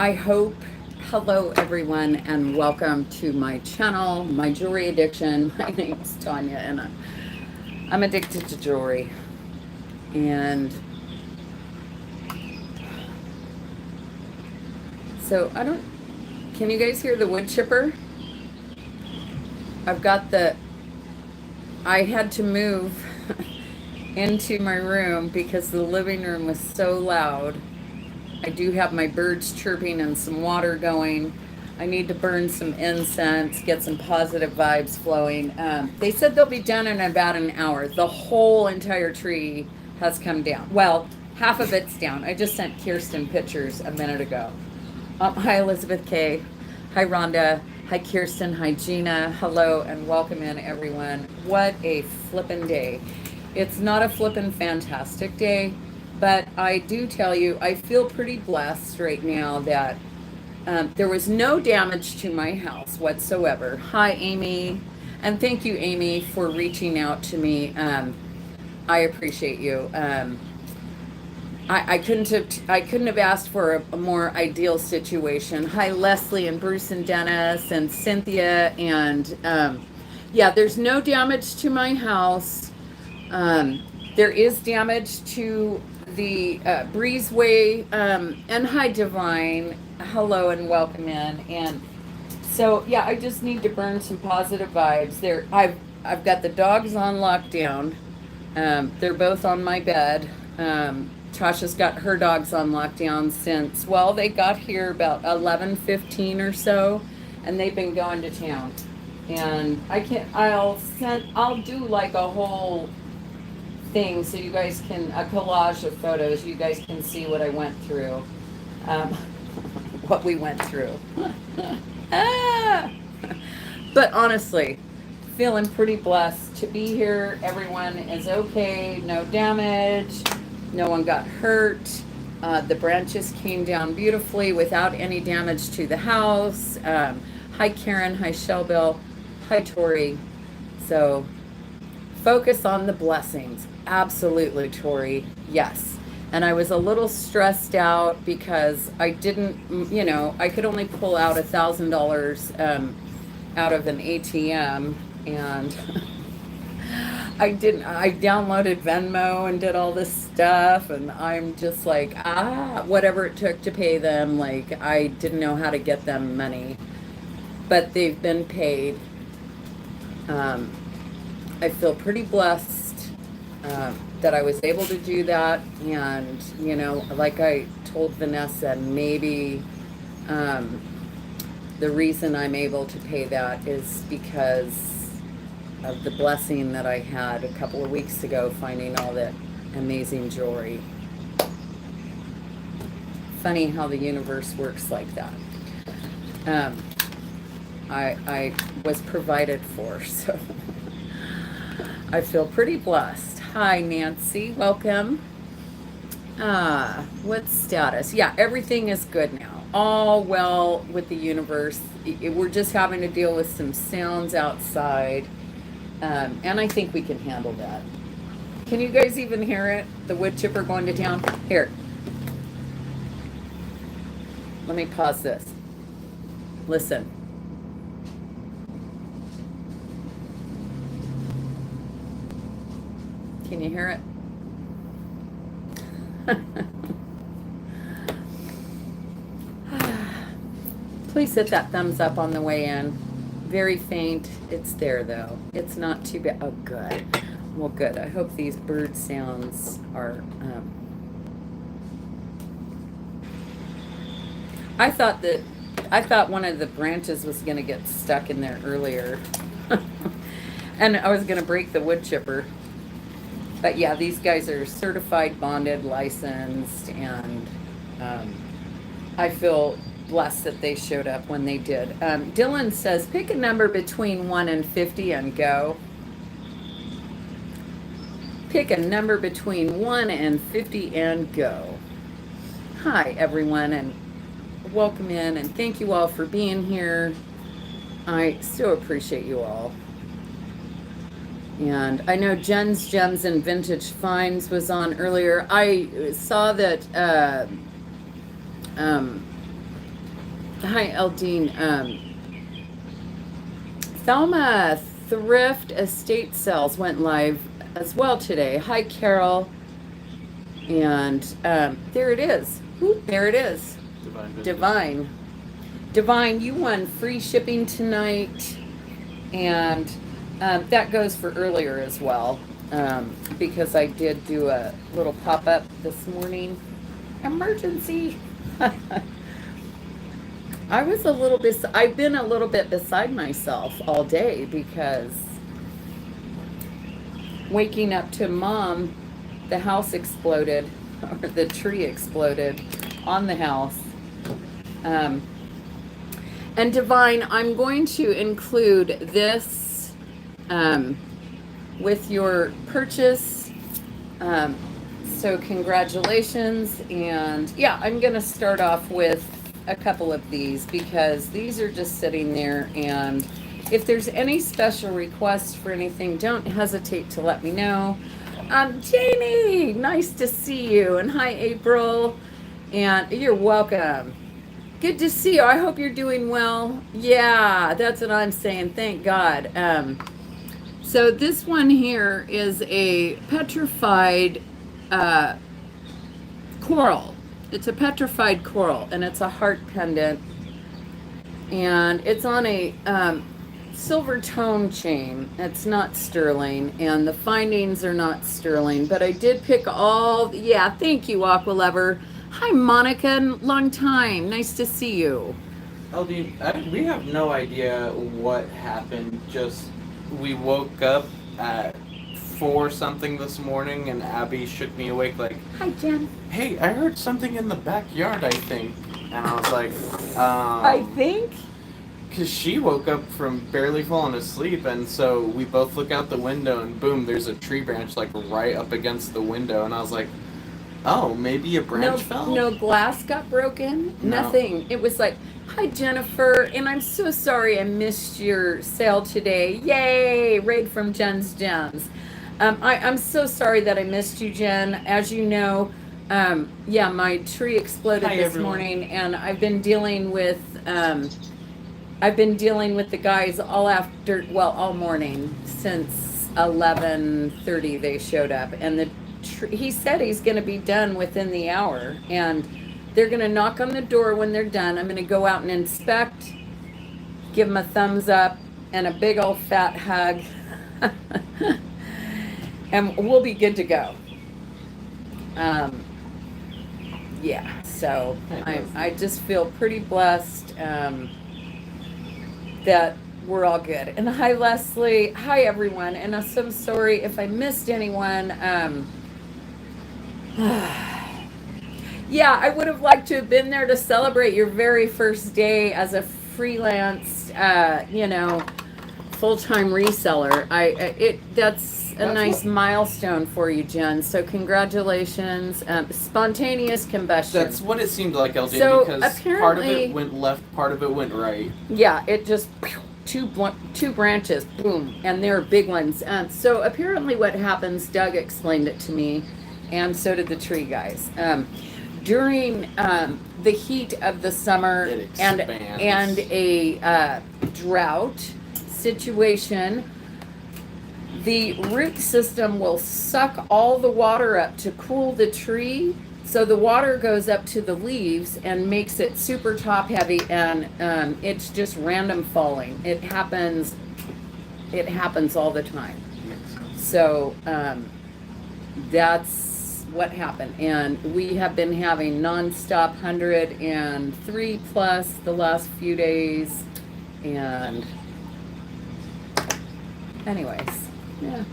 I hope, hello everyone, and welcome to my channel, My Jewelry Addiction. My name's Tanya, and I'm addicted to jewelry. And so can you guys hear the wood chipper? I've got I had to move into my room because the living room was so loud. I do have my birds chirping and some water going. I need to burn some incense, get some positive vibes flowing. They said they'll be done in about an hour. The whole entire tree has come down. Well, half of it's down. I just sent Kirsten pictures a minute ago. Hi, Elizabeth K. Hi, Rhonda. Hi, Kirsten. Hi, Gina. Hello, and welcome in, everyone. What a flippin' day. It's not a flippin' fantastic day, but I do tell you, I feel pretty blessed right now that there was no damage to my house whatsoever. Hi, Amy. And thank you, Amy, for reaching out to me. I appreciate you. I couldn't have asked for a more ideal situation. Hi, Leslie and Bruce and Dennis and Cynthia. And yeah, there's no damage to my house. There is damage to the breezeway. And hi, Divine. Hello and welcome in. And so yeah, I just need to burn some positive vibes. I've got the dogs on lockdown. They're both on my bed. Tasha's got her dogs on lockdown since, well, they got here about 11:15 or so, and they've been going to town. And I'll do like a whole thing so you guys can, a collage of photos, you guys can see what I went through, what we went through. But honestly, feeling pretty blessed to be here. Everyone is okay, no damage. No one got hurt. The branches came down beautifully without any damage to the house. Hi, Karen. Hi, Shelbill. Hi, Tori. So focus on the blessings. Absolutely, Tori. Yes. And I was a little stressed out because I didn't, I could only pull out $1,000 out of an ATM, and I downloaded Venmo and did all this stuff, and I'm just like, whatever it took to pay them. Like, I didn't know how to get them money, but they've been paid. I feel pretty blessed that I was able to do that. And, like I told Vanessa, maybe the reason I'm able to pay that is because of the blessing that I had a couple of weeks ago, finding all that amazing jewelry. Funny how the universe works like that. I was provided for, so I feel pretty blessed. Hi, Nancy. Welcome. What's status? Yeah, everything is good now. All well with the universe. We're just having to deal with some sounds outside. And I think we can handle that. Can you guys even hear it? The wood chipper going to town? Here. Let me pause this. Listen. Can you hear it? Please hit that thumbs up on the way in. Very faint. It's there though. It's not too bad. Oh, good. Well, good. I hope these bird sounds are. I thought one of the branches was going to get stuck in there earlier, and I was going to break the wood chipper. But yeah, these guys are certified, bonded, licensed, and I feel blessed that they showed up when they did. Dylan says, pick a number between 1 and 50 and go. Pick a number between 1 and 50 and go. Hi, everyone, and welcome in, and thank you all for being here. I so appreciate you all. And I know Jen's Gems and Vintage Finds was on earlier. I saw that Hi, Eldine. Thelma Thrift Estate Sales went live as well today. Hi, Carol. And there it is. Whoop, there it is. Divine. Divine, you won free shipping tonight. And that goes for earlier as well. Because I did do a little pop-up this morning. Emergency. I've been a little bit beside myself all day because waking up to Mom, the house exploded, or the tree exploded on the house. And Divine, I'm going to include this with your purchase. So congratulations. And yeah, I'm going to start off with a couple of these because these are just sitting there, and if there's any special requests for anything, don't hesitate to let me know. Janie, nice to see you. And hi, April. And you're welcome. Good to see you. I hope you're doing well. Yeah, that's what I'm saying. Thank God. So this one here is a petrified coral. It's a petrified coral, and it's a heart pendant, and it's on a silver tone chain. It's not sterling, and the findings are not sterling, but I did pick all. Yeah, thank you, Aqua Lover. Hi, Monica. Long time. Nice to see you. LD, we have no idea what happened. Just we woke up at 4 something this morning, and Abby shook me awake like, hi, Jen. Hey, I heard something in the backyard, I think. And I was like, I think? Because she woke up from barely falling asleep, and so we both look out the window, and boom, there's a tree branch like right up against the window, and I was like, oh, maybe a branch fell? No glass got broken? No. Nothing. It was like, hi, Jennifer, and I'm so sorry I missed your sale today. Yay! Raid from Jen's Gems. I'm so sorry that I missed you, Jen. As you know, yeah, my tree exploded this morning, and I've been dealing with the guys all morning since 11:30. They showed up, and he said he's going to be done within the hour, and they're going to knock on the door when they're done. I'm going to go out and inspect, give them a thumbs up, and a big old fat hug. And we'll be good to go. Yeah, so I just feel pretty blessed that we're all good. And hi, Leslie. Hi, everyone. And I'm so sorry if I missed anyone. Yeah, I would have liked to have been there to celebrate your very first day as a freelance, full-time reseller. That's a nice milestone for you, Jen. So congratulations. Spontaneous combustion. That's what it seemed like, LJ, so because part of it went left, part of it went right. Yeah, it just two branches, boom, and they're big ones. So apparently what happens, Doug explained it to me, and so did the tree guys. During the heat of the summer and a drought situation, the root system will suck all the water up to cool the tree, so the water goes up to the leaves and makes it super top heavy, and it's just random falling. It happens all the time. So that's what happened, and we have been having nonstop 103 plus the last few days, and anyways. Yeah,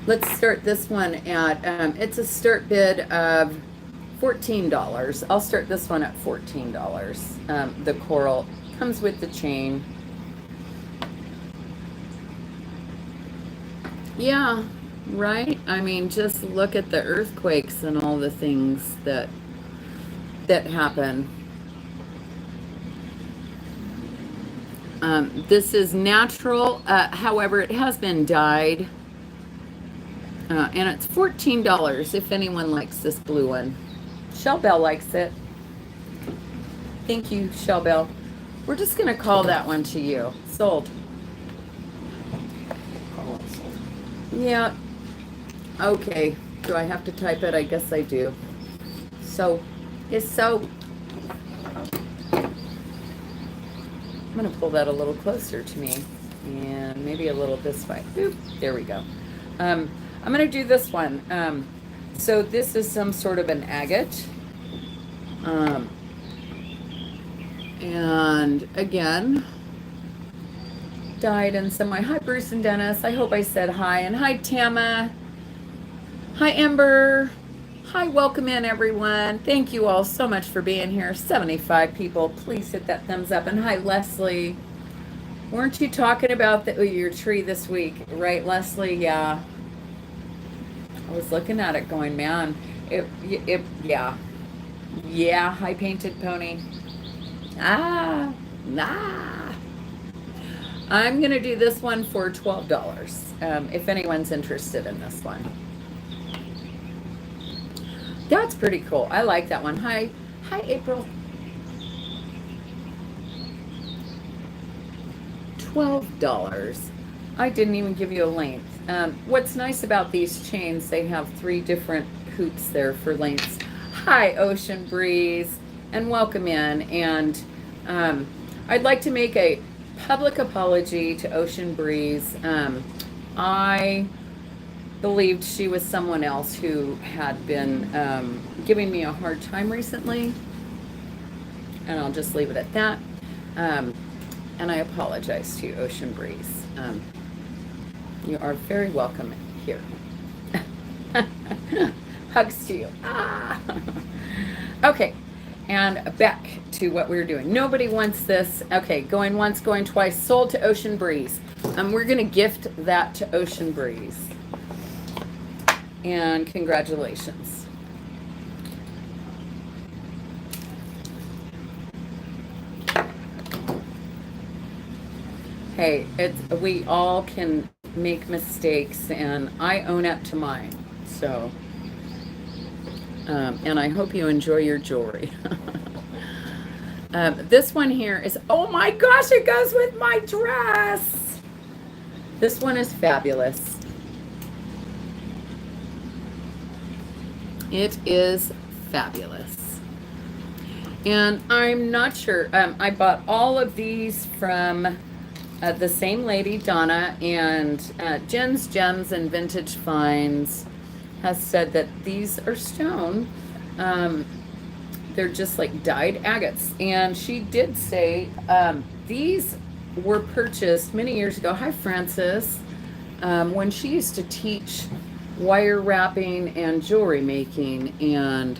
let's start this one at, it's a start bid of $14. I'll start this one at $14. The coral comes with the chain. Yeah, right? I mean, just look at the earthquakes and all the things that happen. This is natural, however, it has been dyed. And it's $14 if anyone likes this blue one. Shell Bell likes it. Thank you, Shell Bell. We're just going to call that one to you. Sold. Call it sold. Yeah. Okay. Do I have to type it? I guess I do. So, it's so. I'm going to pull that a little closer to me. And maybe a little this way. Oop, there we go. I'm going to do this one. So this is some sort of an agate. And again, dyed in some. Hi, Bruce and Dennis. I hope I said hi. And hi, Tama. Hi, Ember. Hi, welcome in, everyone. Thank you all so much for being here. 75 people. Please hit that thumbs up. And hi, Leslie. Weren't you talking about your tree this week? Right, Leslie? Yeah. I was looking at it going, man, yeah. Yeah, hi, Painted Pony. I'm going to do this one for $12, if anyone's interested in this one. That's pretty cool. I like that one. Hi, April. $12. I didn't even give you a length. What's nice about these chains, they have 3 different hoops there for lengths. Hi, Ocean Breeze, and welcome in. And I'd like to make a public apology to Ocean Breeze. I believed she was someone else who had been giving me a hard time recently, and I'll just leave it at that. And I apologize to you, Ocean Breeze. You are very welcome here. Hugs to you. Okay, and back to what we were doing. Nobody wants this. Okay, going once, going twice. Sold to Ocean Breeze. We're going to gift that to Ocean Breeze. And congratulations. Hey, we all can make mistakes, and I own up to mine. So, and I hope you enjoy your jewelry. This one here is, oh my gosh, it goes with my dress. This one is fabulous. It is fabulous. And I'm not sure, I bought all of these from the same lady, Donna, and Jen's Gems and Vintage Finds has said that these are stone. They're just like dyed agates. And she did say these were purchased many years ago. Hi, Francis. When she used to teach wire wrapping and jewelry making, and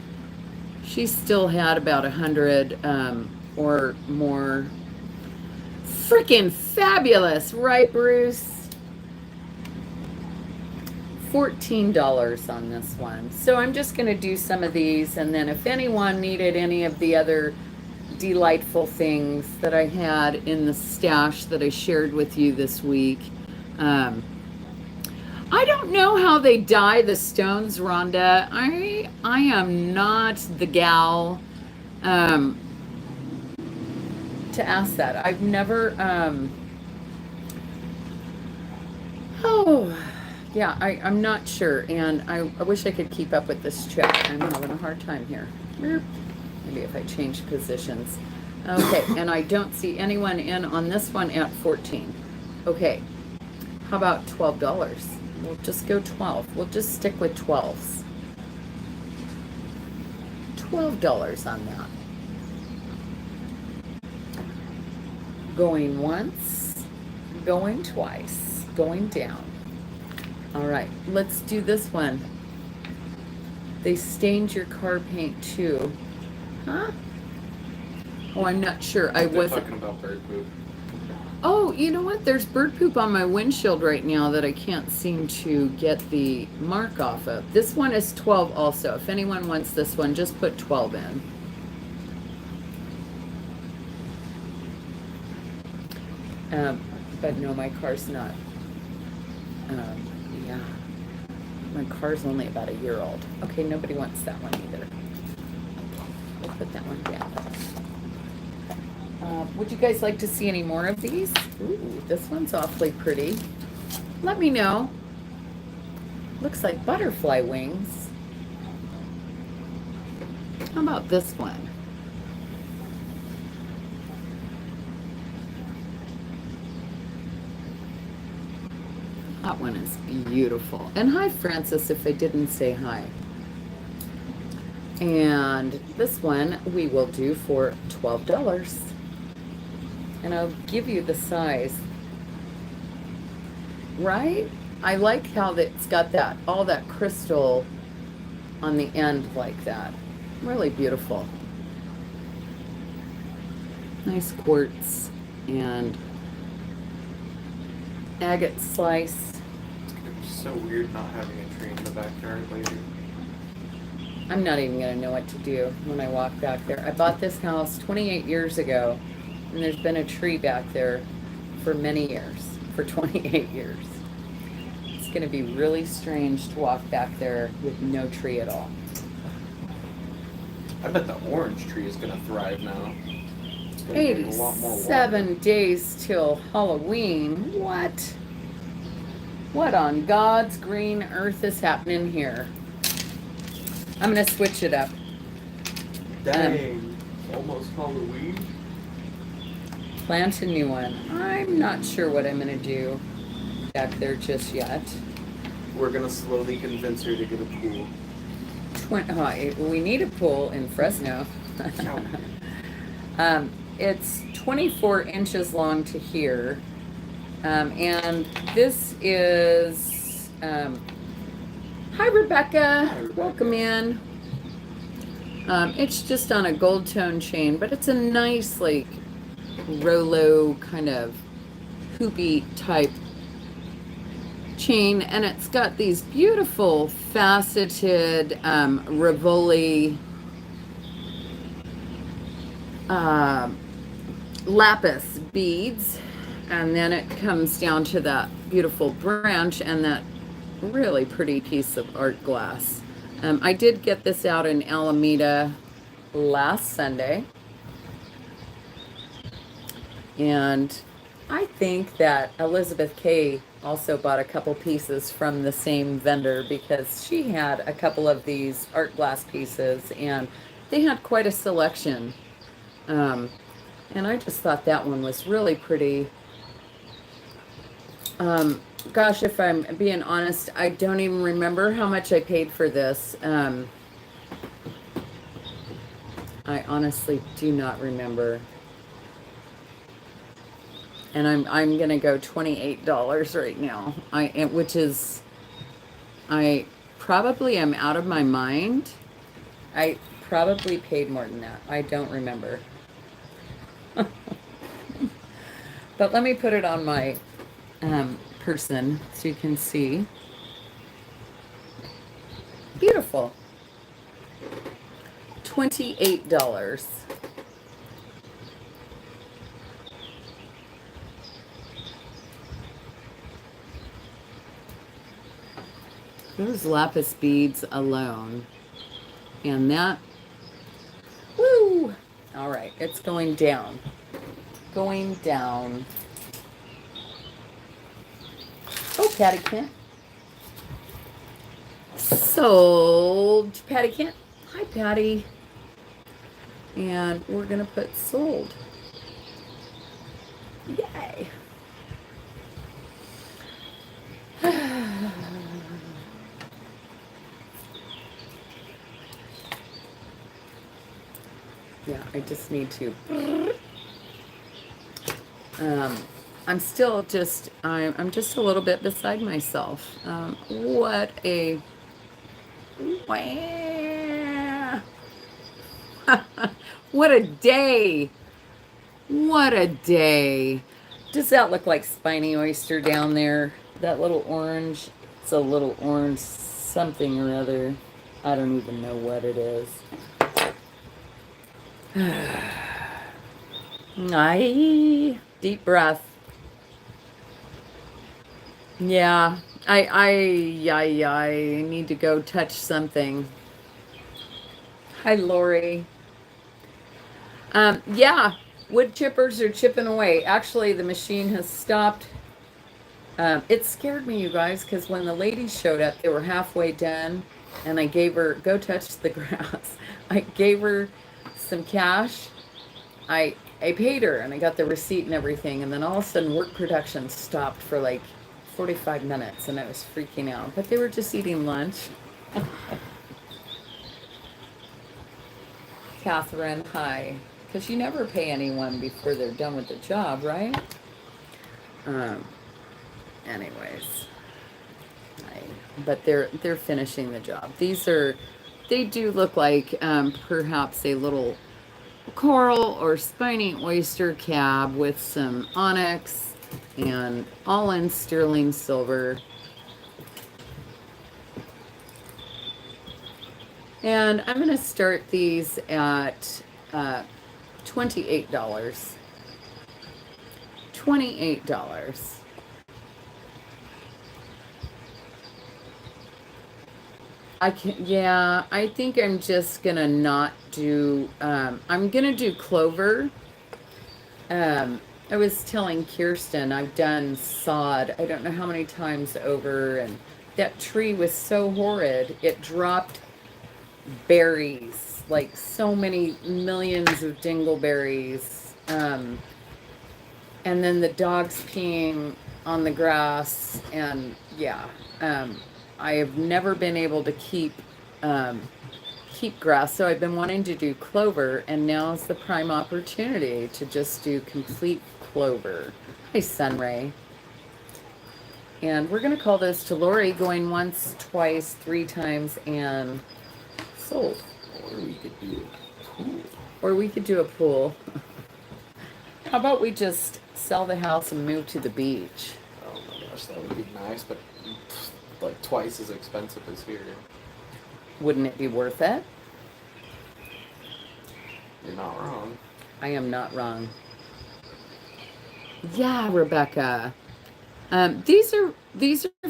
she still had about 100 or more. Freaking fabulous, right, Bruce? $14 on this one. So I'm just going to do some of these, and then if anyone needed any of the other delightful things that I had in the stash that I shared with you this week. I don't know how they dye the stones, Rhonda. I am not the gal to ask that. I've never I'm not sure, and I wish I could keep up with this chat. I'm having a hard time here. Maybe if I change positions. Okay, and I don't see anyone in on this one at 14. Okay, how about $12? We'll just go 12. We'll just stick with 12s. $12 on that. Going once, going twice, going down. All right, let's do this one. They stained your car paint too. Huh? Oh, I'm not sure. I wasn't talking about bird poop. Oh, you know what? There's bird poop on my windshield right now that I can't seem to get the mark off of. This one is 12 also. If anyone wants this one, just put 12 in. But no, my car's not. Yeah. My car's only about a year old. Okay, nobody wants that one either. We'll put that one down. Would you guys like to see any more of these? Ooh, this one's awfully pretty. Let me know. Looks like butterfly wings. How about this one? That one is beautiful. And hi, Francis, if I didn't say hi. And this one we will do for $12. And I'll give you the size. Right? I like how it's got that, all that crystal on the end like that. Really beautiful. Nice quartz and agate slice. It's gonna be so weird not having a tree in the backyard later. I'm not even gonna know what to do when I walk back there. I bought this house 28 years ago, and there's been a tree back there for many years, for 28 years. It's gonna be really strange to walk back there with no tree at all. I bet the orange tree is gonna thrive now. It's gonna get a lot more water. 87 days till Halloween. What? What on God's green earth is happening here? I'm gonna switch it up. Dang, almost Halloween. Plant a new one. I'm not sure what I'm gonna do back there just yet. We're gonna slowly convince her to get a pool. We need a pool in Fresno. It's 24 inches long to here. And this is, hi Rebecca. Hi, Rebecca. Welcome in. It's just on a gold tone chain, but it's a nice like Rolo kind of hoopy type chain, and it's got these beautiful faceted Rivoli lapis beads, and then it comes down to that beautiful branch and that really pretty piece of art glass. I did get this out in Alameda last Sunday, and I think that Elizabeth Kay also bought a couple pieces from the same vendor because she had a couple of these art glass pieces and they had quite a selection. And I just thought that one was really pretty. Gosh, if I'm being honest, I don't even remember how much I paid for this. I honestly do not remember. And I'm gonna go $28 right now. Which is, I probably am out of my mind. I probably paid more than that. I don't remember. But let me put it on my person so you can see. Beautiful. $28. Those lapis beads alone. And that, woo! All right, it's going down. Going down. Oh, Patty Kent. Sold to Patty Kent. Hi, Patty. And we're going to put sold. Yay. Yeah, I just need to. I'm still just, I'm just a little bit beside myself. What a, what a day. What a day. Does that look like spiny oyster down there? That little orange? It's a little orange something or other. I don't even know what it is. Deep breath. Yeah, I need to go touch something. Hi, Lori. Yeah, Wood chippers are chipping away. Actually, the machine has stopped. It scared me, you guys, because when the ladies showed up, they were halfway done, and I gave her, go touch the grass. I gave her some cash. I paid her, and I got the receipt and everything, and then all of a sudden, work production stopped for like 45 minutes, and I was freaking out. But they were just eating lunch. Catherine, hi. Because you never pay anyone before they're done with the job, right? Anyways, but they're finishing the job. They do look like perhaps a little coral or spiny oyster cab with some onyx and all in sterling silver. And I'm going to start these at $28. $28. I think I'm just gonna not do, I'm gonna do clover. I was telling Kirsten, I've done sod, I don't know how many times over, and that tree was so horrid. It dropped berries, like so many millions of dingleberries. And then the dogs peeing on the grass, and yeah. I have never been able to keep grass, so I've been wanting to do clover, and now is the prime opportunity to just do complete clover. Hi, Sunray. And we're going to call this to Lori, going once, twice, 3 times, and sold. Or we could do a pool. Or we could do a pool. How about we just sell the house and move to the beach? Oh my gosh, that would be nice, but like twice as expensive as here. Wouldn't it be worth it? You're not wrong. I am not wrong. Yeah, Rebecca. These are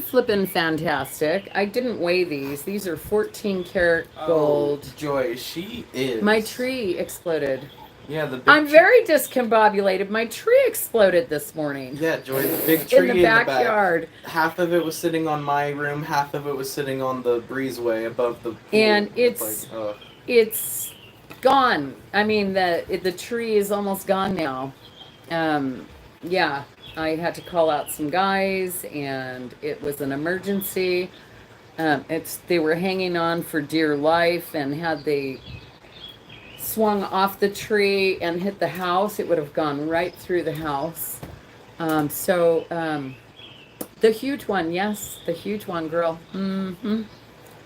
flippin' fantastic. I didn't weigh these. These are 14 karat gold. Oh, Joy, she is. My tree exploded. Yeah, the big I'm very discombobulated. My tree exploded this morning. Yeah, Joy, the big tree in the backyard. Half of it was sitting on my room, half of it was sitting on the breezeway above the pool. And it's gone. I mean, the tree is almost gone now. Yeah, I had to call out some guys, and it was an emergency. They were hanging on for dear life, and had they swung off the tree and hit the house, it would have gone right through the house. The huge one, yes, the huge one, girl. Mm-hmm.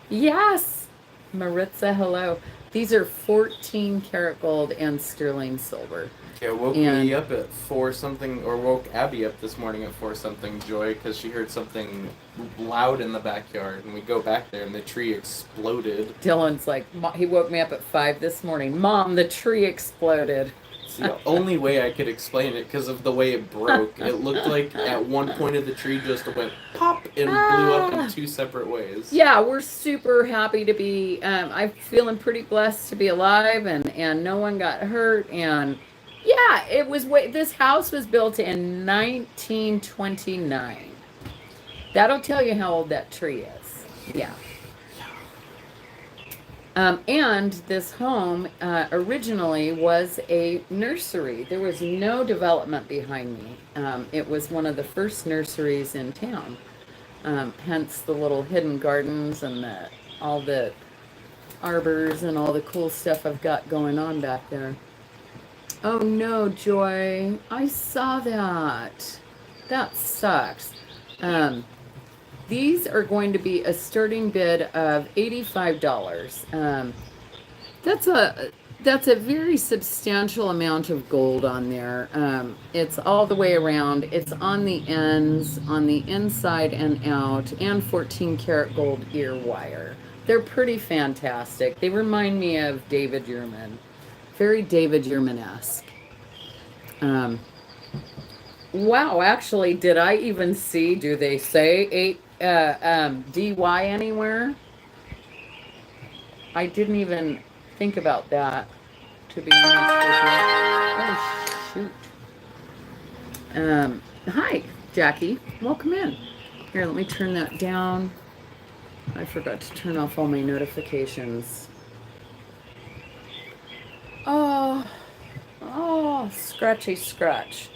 Yes, Maritza, hello. These are 14 karat gold and sterling silver. Yeah, woke me up at 4 something, or woke Abby up this morning at 4 something, Joy, because she heard something loud in the backyard, and we go back there, and the tree exploded. Dylan's like, he woke me up at 5 this morning. Mom, the tree exploded. It's the only way I could explain it, because of the way it broke. It looked like at one point of the tree just went pop and blew up in 2 separate ways. Yeah, we're super happy to be, I'm feeling pretty blessed to be alive, and no one got hurt, and yeah, it was, this house was built in 1929. That'll tell you how old that tree is. Yeah. And this home originally was a nursery. There was no development behind me. It was one of the first nurseries in town. Hence the little hidden gardens and all the arbors and all the cool stuff I've got going on back there. Oh no, Joy, I saw that. That sucks. These are going to be a starting bid of $85. That's a very substantial amount of gold on there. It's all the way around. It's on the ends, on the inside and out, and 14 karat gold ear wire. They're pretty fantastic. They remind me of David Yurman. Very David Yurman-esque. Wow, actually, did I even see, do they say DY anywhere? I didn't even think about that, to be honest with you. Oh, Hi, Jackie. Welcome in. Here, let me turn that down. I forgot to turn off all my notifications. Oh, scratchy scratch.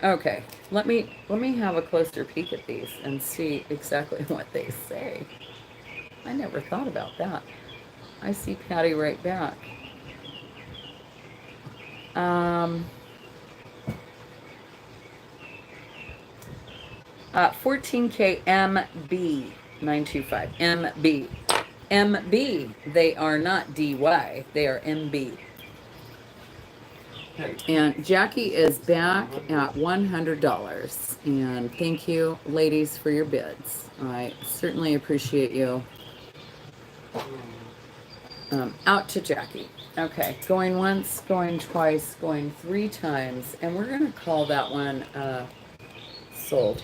Okay, let me have a closer peek at these and see exactly what they say. I never thought about that. I see Patty right back. 14K MB 925 MB. MB. They are not DY. They are MB. And Jackie is back at $100. And thank you, ladies, for your bids. I certainly appreciate you. Out to Jackie. Okay, going once, going twice, going 3 times. And we're going to call that one sold.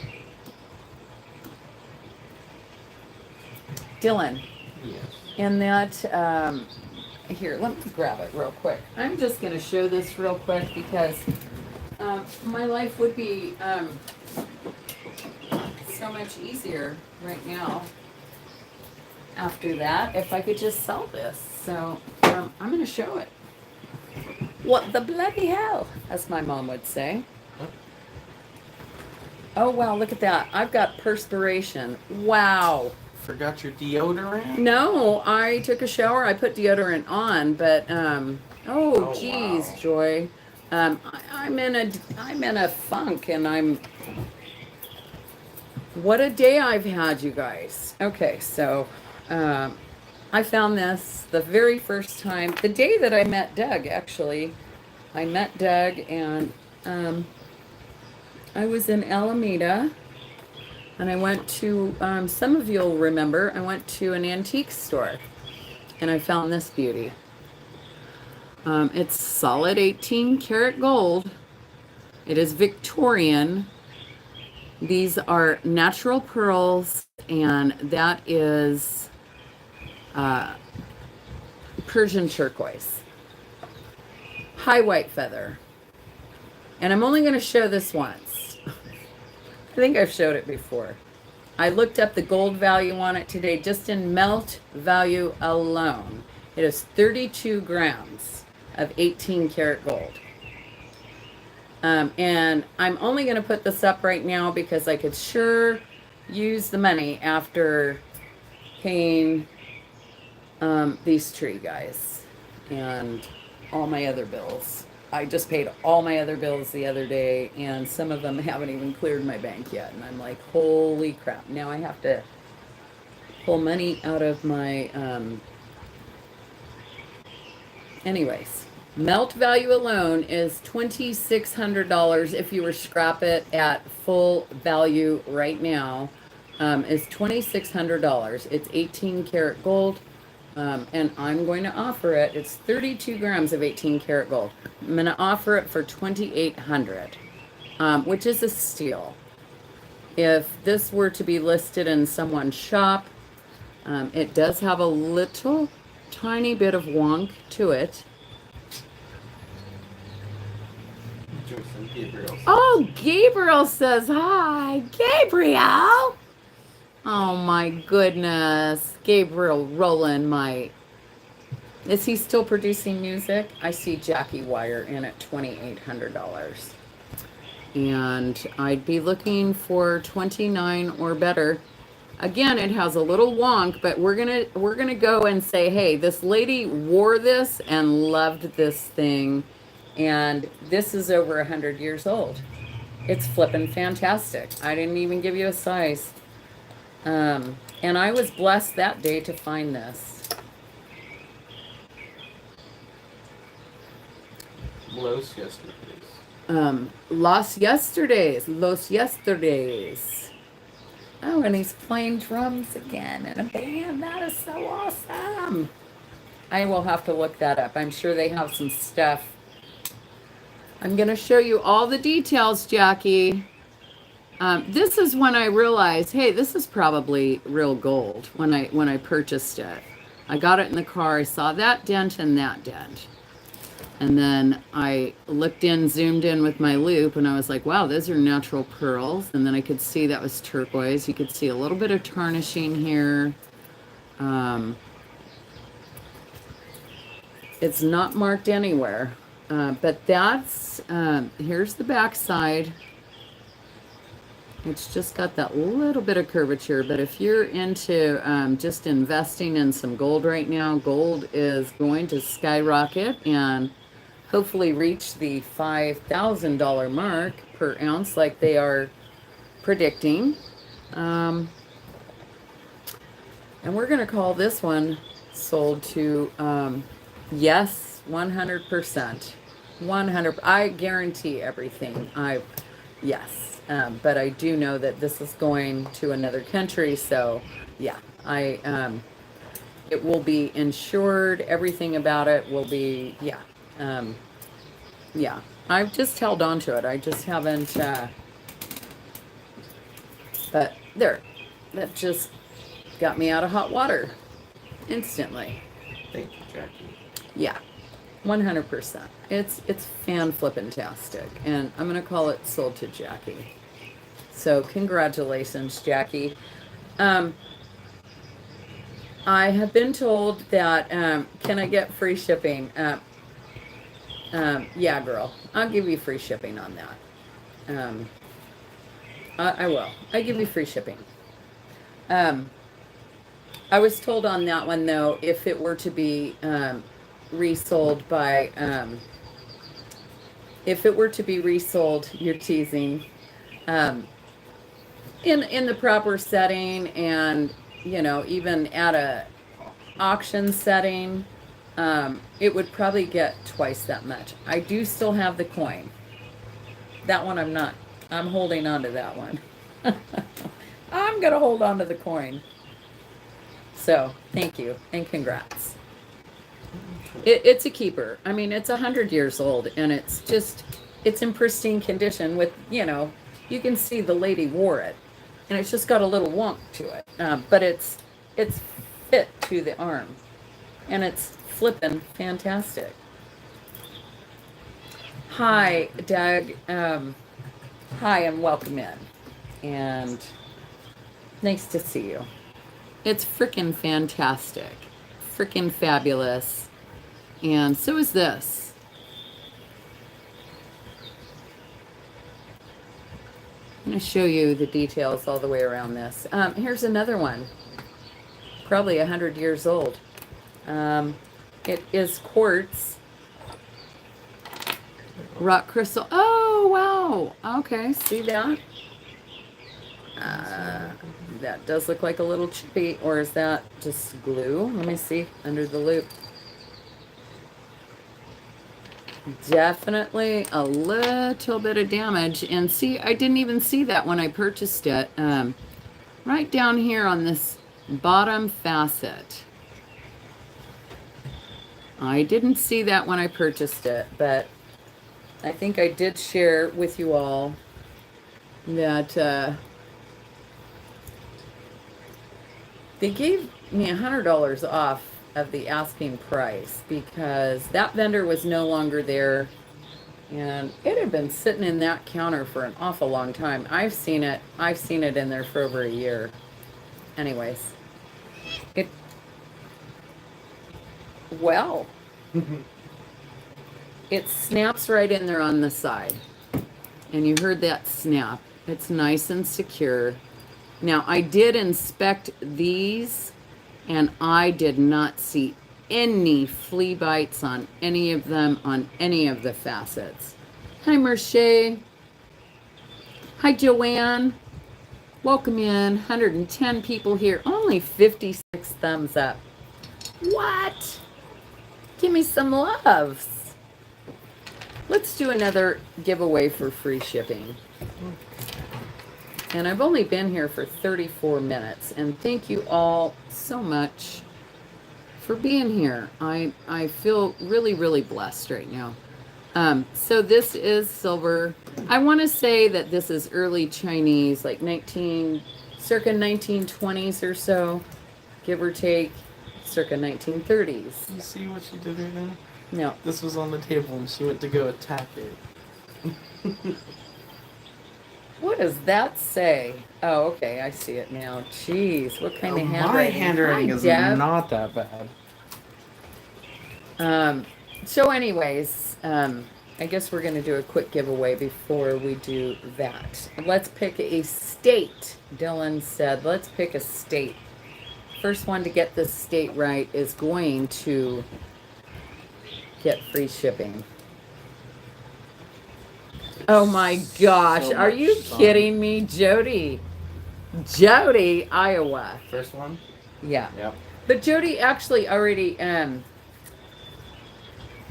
Dylan. Yes. And that, here, let me grab it real quick. I'm just going to show this real quick because my life would be so much easier right now after that if I could just sell this. So I'm going to show it. What the bloody hell, as my mom would say. Oh, wow, look at that. I've got perspiration. Wow. Forgot your deodorant? No, I took a shower. I put deodorant on, but oh geez, wow. Joy, I'm in a funk, and what a day I've had, you guys. Okay, so I found this the very first time, the day that I met Doug. Actually, I met Doug, and I was in Alameda. And I went to, some of you'll remember, I went to an antique store and I found this beauty. It's solid 18 karat gold. It is Victorian. These are natural pearls, and that is Persian turquoise. High white feather. And I'm only going to show this once. I think I've showed it before. I looked up the gold value on it today, just in melt value alone. It is 32 grams of 18 karat gold. And I'm only going to put this up right now because I could sure use the money after paying these tree guys and all my other bills. I just paid all my other bills the other day, and some of them haven't even cleared my bank yet. And I'm like, holy crap. Now I have to pull money out of my, anyways. Melt value alone is $2,600 if you were to scrap it at full value right now. Is $2,600. It's 18 karat gold. And I'm going to offer it. It's 32 grams of 18 karat gold. I'm going to offer it for $2,800, which is a steal. If this were to be listed in someone's shop, it does have a little tiny bit of wonk to it. Oh, Gabriel says hi. Gabriel! Oh my goodness. Gabriel Rowland, is he still producing music? I see Jackie Wire in at $2,800. And I'd be looking for 29 or better. Again, it has a little wonk, but we're gonna go and say, hey, this lady wore this and loved this thing, and this is over 100 years old. It's flippin' fantastic. I didn't even give you a size. And I was blessed that day to find this. Los yesterdays. Los yesterdays. Oh, and he's playing drums again in a band. That is so awesome. I will have to look that up. I'm sure they have some stuff. I'm going to show you all the details, Jackie. This is when I realized, hey, this is probably real gold when I purchased it. I got it in the car. I saw that dent and that dent. And then I looked in, zoomed in with my loop, and I was like, wow, those are natural pearls. And then I could see that was turquoise. You could see a little bit of tarnishing here. It's not marked anywhere. But that's, here's the back side. It's just got that little bit of curvature, but if you're into just investing in some gold right now, gold is going to skyrocket and hopefully reach the $5,000 mark per ounce like they are predicting. And we're going to call this one sold to, yes, 100%. 100. I guarantee everything. Yes. But I do know that this is going to another country, so yeah, it will be insured. Everything about it will be, yeah, yeah. I've just held on to it. I just haven't, but there, that just got me out of hot water instantly. Thank you, Jackie. Yeah. 100%. It's fan-flippin-tastic, and I'm going to call it sold to Jackie. So congratulations, Jackie. I have been told that, can I get free shipping? Yeah, girl, I'll give you free shipping on that. I will. I give you free shipping. I was told on that one, though, if it were to be, resold by if it were to be resold, you're teasing, in the proper setting, and you know, even at a auction setting, it would probably get twice that much. I do still have the coin. That one I'm holding on to that one. I'm gonna hold on to the coin. So thank you and congrats. It's a keeper. I mean, it's 100 years old, and it's in pristine condition with, you know, you can see the lady wore it, and it's just got a little wonk to it. But it's fit to the arm, and it's flippin' fantastic. Hi, Doug. Hi, and welcome in. And nice to see you. It's frickin' fantastic. Frickin' fabulous. And so is this. I'm going to show you the details all the way around this. Here's another one. Probably 100 years old. It is quartz. Rock crystal. Oh, wow. Okay, see that? That does look like a little chippy. Or is that just glue? Let me see under the loop. Definitely a little bit of damage. And see, I didn't even see that when I purchased it. Right down here on this bottom facet. I didn't see that when I purchased it, but I think I did share with you all that they gave me $100 off of the asking price because that vendor was no longer there, and it had been sitting in that counter for an awful long time. I've seen it in there for over a year. Anyways, it snaps right in there on the side, and you heard that snap. It's nice and secure. Now, I did inspect these, and I did not see any flea bites on any of them, on any of the facets. Hi, Merche. Hi, Joanne. Welcome in. 110 people here. Only 56 thumbs up. What? Give me some loves. Let's do another giveaway for free shipping. And I've only been here for 34 minutes. And thank you all so much for being here. I feel really, really blessed right now. So this is silver. I want to say that this is early Chinese, like circa 1920s or so, give or take, circa 1930s. You see what she did right now? No. This was on the table and she went to go attack it. What does that say? Oh, okay, I see it now. Jeez, what kind of My handwriting? handwriting Hi, is Deb. not that bad. So anyways, I guess we're going to do a quick giveaway before we do that. Let's pick a state. Dylan said, let's pick a state. First one to get this state right is going to get free shipping. Oh my gosh, So are you much fun. kidding me, Jody? Jody, Iowa. First one? Yeah. Yep. But Jody actually already,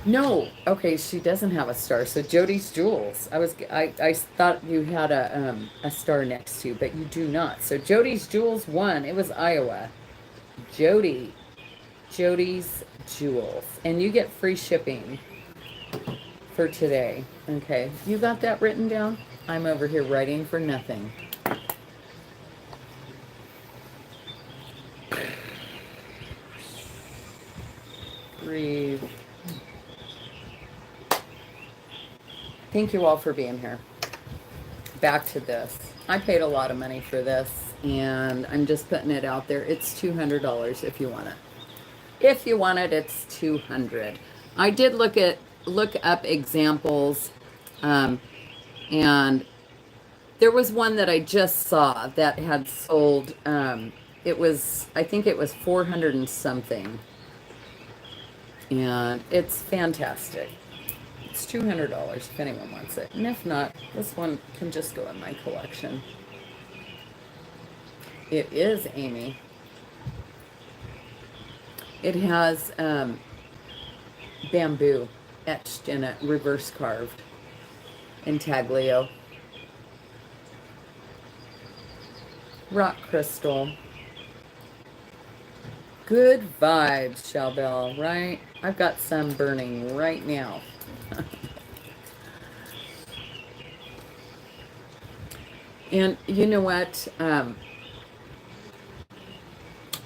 no, okay, she doesn't have a star. So Jody's Jewels. I thought you had a star next to you, but you do not. So Jody's Jewels won. It was Iowa. Jody's Jewels, and you get free shipping for today. Okay, you got that written down? I'm over here writing for nothing. Breathe. Thank you all for being here. Back to this. I paid a lot of money for this, and I'm just putting it out there. It's $200 if you want it. If you want it, it's $200. I did look up examples, and there was one that I just saw that had sold. I think it was 400 and something, and it's fantastic. It's $200 if anyone wants it. And if not, this one can just go in my collection. It is, Amy. It has bamboo etched in it, reverse carved, intaglio. Rock crystal. Good vibes, Shalbell, right? I've got some burning right now. And you know what?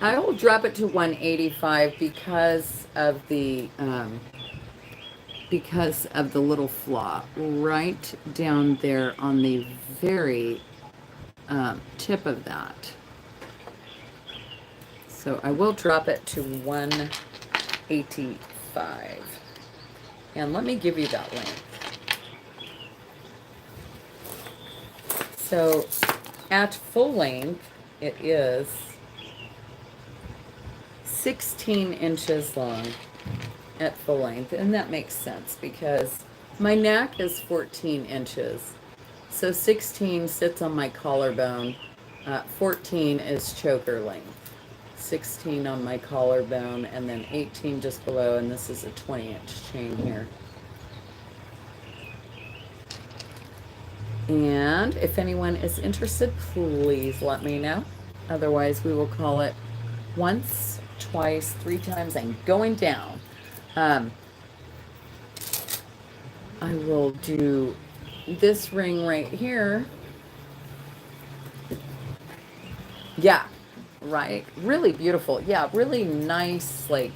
I will drop it to 185 because of the little flaw right down there on the very tip of that. So I will drop it to 185. And let me give you that link. So at full length, it is 16 inches long at full length. And that makes sense because my neck is 14 inches. So 16 sits on my collarbone. 14 is choker length. 16 on my collarbone, and then 18 just below, and this is a 20-inch chain here. And if anyone is interested, please let me know. Otherwise, we will call it once, twice, 3 times, and going down. I will do this ring right here. Yeah. Right, really beautiful. Yeah, really nice. Like,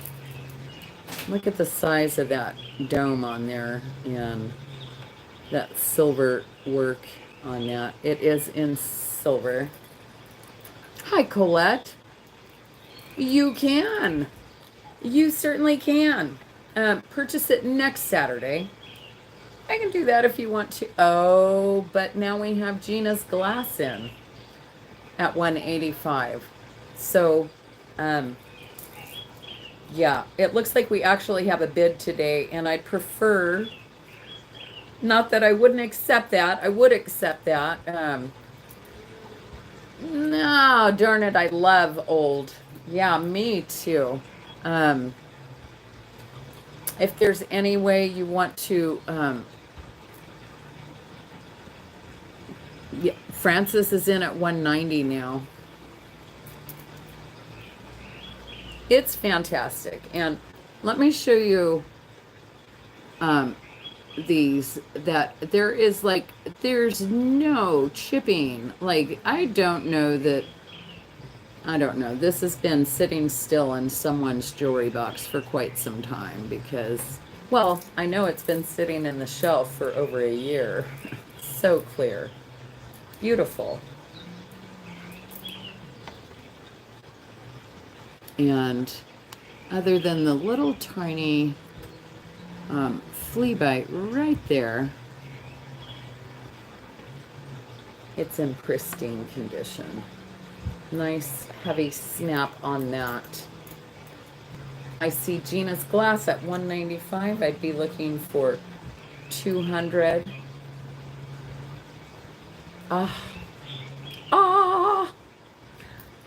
look at the size of that dome on there and that silver work on that. It is in silver. Hi, Colette. You can. You certainly can. Purchase it next Saturday. I can do that if you want to. Oh, but now we have Gina's glass in at 185. So, yeah, it looks like we actually have a bid today, and I'd prefer, not that I wouldn't accept that, I would accept that. No, darn it, I love old. Yeah, me too. If there's any way you want to, yeah, Francis is in at 190 now. It's fantastic. And let me show you these, that there is like, there's no chipping. Like, I don't know. This has been sitting still in someone's jewelry box for quite some time because Well, I know it's been sitting in the shelf for over a year. So clear. Beautiful. And other than the little tiny flea bite right there, it's in pristine condition. Nice heavy snap on that. I see Gina's glass at $195. I'd be looking for $200. I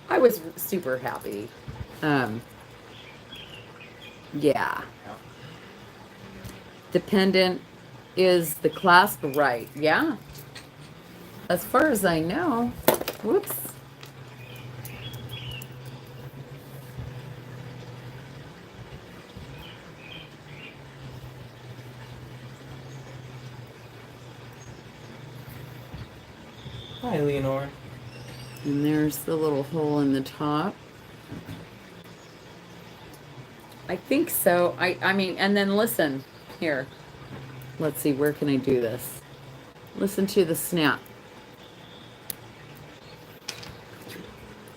was super happy. Yeah. The pendant is the clasp right. Yeah. As far as I know. Whoops. Hi, Leonore. And there's the little hole in the top. I think so. I mean, and then listen here. Let's see, where can I do this? Listen to the snap.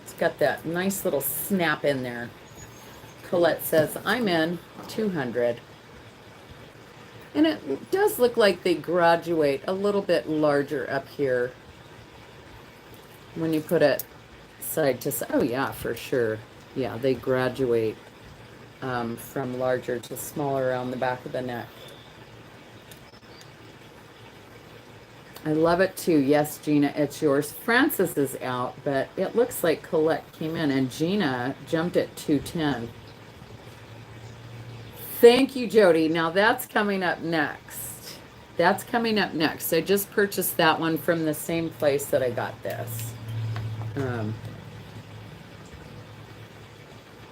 It's got that nice little snap in there. Colette says, I'm in 200. And it does look like they graduate a little bit larger up here when you put it side to side. Oh yeah, for sure. Yeah, they graduate from larger to smaller around the back of the neck. I love it too. Yes, Gina, it's yours. Francis is out, but it looks like Colette came in and Gina jumped at 210. Thank you, Jody. Now that's coming up next. That's coming up next. I just purchased that one from the same place that I got this.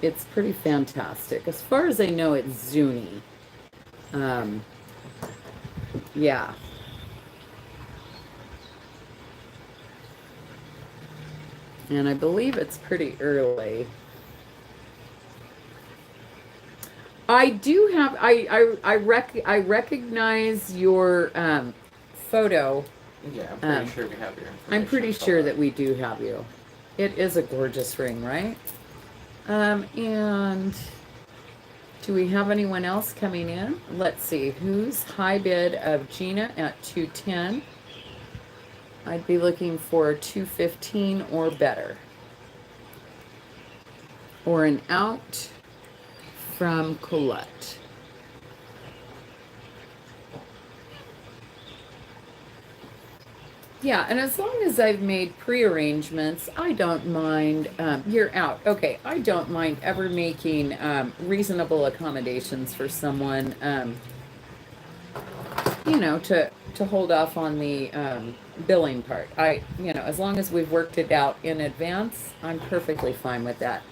It's pretty fantastic. As far as I know, it's Zuni. Yeah. And I believe it's pretty early. I do have, I recognize your photo. Yeah, I'm pretty sure we have your information. I'm pretty sure that we do have you. It is a gorgeous ring, right? And do we have anyone else coming in? Let's see, who's high bid of Gina at 210? I'd be looking for 215 or better. Or an out from Colette. Yeah, and as long as I've made pre-arrangements, I don't mind, you're out. Okay, I don't mind ever making reasonable accommodations for someone, you know, to hold off on the billing part. You know, as long as we've worked it out in advance, I'm perfectly fine with that.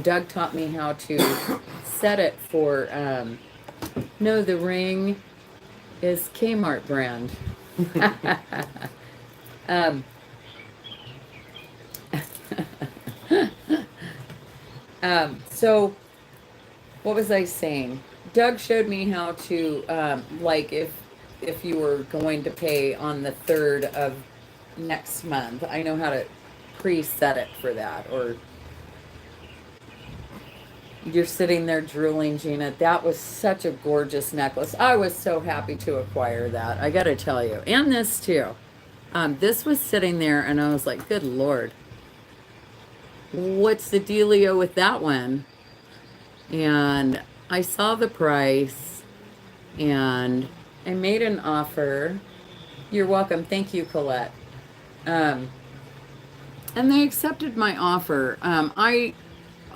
Doug taught me how to set it for, no, the ring is Kmart brand. So what was I saying? Doug showed me how to, like if you were going to pay on the 3rd of next month, I know how to preset it for that. Or you're sitting there drooling, Gina. That was such a gorgeous necklace. I was so happy to acquire that. I got to tell you. And this too. This was sitting there and I was like, good Lord, what's the dealio with that one? And I saw the price and I made an offer. You're welcome. Thank you, Colette. And they accepted my offer.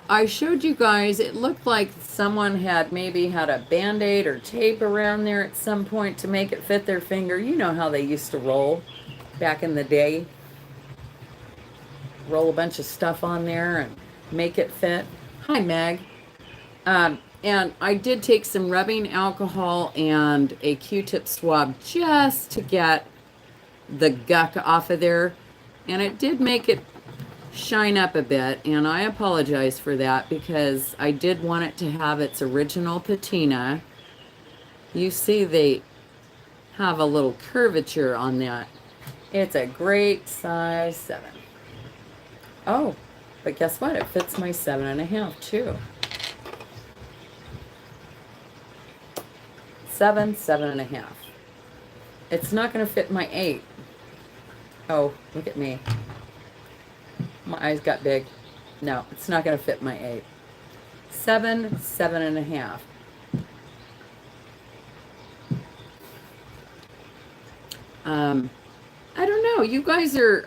I showed you guys, it looked like someone had maybe had a Band-Aid or tape around there at some point to make it fit their finger. You know how they used to roll back in the day. Roll a bunch of stuff on there and make it fit. Hi, Meg. And I did take some rubbing alcohol and a Q-tip swab just to get the guck off of there. And it did make it shine up a bit, and I apologize for that because I did want it to have its original patina. You see they have a little curvature on that. It's a great size 7. Oh, but guess what? It fits my 7.5 too. 7, 7.5. It's not going to fit my 8. Oh, look at me. My eyes got big. No, it's not going to fit my 8. 7, 7.5. I don't know. You guys are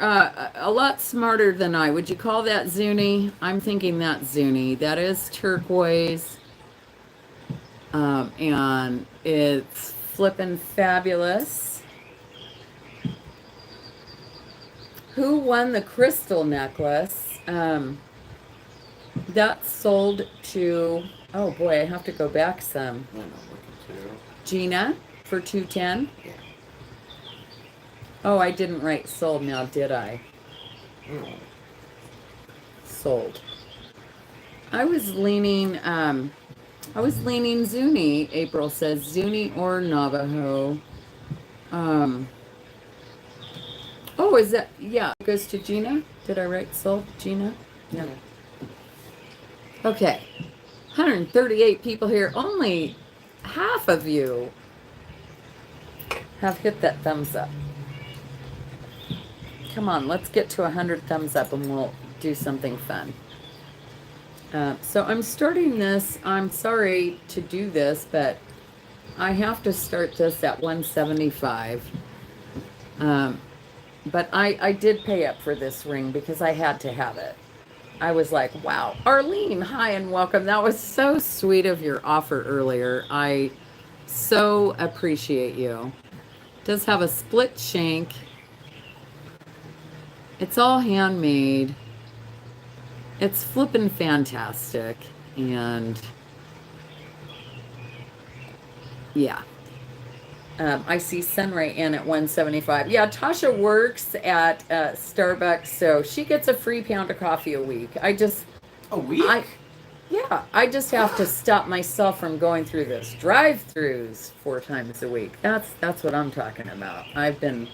a lot smarter than I. Would you call that Zuni? I'm thinking that's Zuni. That is turquoise. And it's flippin' fabulous. Who won the crystal necklace? That sold to, oh boy, I have to go back some. I know, looking too. Gina for 210. Yeah. Oh, I didn't write sold now, did I? No. Sold. I was leaning Zuni. April says Zuni or Navajo. Oh, is that, yeah, it goes to Gina. Did I write sold, Gina? Yeah. Okay. 138 people here. Only half of you have hit that thumbs up. Come on, let's get to 100 thumbs up and we'll do something fun. So I'm starting this. I'm sorry to do this, but I have to start this at 175. But I did pay up for this ring because I had to have it. I was like, wow. Arlene, hi and welcome. That was so sweet of your offer earlier. I so appreciate you. It does have a split shank. It's all handmade. It's flippin' fantastic. And yeah. I see Sunray in at 175. Yeah, Tasha works at Starbucks, so she gets a free pound of coffee a week. A week? I just have to stop myself from going through this drive-throughs 4 times a week. That's what I'm talking about. I've been,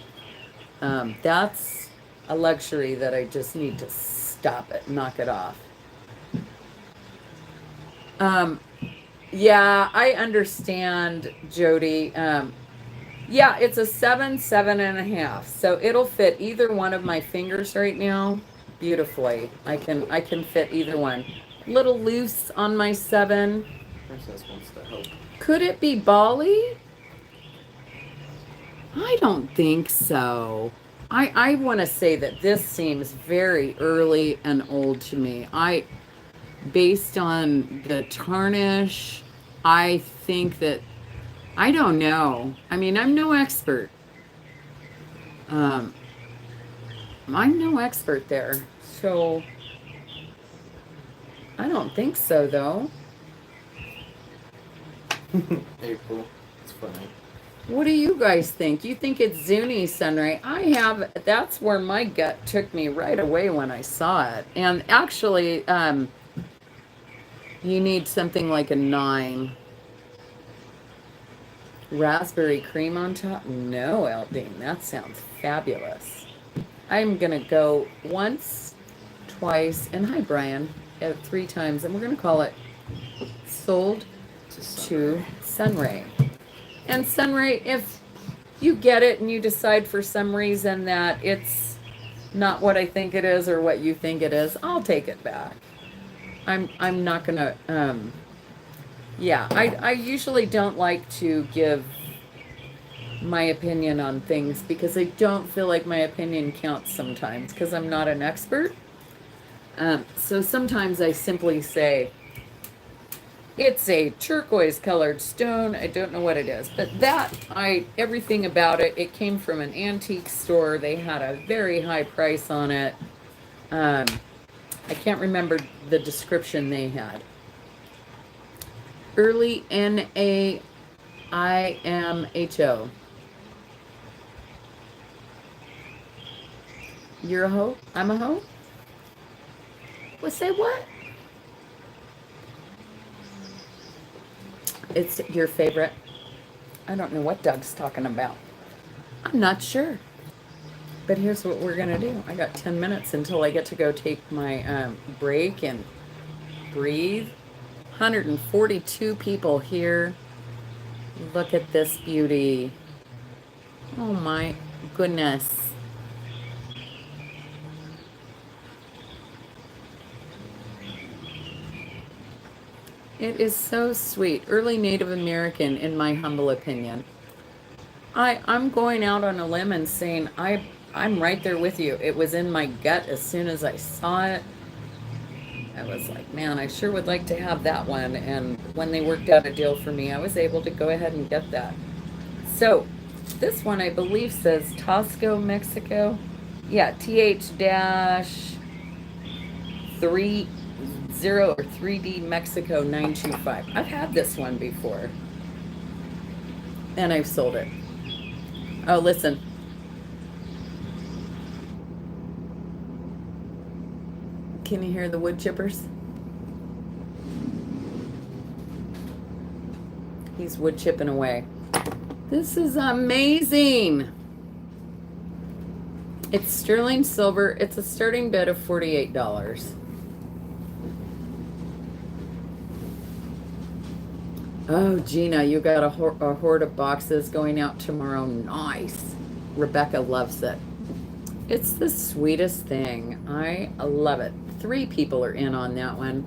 that's a luxury that I just need to stop it, knock it off. Yeah, I understand, Jody. Yeah, it's a 7, 7.5. So it'll fit either one of my fingers right now beautifully. I can fit either one. Little loose on my 7. Princess wants to help. Could it be Bali? I don't think so. I want to say that this seems very early and old to me. Based on the tarnish, I think that, I don't know. I mean, I'm no expert. I'm no expert there. So, I don't think so, though. April. It's funny. What do you guys think? You think it's Zuni, Sunray? That's where my gut took me right away when I saw it. And actually, you need something like a 9. Raspberry cream on top? No, Aldine, that sounds fabulous. I'm gonna go once, twice, and hi Brian, 3 times, and we're gonna call it sold to Sunray. And Sunray, if you get it and you decide for some reason that it's not what I think it is or what you think it is, I'll take it back. I'm not gonna, yeah, I usually don't like to give my opinion on things because I don't feel like my opinion counts sometimes because I'm not an expert. So sometimes I simply say, it's a turquoise colored stone. I don't know what it is, but everything about it, it came from an antique store. They had a very high price on it. I can't remember the description they had. Early NAIMHO. You're a hoe? I'm a hoe? Well, say what? It's your favorite. I don't know what Doug's talking about. I'm not sure. But here's what we're gonna do. I got 10 minutes until I get to go take my break and breathe. 142 people here. Look at this beauty. Oh my goodness. It is so sweet. Early Native American, in my humble opinion. I'm going out on a limb and saying I'm right there with you. It was in my gut as soon as I saw it. I was like, man, I sure would like to have that one. And when they worked out a deal for me, I was able to go ahead and get that. So this one, I believe, says Tosco, Mexico. Yeah, TH-30 or 3D Mexico 925. I've had this one before. And I've sold it. Oh, listen. Can you hear the wood chippers? He's wood chipping away. This is amazing. It's sterling silver. It's a starting bid of $48. Oh, Gina, you got a hoard of boxes going out tomorrow. Nice. Rebecca loves it. It's the sweetest thing. I love it. 3 people are in on that one.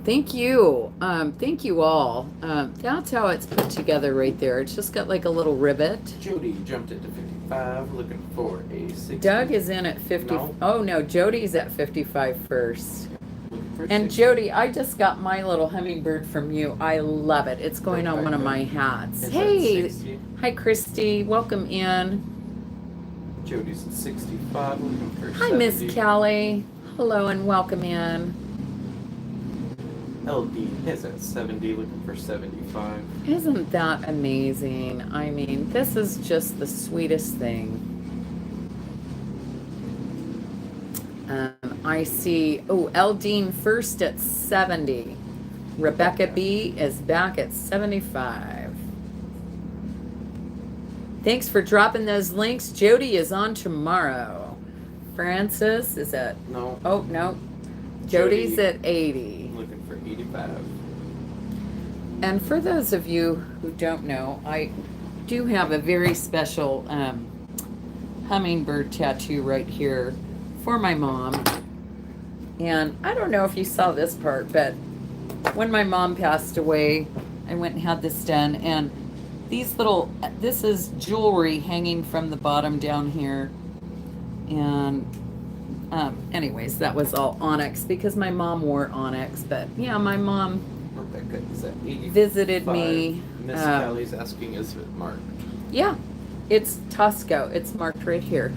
Thank you. Thank you all. That's how it's put together right there. It's just got like a little rivet. Jody jumped it to 55, looking for a 60. Doug is in at 50. No. Oh, no, Jody's at 55 first. Looking for And 60. Jody, I just got my little hummingbird from you. I love it. It's going on one of my hats. Is Hey, that 60? hi, Christy. Welcome in. Jody's at 65, looking for Hi, 70. Miss Callie. Hello and welcome in. LD is at 70, looking for 75. Isn't that amazing? I mean, this is just the sweetest thing. I see, oh, Eldine first at 70. Rebecca B is back at 75. Thanks for dropping those links. Jody is on tomorrow. Francis is at, No. oh, no. Jody's Jody. at 80. Looking for 85. And for those of you who don't know, I do have a very special hummingbird tattoo right here for my mom. And I don't know if you saw this part, but when my mom passed away, I went and had this done. And these little, this is jewelry hanging from the bottom down here. And anyways, that was all onyx because my mom wore onyx. But yeah, my mom Rebecca is at 85. visited me. Miss Kelly's asking, is it marked? Yeah, it's Tosco. It's marked right here.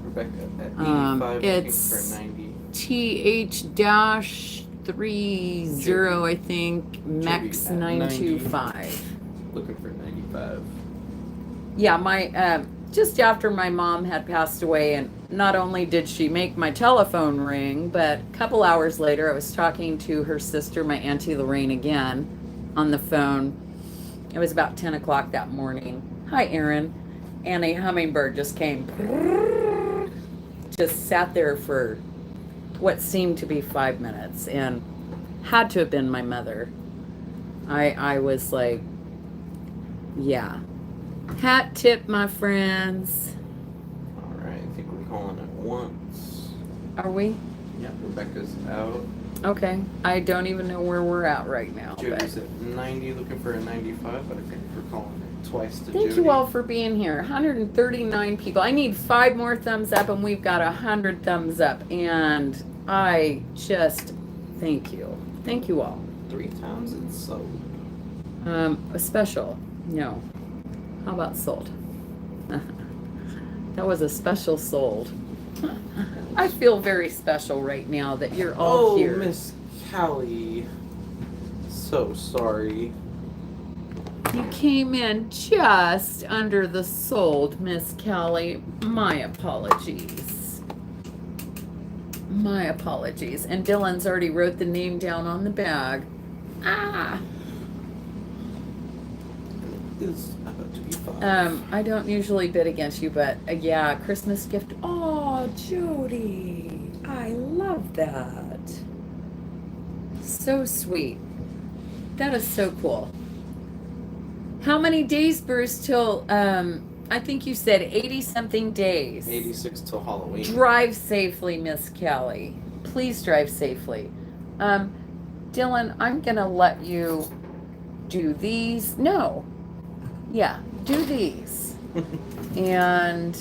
Rebecca at 85, it's looking for 90. TH-30, I think, Mex at 925. Looking for 95. Yeah, my just after my mom had passed away, and not only did she make my telephone ring, but a couple hours later I was talking to her sister, my Auntie Lorraine, again on the phone. It was about 10 o'clock that morning. Hi, Erin. And a hummingbird just came, just sat there for what seemed to be 5 minutes, and had to have been my mother. I was like, yeah. Hat tip, my friends. Alright, I think we're calling it once. Are we? Yep, Rebecca's out. Okay. I don't even know where we're at right now. Jody's at 90, looking for a 95, but I think we're calling it twice to Thank Jody. you all for being here. 139 people. I need 5 more thumbs up, and we've got 100 thumbs up. And I just thank you. Thank you all. 3 times it's sold. A special. No. How about sold? That was a special sold. I feel very special right now that you're all here. Oh, Miss Callie. So sorry. You came in just under the sold, Miss Callie. My apologies. My apologies. And Dylan's already wrote the name down on the bag. Ah! It is about to be 5. I don't usually bid against you, but yeah, Christmas gift. Oh, Jody, I love that. So sweet. That is so cool. How many days, Bruce, till, I think you said 80 something days. 86 till Halloween. Drive safely, Miss Kelly. Please drive safely. Dylan, I'm going to let you do these. No. Yeah, do these. And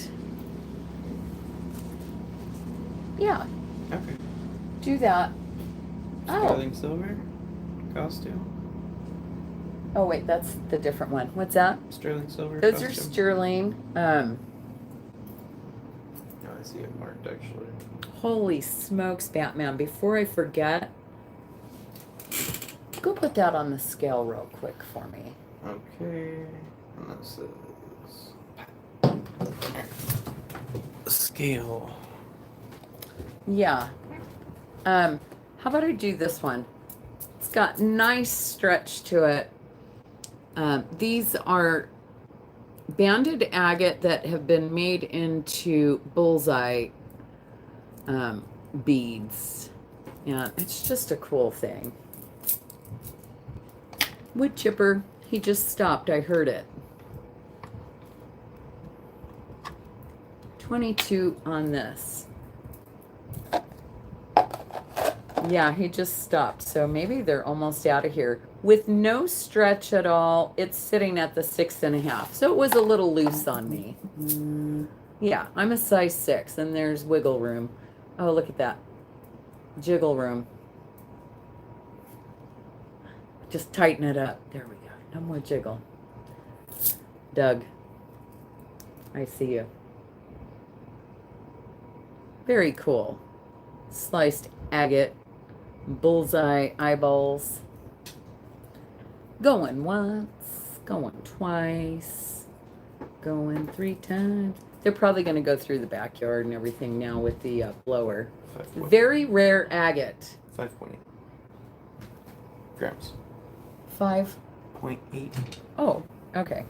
yeah, Okay. do that. Sterling silver costume. Oh wait, that's the different one. What's that? Sterling silver Those costume. are sterling. Oh, I see it marked actually. Holy smokes, Batman. Before I forget, go put that on the scale real quick for me. Okay. And that says scale. Yeah. How about I do this one? It's got nice stretch to it. These are banded agate that have been made into bullseye beads. Yeah, it's just a cool thing. Wood chipper, he just stopped. I heard it. 22 on this. Yeah, he just stopped. So maybe they're almost out of here. With no stretch at all, it's sitting at the 6.5. So it was a little loose on me. Yeah, I'm a size 6, and there's wiggle room. Oh, look at that. Jiggle room. Just tighten it up. There we go. No more jiggle. Doug, I see you. Very cool. Sliced agate. Bullseye eyeballs. Going once. Going twice. Going 3 times. They're probably going to go through the backyard and everything now with the blower. Very rare agate. 5.8 grams. 5.8. 0.8. Oh, okay.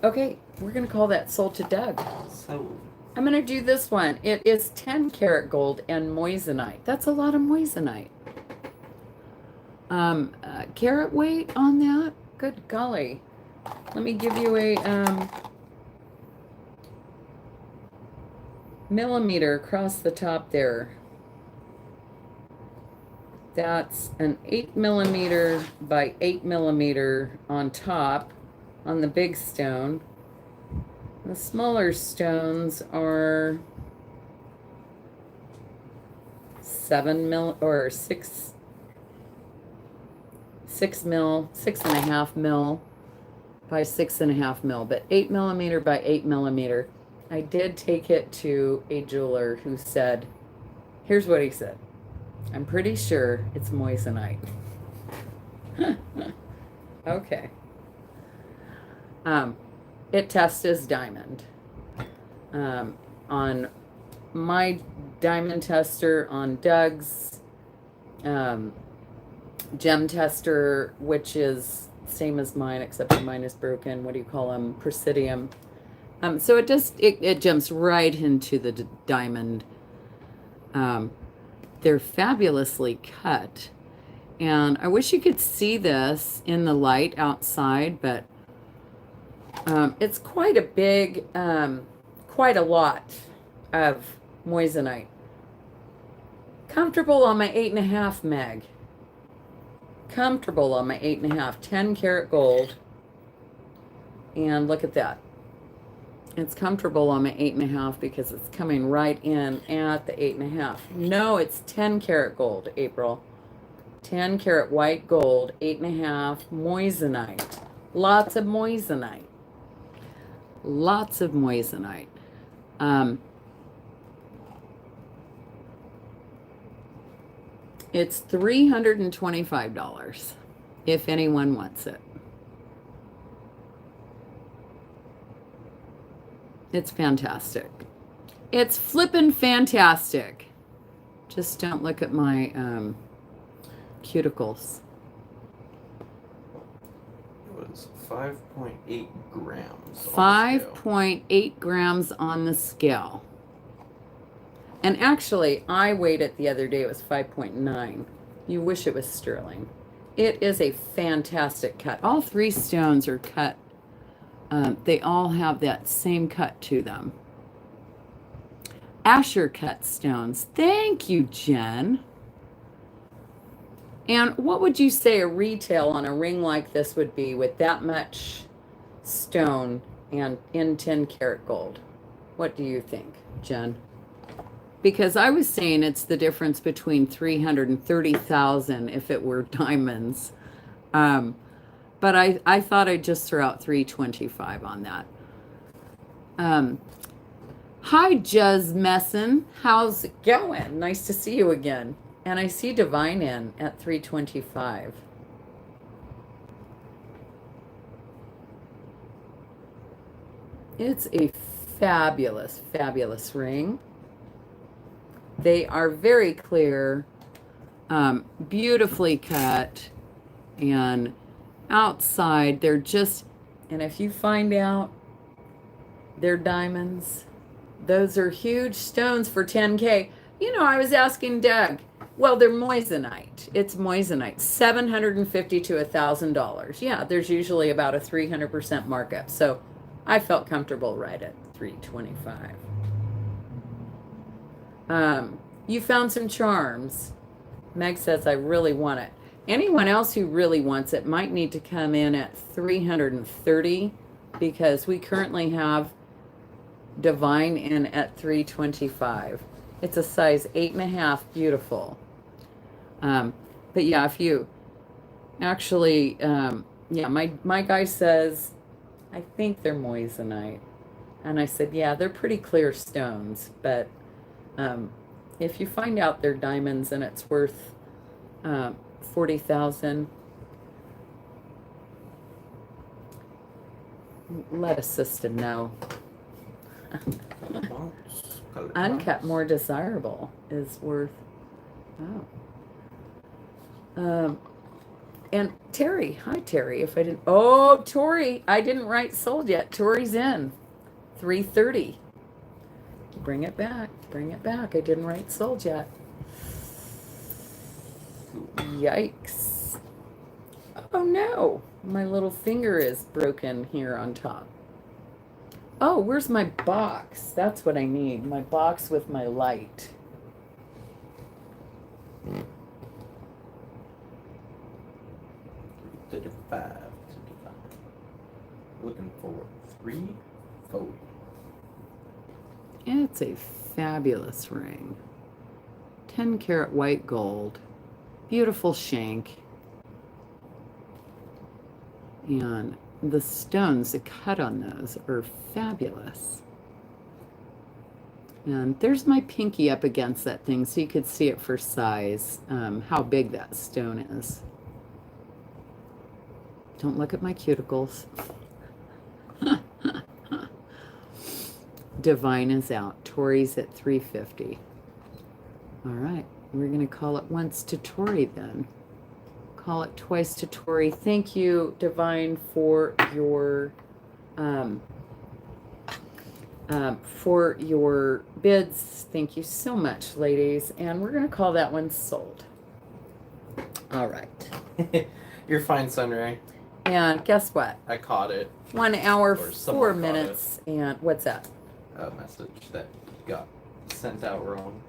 Okay, we're going to call that sold to Doug. So I'm going to do this one. It is 10 karat gold and moissanite. That's a lot of moissanite. Carat weight on that? Good golly. Let me give you a millimeter across the top there. That's an 8 millimeter by 8 millimeter on top on the big stone. The smaller stones are 7 mil or 6 mil, 6.5 mil by 6.5 mil, but 8 millimeter by 8 millimeter. I did take it to a jeweler who said, here's what he said. I'm pretty sure it's moissanite. Okay. It tests as diamond. On my diamond tester, on Doug's gem tester, which is same as mine, except mine is broken. What do you call them? Presidium. So it jumps right into the diamond. They're fabulously cut. And I wish you could see this in the light outside, but it's quite a big, quite a lot of moissanite. Comfortable on my 8.5 meg. Comfortable on my 8.5. 10 karat gold. And look at that. It's comfortable on my 8.5 because it's coming right in at the 8.5. No, it's 10 karat gold, April. 10 karat white gold, 8.5 moissanite. Lots of moissanite. Lots of moissanite. It's $325 if anyone wants it. It's fantastic. It's flippin' fantastic. Just don't look at my cuticles? It was 5.8 grams. 5.8 grams on the scale. And actually, I weighed it the other day. It was 5.9. You wish it was sterling. It is a fantastic cut. All three stones are cut. They all have that same cut to them. Asher cut stones. Thank you, Jen. And what would you say a retail on a ring like this would be with that much stone and in 10 karat gold? What do you think, Jen? Because I was saying it's the difference between 330,000 if it were diamonds. But I thought I'd just throw out 325 on that. Hi, Juz Messin. How's it going? Nice to see you again. And I see Divine in at 325. It's a fabulous, fabulous ring. They are very clear, beautifully cut, and outside they're just, and if you find out they're diamonds, those are huge stones for 10K. You know, I was asking Doug, well, they're moissanite. It's moissanite, $750 to $1,000. Yeah, there's usually about a 300% markup. So I felt comfortable right at 325. You found some charms. Meg says, I really want it. Anyone else who really wants it might need to come in at 330 because we currently have Divine in at 325. It's a size 8.5, beautiful. But yeah, if you actually, yeah, my guy says, I think they're moissanite. And I said, yeah, they're pretty clear stones, but if you find out they're diamonds and it's worth 40,000, let assisted know. Uncut more desirable is worth, and Terry, hi Terry, if I didn't, oh Tori, I didn't write sold yet. Tori's in 330. Bring it back, I didn't write sold yet. Yikes. Oh no, my little finger is broken here on top. Oh, where's my box? That's what I need. My box with my light. Mm. 35. Looking for 340. It's a fabulous ring. 10 karat white gold. Beautiful shank. And the stones, the cut on those are fabulous. And there's my pinky up against that thing so you could see it for size, how big that stone is. Don't look at my cuticles. Divine is out. Tori's at 350. All right, we're going to call it once to Tori then. Call it twice to Tori. Thank you, Divine, for your bids. Thank you so much, ladies. And we're going to call that one sold. All right. You're fine, Sunray. And guess what? I caught it. 1 hour, Or 4 minutes. And what's that? A message that got sent out wrong.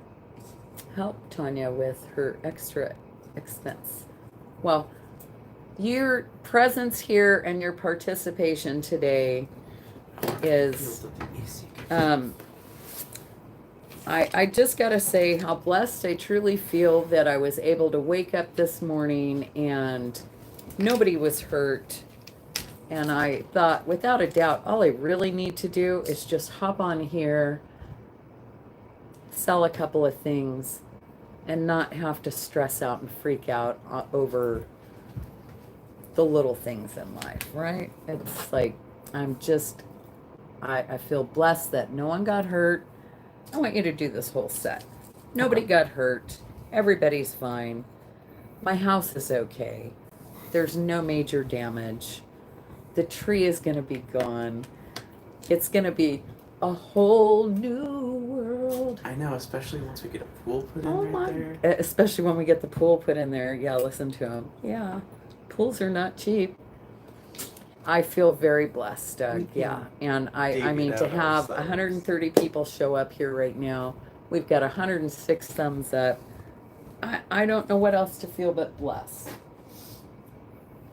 Help Tanya with her extra expense. Well, your presence here and your participation today is, I just got to say how blessed I truly feel that I was able to wake up this morning and nobody was hurt. And I thought, without a doubt, all I really need to do is just hop on here, sell a couple of things, and not have to stress out and freak out over the little things in life, right? It's like, I feel blessed that no one got hurt. I want you to do this whole set. Nobody got hurt. Everybody's fine. My house is okay. There's no major damage. The tree is going to be gone. It's going to be a whole new world. I know, especially once we get a pool put in Oh right my, there. especially when we get the pool put in there. Yeah, listen to him. Yeah, pools are not cheap. I feel very blessed, Doug. Yeah, and I mean, to have 130 people show up here right now, we've got 106 thumbs up. I don't know what else to feel but blessed.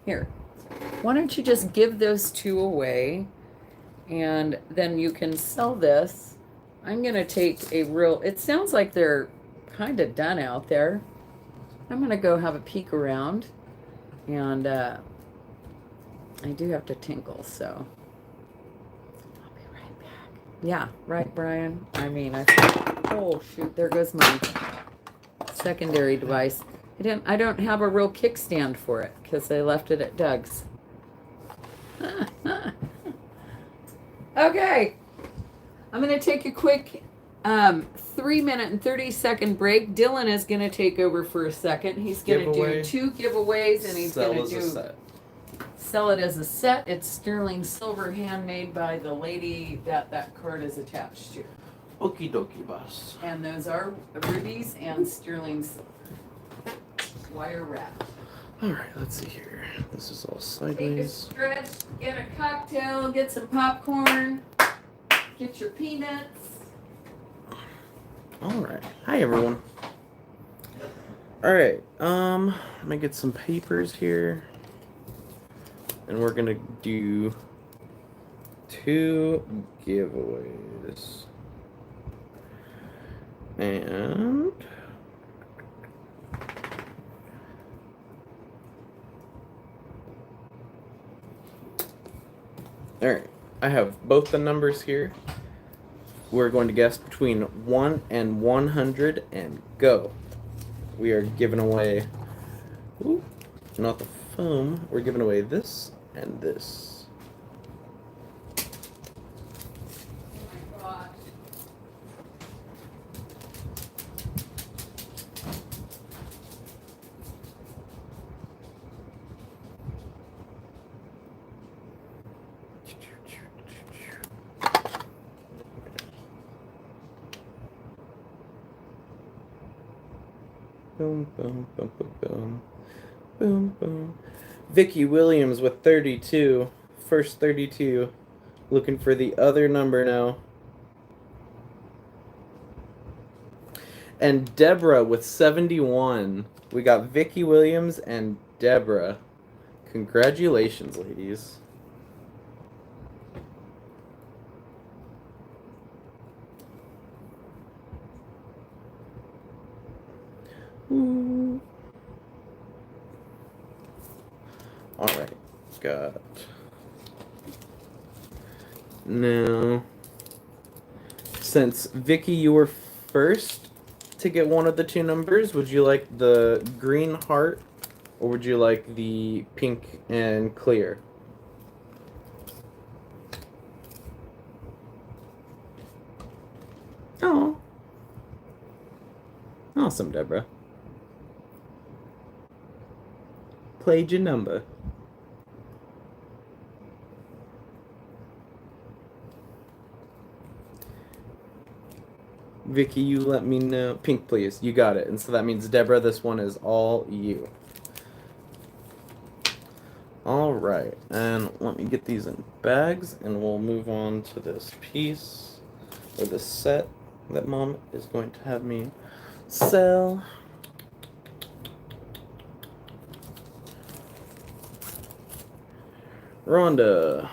Here, why don't you just give those two away, and then you can sell this. I'm gonna take a real, it sounds like they're kind of done out there. I'm gonna go have a peek around, and I do have to tinkle, so I'll be right back. Yeah, right, Brian? I mean, oh shoot, there goes my secondary device. I don't have a real kickstand for it because I left it at Doug's. Okay, I'm gonna take a quick 3-minute and 30-second break. Dylan is gonna take over for a second. He's gonna do 2 giveaways, and he's gonna sell it as a set. It's sterling silver, handmade by the lady that card is attached to. Okie dokie, boss. And those are rubies and sterling silver. Wire wrap. Alright, let's see here. This is all Take a sideways. stretch, get a cocktail, get some popcorn, get your peanuts. Alright. Hi, everyone. Alright, let me get some papers here. And we're gonna do 2 giveaways. And alright, I have both the numbers here. We're going to guess between 1 and 100 and go. We are giving away, ooh, not the foam, we're giving away this and this. Boom, boom, boom, boom, boom. Boom, boom. Vicky Williams with 32. First 32. Looking for the other number now. And Deborah with 71. We got Vicky Williams and Deborah. Congratulations, ladies. Ooh. Alright, got. Now, since Vicky, you were first to get one of the 2 numbers, would you like the green heart or would you like the pink and clear? Oh. Awesome, Deborah. Played your number. Vicky, you let me know. Pink, please. You got it. And so that means, Deborah, this one is all you. Alright. And let me get these in bags, and we'll move on to this piece, or this set that Mom is going to have me sell. Rhonda.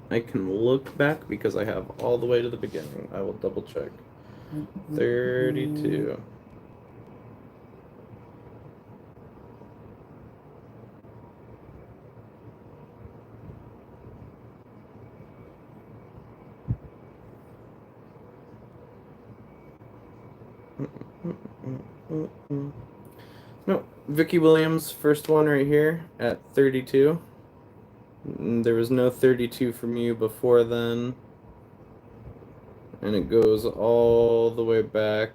I can look back because I have all the way to the beginning. I will double check. 32. No, Vicky Williams, first one right here at 32. There was no 32 from you before then. And it goes all the way back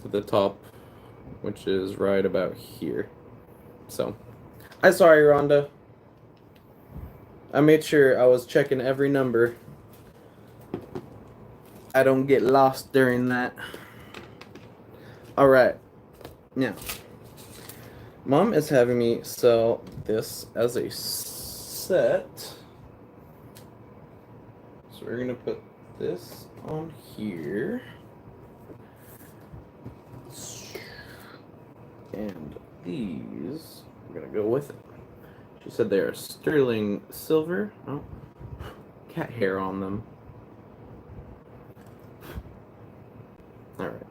to the top, which is right about here. So, I'm sorry, Rhonda. I made sure I was checking every number. I don't get lost during that. Alright. Now, Mom is having me sell this as a set. So we're going to put this on here. And these, we're going to go with it. She said they are sterling silver. Oh, cat hair on them. Alright.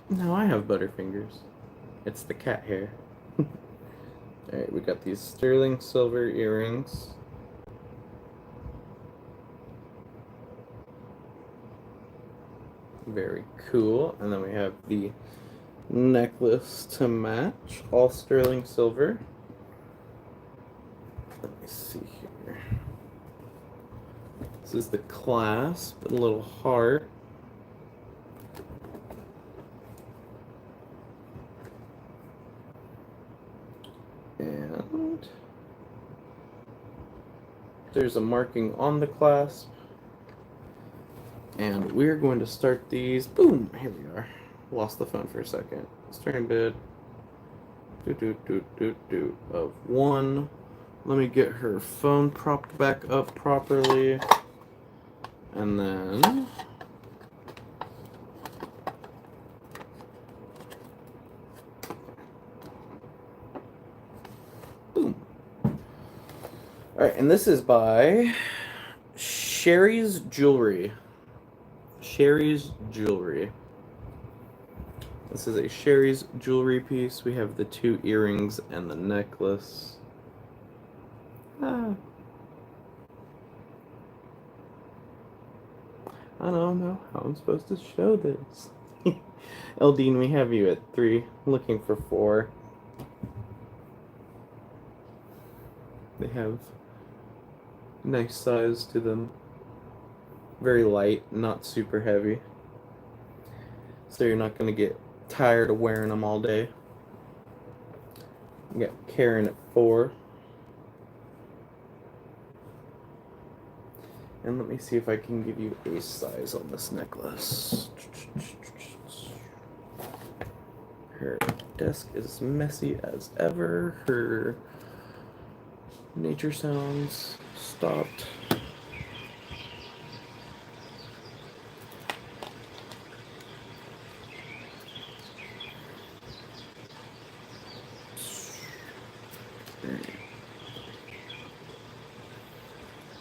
Now I have butterfingers. It's the cat hair. Alright, we got these sterling silver earrings. Very cool. And then we have the necklace to match, all sterling silver. Let me see here. This is the clasp, a little heart. And there's a marking on the clasp. And we're going to start these. Boom! Here we are. Lost the phone for a second. Starting bid. Of 1. Let me get her phone propped back up properly. And then boom. Alright, and this is by Sherry's Jewelry. Sherry's Jewelry. This is a Sherry's Jewelry piece. We have the 2 earrings and the necklace. I don't know how I'm supposed to show this. Eldine, we have you at 3, looking for 4. They have nice size to them. Very light, not super heavy. So you're not going to get tired of wearing them all day. We got Karen at 4. And let me see if I can give you a size on this necklace. Her desk is messy as ever. Her nature sounds stopped.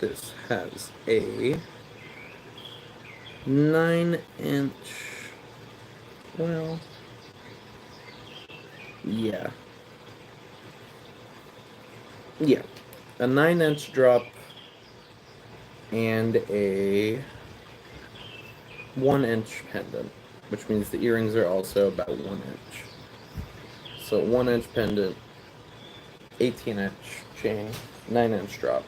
This has a 9-inch, well, yeah, a 9-inch drop and a 1-inch pendant, which means the earrings are also about 1 inch. So 1-inch pendant, 18-inch chain, 9-inch drop.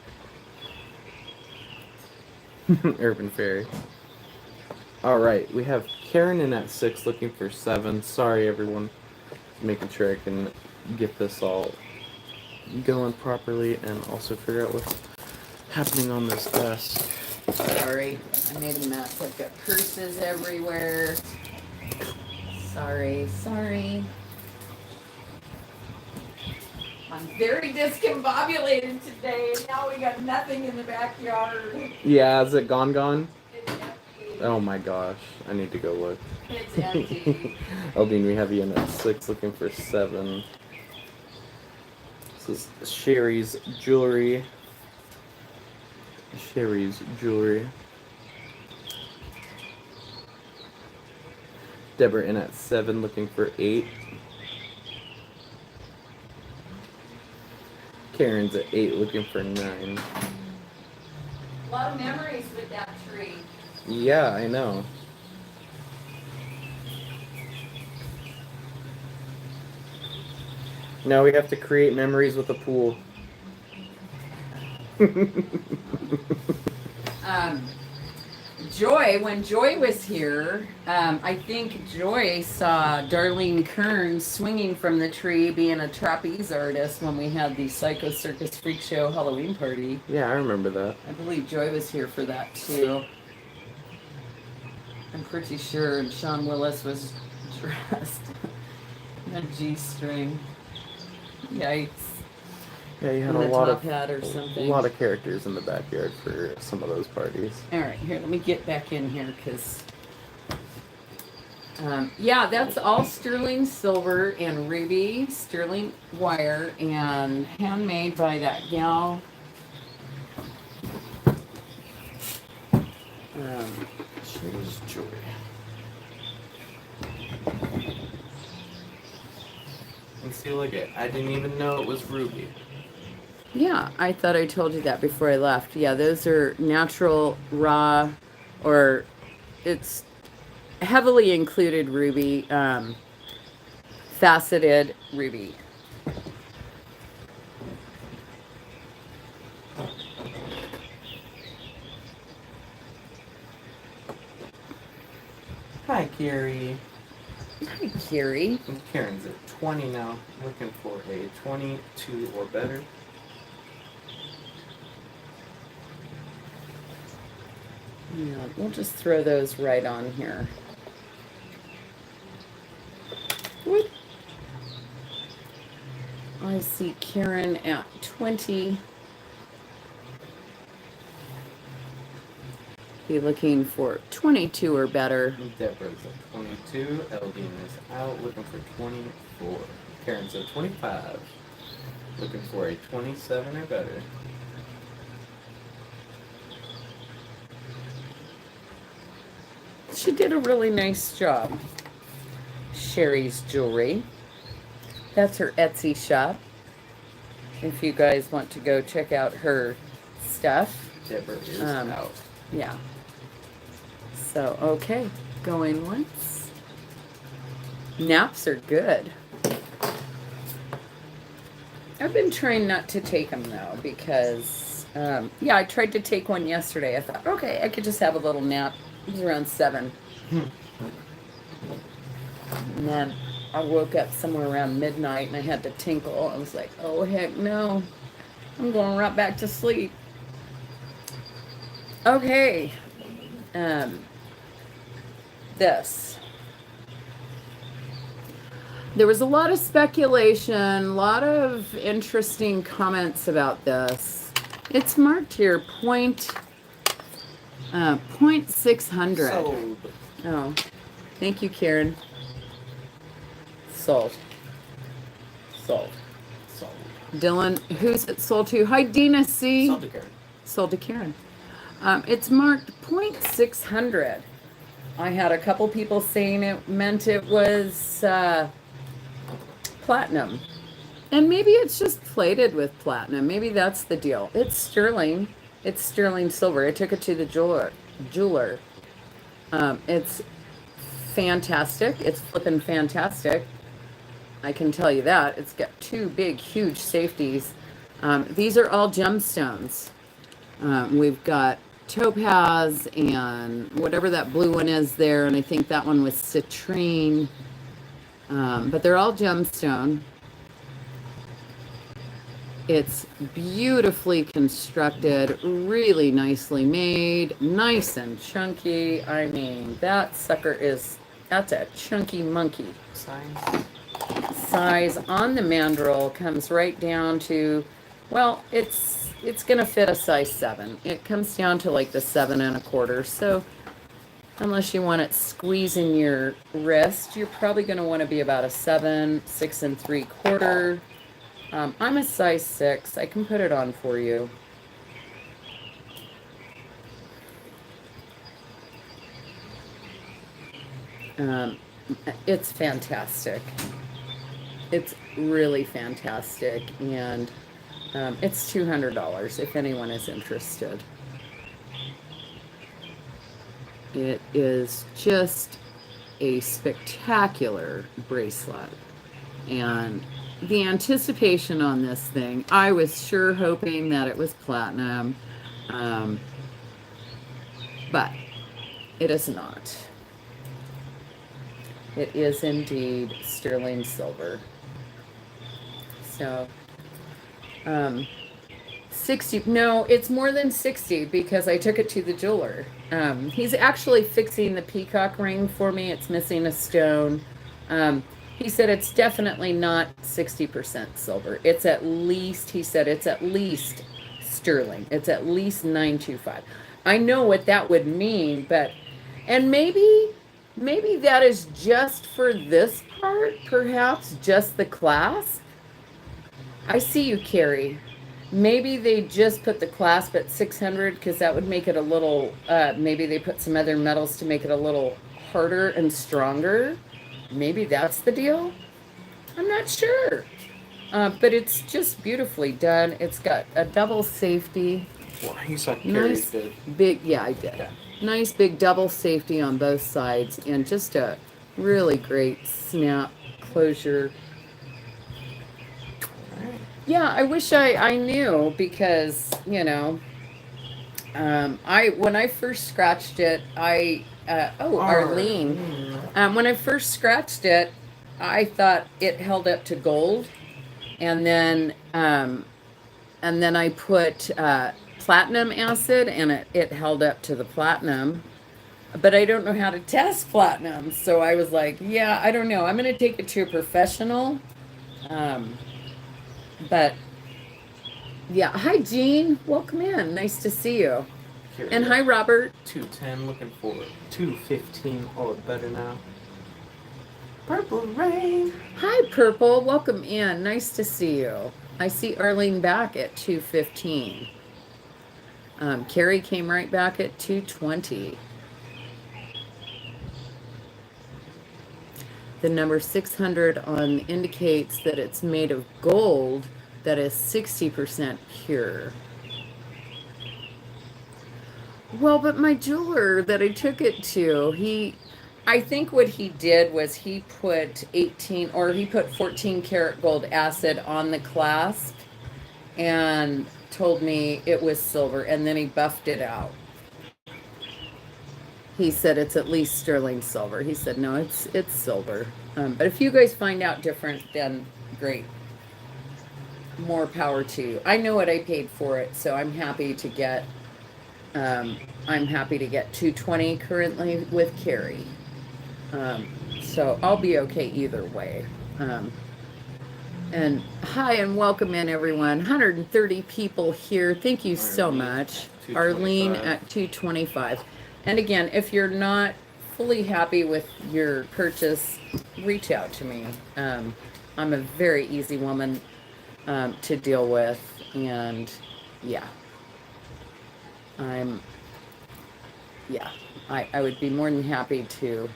Urban Fairy. Alright, we have Karen in at 6 looking for 7. Sorry everyone. Making sure I can get this all going properly and also figure out what's happening on this desk. Sorry, I made a mess. I've got purses everywhere. Sorry. I'm very discombobulated today. Now we got nothing in the backyard. Yeah, is it gone? It's empty. Oh my gosh, I need to go look. It's empty. Eldine, we have you in at 6 looking for 7. This is Sherry's Jewelry. Sherry's Jewelry. Deborah in at 7 looking for 8. Karen's at 8 looking for 9. A lot of memories with that tree. Yeah, I know. Now we have to create memories with a pool. Joy, when Joy was here, I think Joy saw Darlene Kern swinging from the tree being a trapeze artist when we had the Psycho Circus Freak Show Halloween party. Yeah, I remember that. I believe Joy was here for that too. I'm pretty sure Sean Willis was dressed in a G-string. Yikes. Yeah, you had And a the lot top of hat or something. a lot of characters in the backyard for some of those parties. All right, here, let me get back in here because, yeah, that's all sterling silver and ruby, sterling wire, and handmade by that gal. She's Joy. And see, look at, I didn't even know it was ruby. Yeah, I thought I told you that before I left. Yeah, those are natural, raw, or it's heavily included ruby, faceted ruby. Hi, Carrie. Hi, Carrie. And Karen's at 20 now, looking for a 22 or better. Yeah, we'll just throw those right on here. Whoop. I see Karen at 20. Be looking for 22 or better. Deborah's at 22. Eldine is out, looking for 24. Karen's at 25, looking for a 27 or better. She did a really nice job. Sherry's Jewelry. That's her Etsy shop. If you guys want to go check out her stuff. Deborah is out. Yeah. So, okay. Going once. Naps are good. I've been trying not to take them though because, yeah, I tried to take one yesterday. I thought, okay, I could just have a little nap. It was around 7. And then I woke up somewhere around midnight and I had to tinkle. I was like, oh, heck no. I'm going right back to sleep. Okay. This. There was a lot of speculation, a lot of interesting comments about this. It's marked here, point 600. Sold. Oh, thank you, Karen. Sold. Sold. Sold. Dylan, who's it sold to? Hi, Dina C. Sold to Karen. Sold to Karen. It's marked 600. I had a couple people saying it meant it was platinum. And maybe it's just plated with platinum. Maybe that's the deal. It's sterling. It's sterling silver. I took it to the jeweler. It's fantastic. It's flippin' fantastic. I can tell you that. It's got 2 big, huge safeties. These are all gemstones. We've got topaz and whatever that blue one is there, and I think that one was citrine. But they're all gemstone. It's beautifully constructed, really nicely made, nice and chunky. I mean, that sucker that's a chunky monkey. Size on the mandrel comes right down to, well, it's gonna fit a size 7. It comes down to like the 7 1/4. So unless you want it squeezing your wrist, you're probably gonna want to be about a 7, 6 3/4. I'm a size 6. I can put it on for you. It's fantastic. It's really fantastic, and it's $200 if anyone is interested. It is just a spectacular bracelet, and the anticipation on this thing, I was sure hoping that it was platinum, but It is not. It is indeed sterling silver. So, 60, no, it's more than 60 because I took it to the jeweler. He's actually fixing the peacock ring for me. It's missing a stone. He said it's definitely not 60% silver. It's at least, he said it's at least sterling. It's at least 925. I know what that would mean, but, and maybe that is just for this part, perhaps just the clasp. I see you, Carrie. Maybe they just put the clasp at 600 because that would make it a little, maybe they put some other metals to make it a little harder and stronger. Maybe that's the deal. I'm not sure. But it's just beautifully done. It's got a double safety. Well, you saw Carrie's Nice did. big, yeah, I did. Yeah. Nice big double safety on both sides and just a really great snap closure. Yeah, I wish I knew because, you know, when I first scratched it, Arlene, when I first scratched it, I thought it held up to gold, and then I put platinum acid, and it held up to the platinum. But I don't know how to test platinum, so I was like, yeah, I don't know. I'm going to take it to a professional. But yeah, hi Jean, welcome in. Nice to see you. And hi Robert. 210, looking for 215. Oh, better now. Purple rain. Hi Purple, welcome in. Nice to see you. I see Arlene back at 215. Carrie came right back at 220. The number 600 on indicates that it's made of gold that is 60% pure. Well, but my jeweler that I took it to, I think what he did was he put 14 karat gold acid on the clasp and told me it was silver, and then he buffed it out. He said it's at least sterling silver. He said, no, it's silver. But if you guys find out different, then great. More power to you. I know what I paid for it, so I'm happy to get 220 currently with Carrie. So I'll be okay either way. And hi and welcome in everyone. 130 people here. Thank you so much. Arlene at 225. And again, if you're not fully happy with your purchase, reach out to me. I'm a very easy woman to deal with, and yeah, I would be more than happy to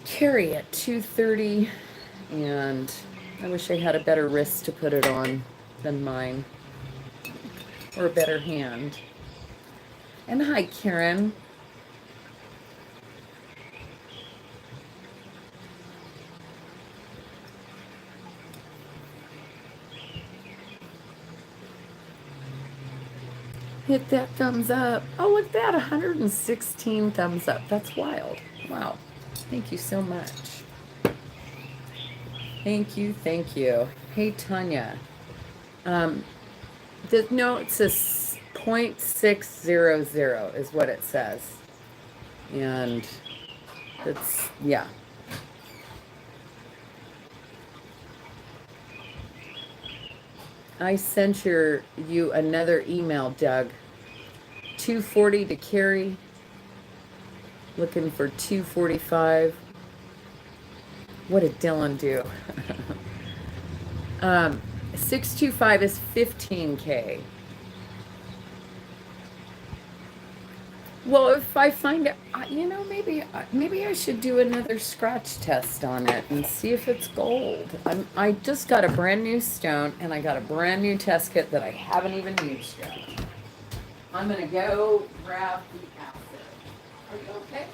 Carrie at 230, and I wish I had a better wrist to put it on than mine, or a better hand. And hi, Karen. Hit that thumbs up. Oh, look at that, 116 thumbs up. That's wild. Wow. Thank you so much. Thank you, thank you. Hey, Tanya. No, it says 0.600 is what it says. And it's, yeah. I sent you another email, Doug. 240 to Carrie. Looking for 245. What did Dylan do? 625 is 15K. Well, if I find it, maybe I should do another scratch test on it and see if it's gold. I just got a brand new stone, and I got a brand new test kit that I haven't even used yet. I'm gonna go grab the acid. Are you okay?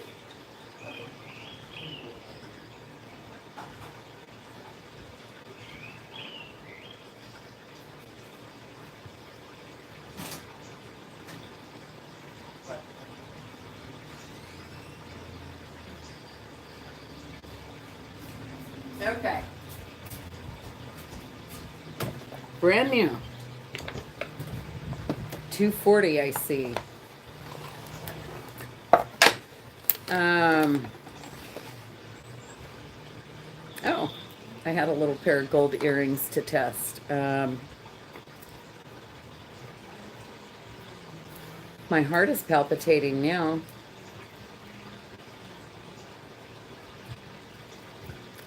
Okay. Brand new. 240, I see. Oh, I had a little pair of gold earrings to test. My heart is palpitating now.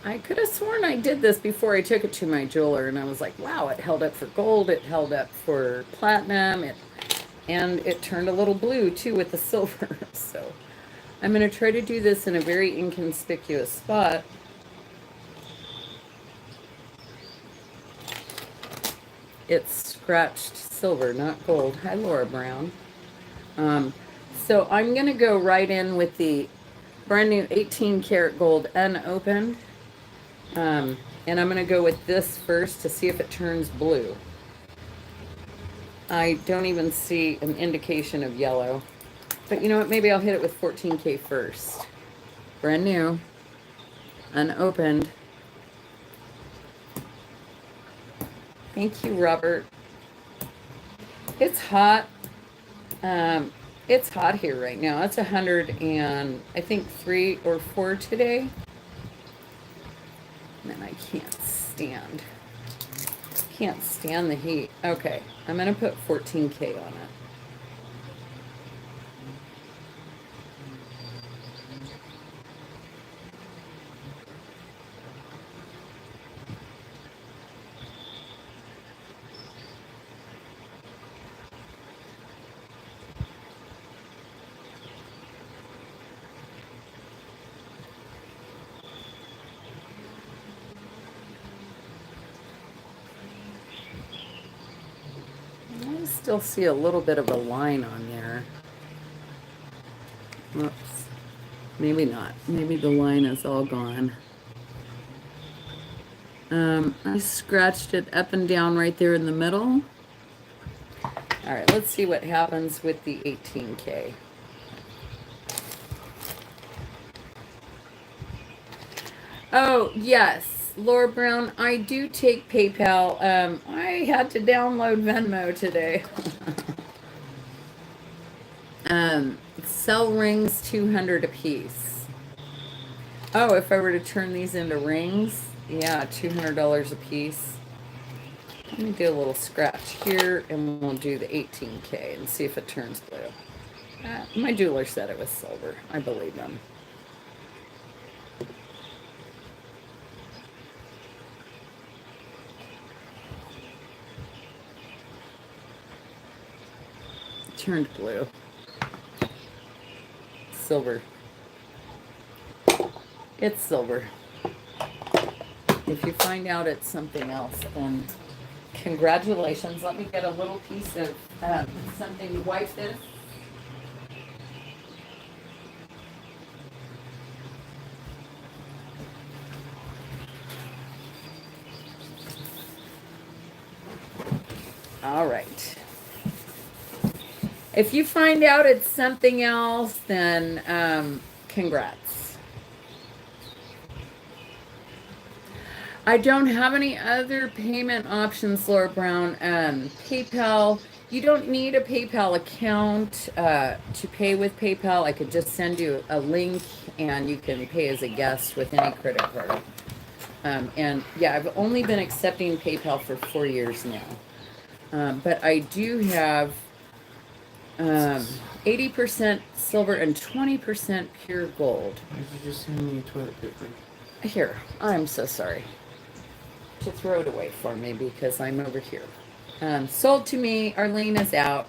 I could have sworn I did this before I took it to my jeweler, and I was like, wow, it held up for gold, it held up for platinum, and it turned a little blue too with the silver. So I'm going to try to do this in a very inconspicuous spot. It's scratched silver, not gold. Hi, Laura Brown. So I'm going to go right in with the brand new 18 karat gold unopened. And I'm going to go with this first to see if it turns blue. I don't even see an indication of yellow. But you know what? Maybe I'll hit it with 14K first. Brand new. Unopened. Thank you, Robert. It's hot. It's hot here right now. It's 100 and I think 3 or 4 today. And I can't stand the heat. Okay, I'm gonna put 14K on it. I still see a little bit of a line on there. Oops. Maybe not. Maybe the line is all gone. I scratched it up and down right there in the middle. All right, let's see what happens with the 18K. Oh, yes, Laura Brown, I do take PayPal. I had to download Venmo today. Sell rings 200 a piece. Oh, if I were to turn these into rings, yeah, $200 a piece. Let me do a little scratch here, and we'll do the 18K and see if it turns blue. My jeweler said it was silver. I believe him. It turned blue. Silver. It's silver. If you find out it's something else, then congratulations. Let me get a little piece of something to wipe this. All right. If you find out it's something else, then congrats. I don't have any other payment options, Laura Brown. PayPal, you don't need a PayPal account to pay with PayPal. I could just send you a link and you can pay as a guest with any credit card. And yeah, I've only been accepting PayPal for 4 years now. But I do have 80% silver and 20% pure gold. Why did you just send me toilet paper? Here, I'm so sorry. To throw it away for me because I'm over here. Sold to me. Arlene is out.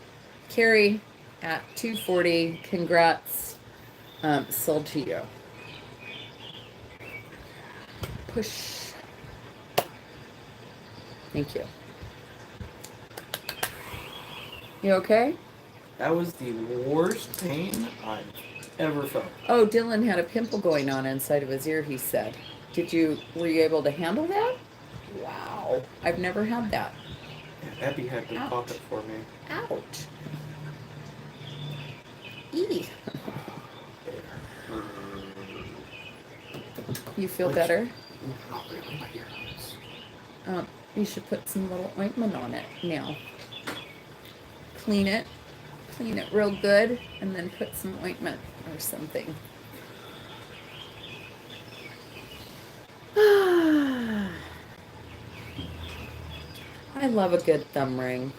Carrie at 240. Congrats. Sold to you. Push. Thank you. You okay? That was the worst pain I've ever felt. Oh, Dylan had a pimple going on inside of his ear, he said. Were you able to handle that? Wow. I've never had that. Yeah, Abby had to pop it for me. Ouch. Eee. You feel better? Not really, my ear hurts. You should put some little ointment on it now. Clean it real good, and then put some ointment or something. I love a good thumb ring.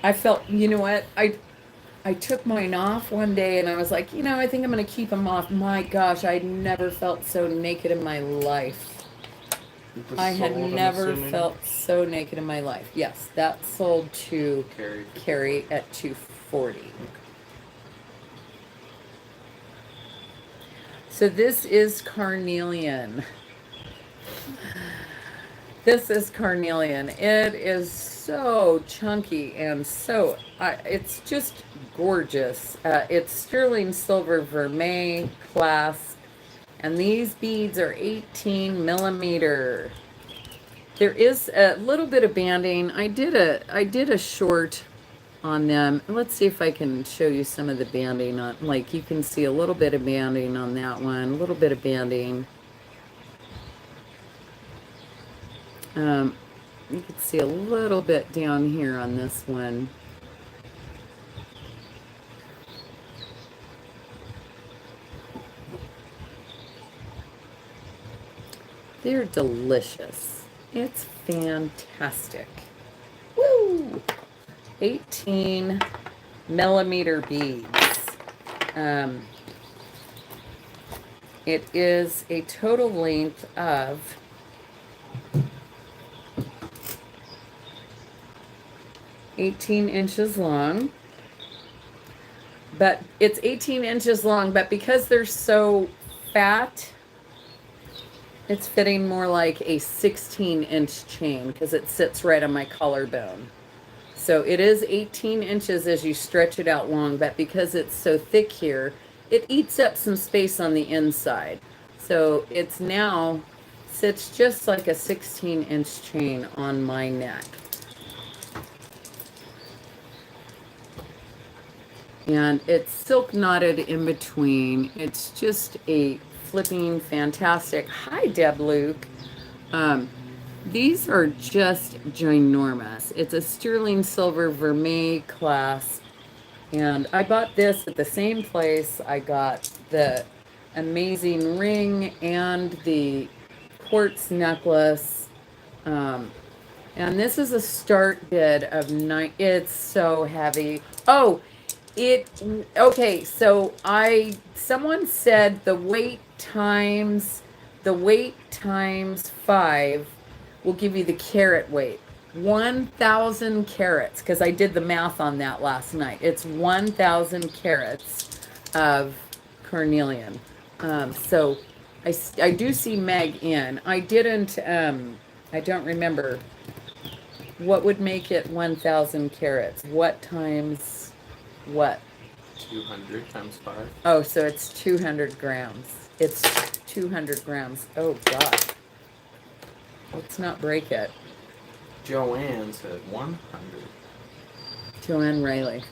I felt, you know what? I took mine off one day and I was like, I think I'm going to keep them off. My gosh, I never felt so naked in my life. I had never felt so naked in my life. Yes, that sold to Carrie at $240. So this is carnelian. This is carnelian. It is so chunky and so, it's just gorgeous. It's sterling silver vermeil clasp, and these beads are 18 millimeter. There is a little bit of banding. I did a short on them. Let's see if I can show you some of the banding on, like you can see a little bit of banding on that one, a little bit of banding. You can see a little bit down here on this one. They're delicious. It's fantastic. Woo! 18 millimeter beads. It is a total length of 18 inches long, but it's 18 inches long, but because they're so fat, it's fitting more like a 16-inch chain because it sits right on my collarbone. So it is 18 inches as you stretch it out long, but because it's so thick here, it eats up some space on the inside. So it's now sits just like a 16-inch chain on my neck. And it's silk knotted in between. It's just a flipping fantastic. Hi, Deb Luke. These are just ginormous. It's a sterling silver vermeil clasp. And I bought this at the same place I got the amazing ring and the quartz necklace. And this is a start bid of it's so heavy. Oh, okay, so someone said the weight times 5 will give you the carat weight. 1,000 carats, because I did the math on that last night. It's 1,000 carats of carnelian. So I do see Meg in. I don't remember what would make it 1,000 carats. What times what? 200 times 5. Oh, so it's 200 grams. It's 200 grams. Oh, God. Let's not break it. Joanne said 100. Joanne Riley.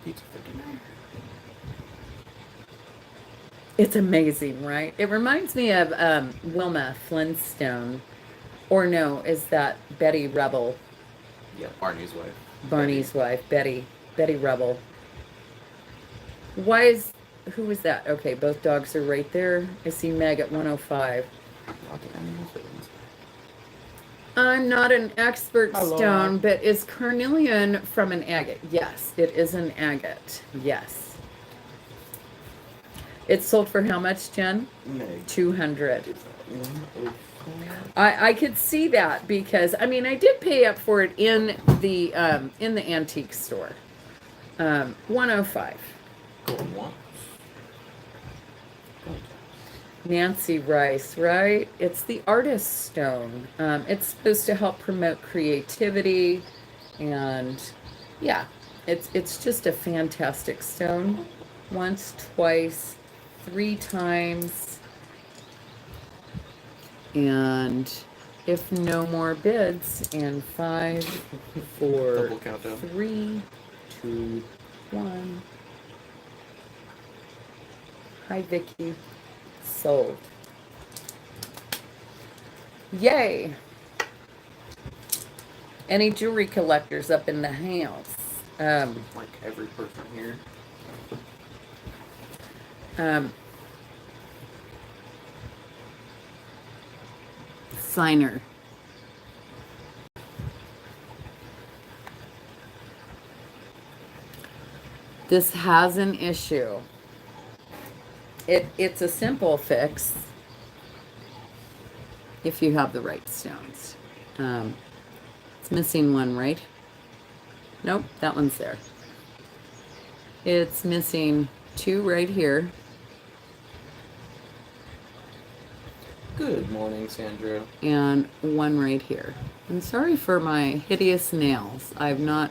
Pizza 59. It's amazing, right? It reminds me of Wilma Flintstone. Or no, is that Betty Rubble? Yeah, Barney's wife. Barney's wife, Betty Rubble. Who was that? Okay, both dogs are right there. I see Meg at 105. I'm not an expert stone, but is carnelian from an agate? Yes, it is an agate. Yes. It's sold for how much, Jen? Meg. 200. I could see that because I did pay up for it in the antique store. 105. Going once. Nancy Rice, right? It's the artist stone. It's supposed to help promote creativity, and yeah, it's just a fantastic stone. Once, twice, 3 times, and if no more bids, and 5, 4, 3, 2, 1. Hi, Vicky. Sold. Yay! Any jewelry collectors up in the house? Like every person here. Signer. This has an issue. It's a simple fix if you have the right stones. It's missing one, right? Nope, that one's there. It's missing two right here. Good morning, Sandra. And one right here. I'm sorry for my hideous nails. I'm not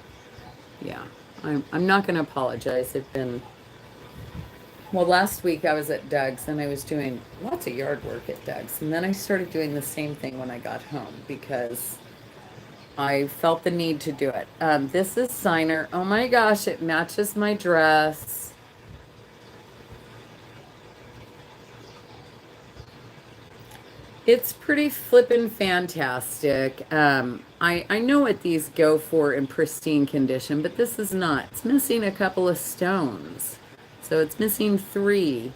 going to apologize. They've been, well, last week I was at Doug's and I was doing lots of yard work at Doug's. And then I started doing the same thing when I got home because I felt the need to do it. This is Signer. Oh my gosh, it matches my dress. It's pretty flippin' fantastic. I know what these go for in pristine condition, but this is not. It's missing a couple of stones. So it's missing 3.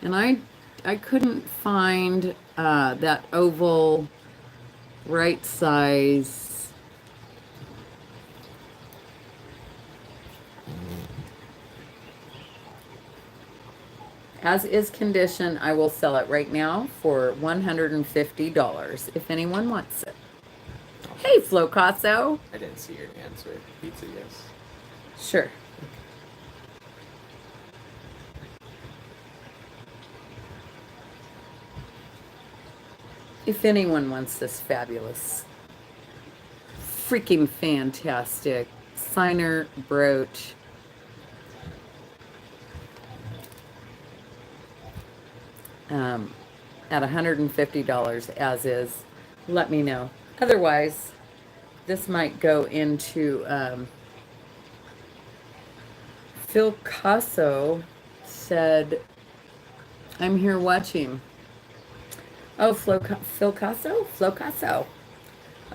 And I couldn't find that oval right size. As is condition, I will sell it right now for $150 if anyone wants it. Hey, Flocasso. I didn't see your answer. Pizza, yes. Sure. If anyone wants this fabulous, freaking fantastic Signer brooch, at $150 as is, let me know. Otherwise, this might go into Phil Casso said, I'm here watching. Oh, Phil Casso? Phil Casso.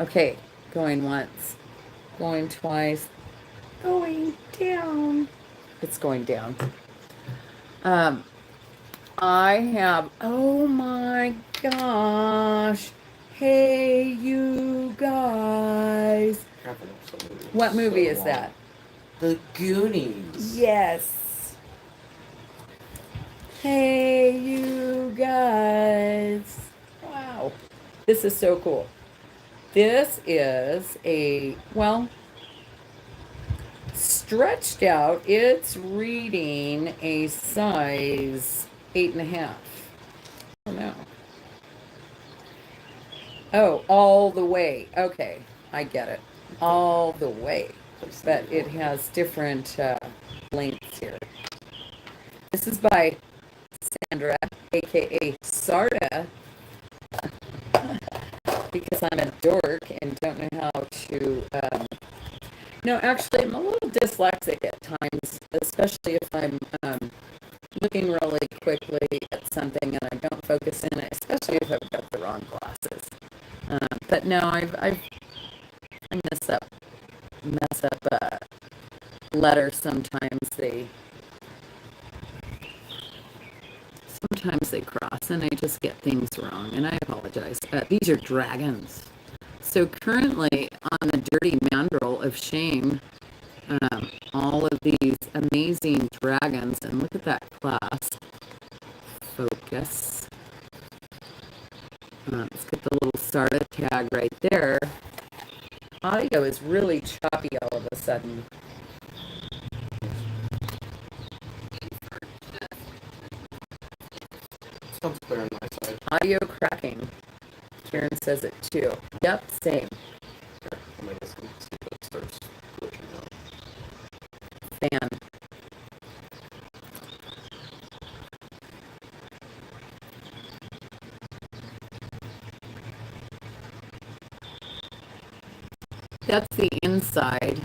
Okay, going once, going twice, going down. It's going down. I have, oh my gosh. Hey, you guys. What movie is that? The Goonies. Yes. Hey, you guys. Wow. This is so cool. This is a, well, stretched out, it's reading a size 8.5. Oh no. Oh, all the way. Okay, I get it. All the way. But it has different lengths here. This is by Sandra, aka Sarda, because I'm a dork and don't know how to. No, actually, I'm a little dyslexic at times, especially if I'm looking really quickly at something and I don't focus in it, especially if I've got the wrong glasses. But no, I mess up letters sometimes. Sometimes they cross and I just get things wrong, and I apologize. These are dragons. So currently on the Dirty Mandrel of Shame, all of these amazing dragons, and look at that clasp. Focus. Let's get the little Sarda tag right there. Audio is really choppy all of a sudden. Sounds clear on my side. Audio cracking. Karen says it too. Yep, same. Sure. I'm gonna see if it starts glitching out. Fan. That's the inside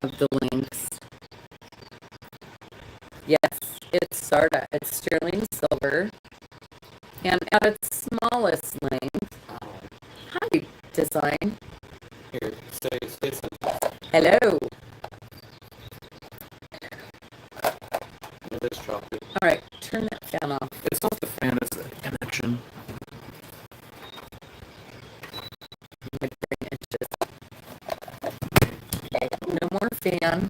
of the links. Yes, it's Sarda. It's sterling silver. And at its smallest length, hi, design. Here, say something. Hello. It is chocolate. All right, turn that fan off. It's not the fan, it's the connection. My brain itches. Okay, no more fan.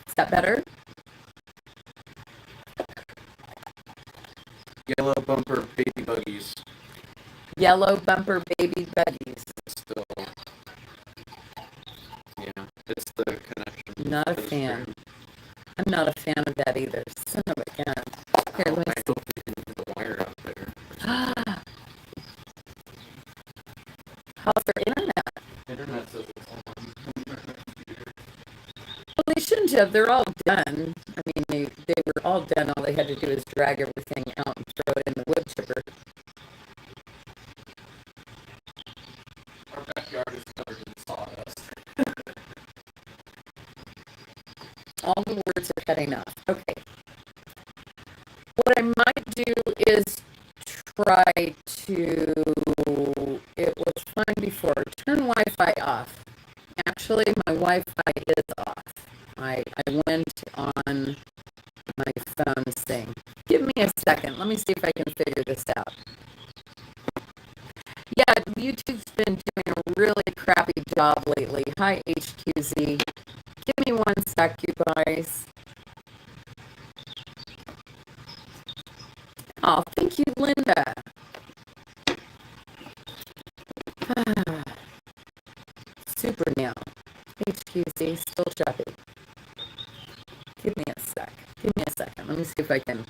Is that better? Yellow bumper baby buggies. Yellow bumper baby buggies. Still. Yeah, it's the connection. Not a fan. I'm not a fan of that either. Son of a gun. Here, let me I hope you can get the wire out there. How's their internet? Internet says it's on. Well, they shouldn't have. They're all done. I mean, they were all done. All they had to do is drag everything out and throw it in the wood chipper. Our backyard is covered in sawdust. All the words are cutting off. Okay. What I might do is try to, it was fine before, turn Wi-Fi off. Actually, my Wi-Fi is off. I went on my phone's thing. Give me a second. Let me see if I can figure this out. Yeah, YouTube's been doing a really crappy job lately. Hi, HQZ. Give me one sec, you guys. Oh, thank you, Linda. Super now. HQZ, still shopping. Give me a sec. Give me a second. Let me see if I can.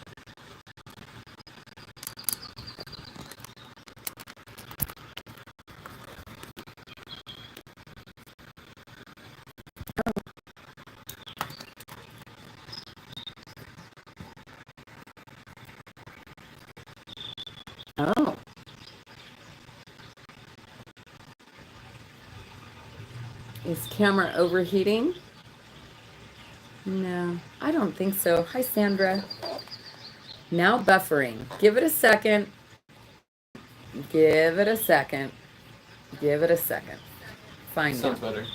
Oh. Is camera overheating? No, I don't think so. Hi, Sandra. Now buffering. Give it a second. Give it a second. Give it a second. Fine. Sounds better.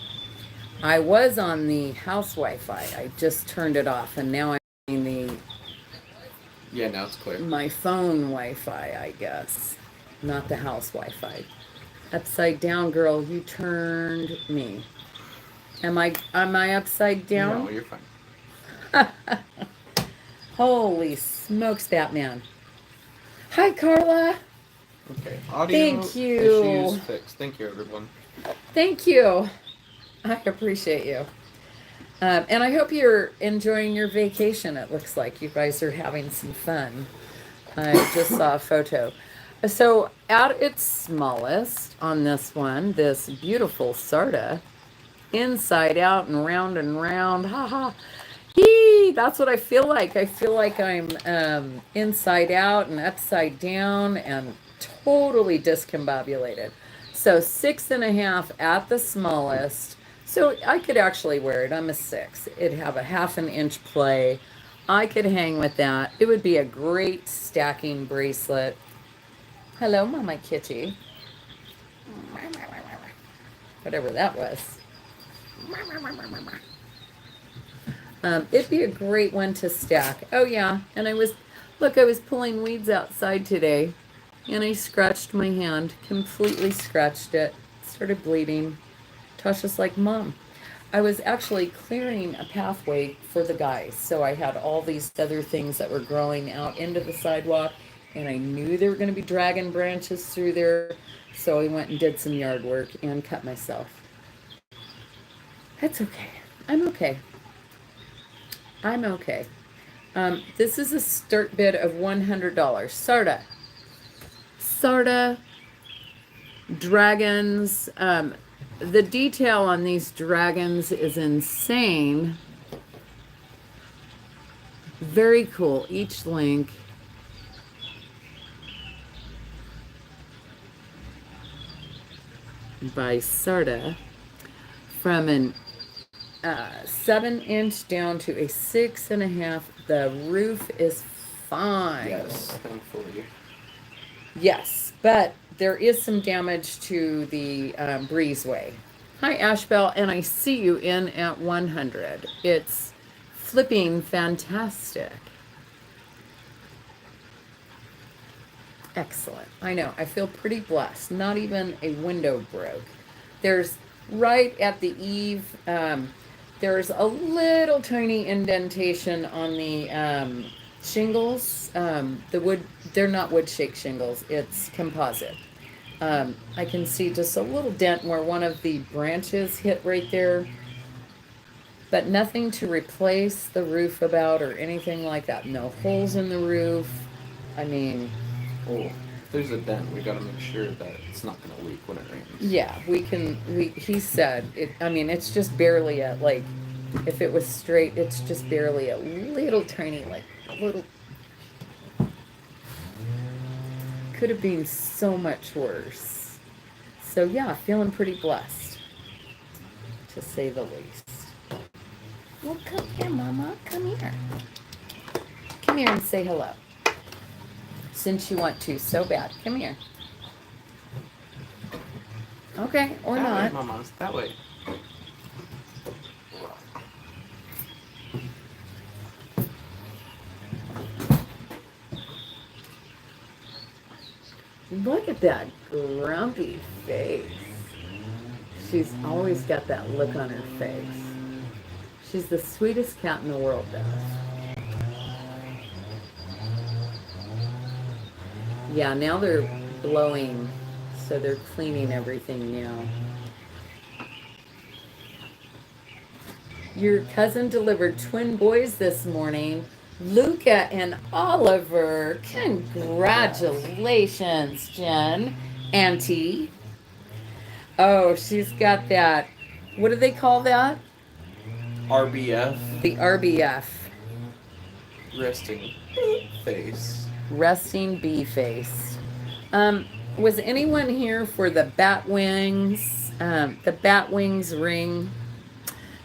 I was on the house Wi-Fi. I just turned it off, and now I'm in the Yeah, now it's clear. my phone Wi-Fi, I guess, not the house Wi-Fi. Upside down, girl. You turned me. Am I upside down? No, you're fine. Holy smokes, Batman. Hi, Carla. Okay. Audio Thank you. issues fixed. Thank you, everyone. Thank you. I appreciate you. And I hope you're enjoying your vacation. It looks like you guys are having some fun. I just saw a photo. So at its smallest on this one, this beautiful Sarda, inside out and round, haha. Yee, that's what I feel like. I feel like I'm inside out and upside down and totally discombobulated. So 6.5 at the smallest. So I could actually wear it. I'm a 6. It'd have a 1/2 inch play. I could hang with that. It would be a great stacking bracelet. Hello, Mama Kitty. Whatever that was. It'd be a great one to stack. Oh yeah, and I was pulling weeds outside today, and I scratched my hand, completely scratched it, started bleeding. Tasha's like, Mom, I was actually clearing a pathway for the guys, so I had all these other things that were growing out into the sidewalk, and I knew they were going to be dragging branches through there, so I went and did some yard work and cut myself. That's okay. I'm okay. I'm okay. This is a start bid of $100. Sarda dragons. The detail on these dragons is insane. Very cool. Each link. By Sarda. From an 7 inch down to a 6.5. The roof is fine. Yes, thankfully. Yes, but there is some damage to the breezeway. Hi, Ashbel, and I see you in at 100. It's flipping fantastic. Excellent. I know. I feel pretty blessed. Not even a window broke. There's right at the eave, there's a little tiny indentation on the shingles. The wood, they're not wood shake shingles, it's composite. I can see just a little dent where one of the branches hit right there, but nothing to replace the roof about or anything like that. No holes in the roof. I mean, Oh, if there's a dent, we gotta make sure that it's not gonna leak when it rains. yeah, he said, I mean, it's just barely like, if it was straight, it's just barely a little tiny, like, a little, could have been so much worse. So yeah, feeling pretty blessed, to say the least. Well, come here, Mama, come here. Come here and say hello. Since you want to so bad, come here. Okay, or that not. Way, Mama, that way. Look at that grumpy face. She's always got that look on her face. She's the sweetest cat in the world, though. Yeah, now they're blowing, so they're cleaning everything now. Your cousin delivered twin boys this morning, Luca and Oliver. Congratulations, Jen. Auntie. Oh, she's got that. What do they call that? RBF. The RBF. Resting face. Resting bee face. Was anyone here for the bat wings? The bat wings ring.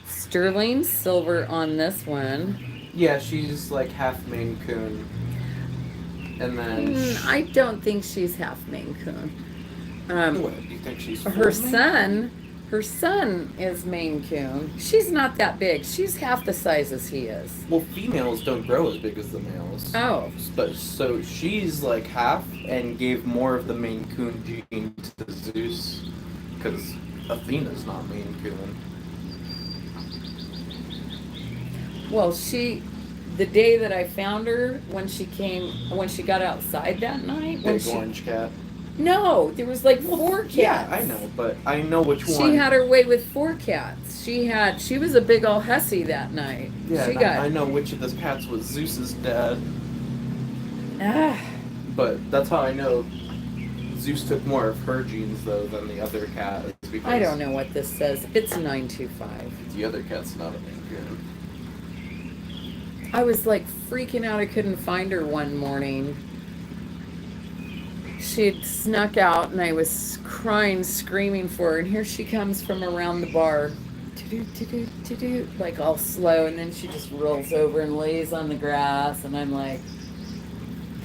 Sterling silver on this one. Yeah, she's like half Maine Coon. And then... I don't think she's half Maine Coon. What, do you think she's Her full son is Maine Coon. She's not that big. She's half the size as he is. Well, females don't grow as big as the males. Oh. But so she's like half and gave more of the Maine Coon gene to Zeus because Athena's not Maine Coon. Well, the day that I found her, when she got outside that night. Big orange cat. No, there was like 4 cats. Yeah, I know, but I know which one. She had her way with 4 cats. She was a big ol' hussy that night. Yeah, I know which of the cats was Zeus's dad. Ah. But that's how I know Zeus took more of her genes, though, than the other cat. Because I don't know what this says. It's 925. The other cat's not a Maine Coon. I was like freaking out. I couldn't find her one morning. She'd snuck out and I was crying, screaming for her. And here she comes from around the bar. Like all slow. And then she just rolls over and lays on the grass. And I'm like,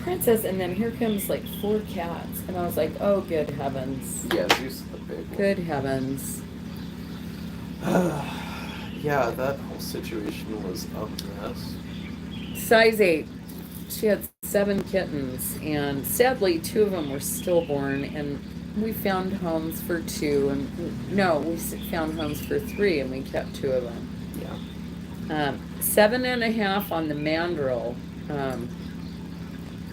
Princess. And then here comes like 4 cats. And I was like, oh, good heavens. Yeah, Zeus is the big one. Good heavens. Yeah, that whole situation was a mess. Size 8. She had 7 kittens, and sadly 2 of them were stillborn, and we found homes for 2, and no, we found homes for 3, and we kept 2 of them. Yeah. 7.5 on the mandrill,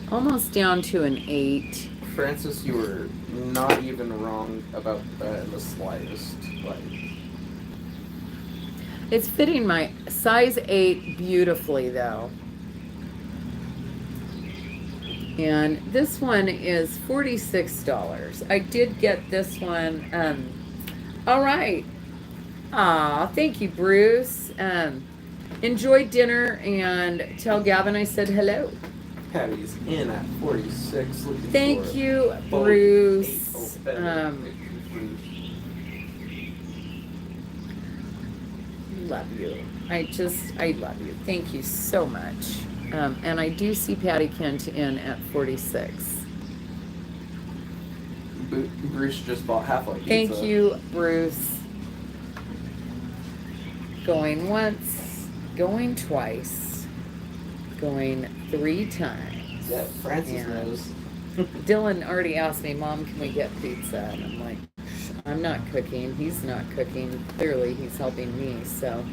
almost down to an 8. Francis, you were not even wrong about that in the slightest. Like, it's fitting my size 8 beautifully, though. And this one is $46. I did get this one. All right. Aw, thank you, Bruce. Enjoy dinner and tell Gavin I said hello. Patty's in at 46. Thank you, Bruce. Love you. I love you. Thank you so much. And I do see Patty Kent in at 46. Bruce just bought half a pizza. Thank you, Bruce. Going once, going twice, going 3 times. Yeah, Francis knows. Dylan already asked me, Mom, can we get pizza? And I'm like, I'm not cooking. He's not cooking. Clearly, he's helping me, so.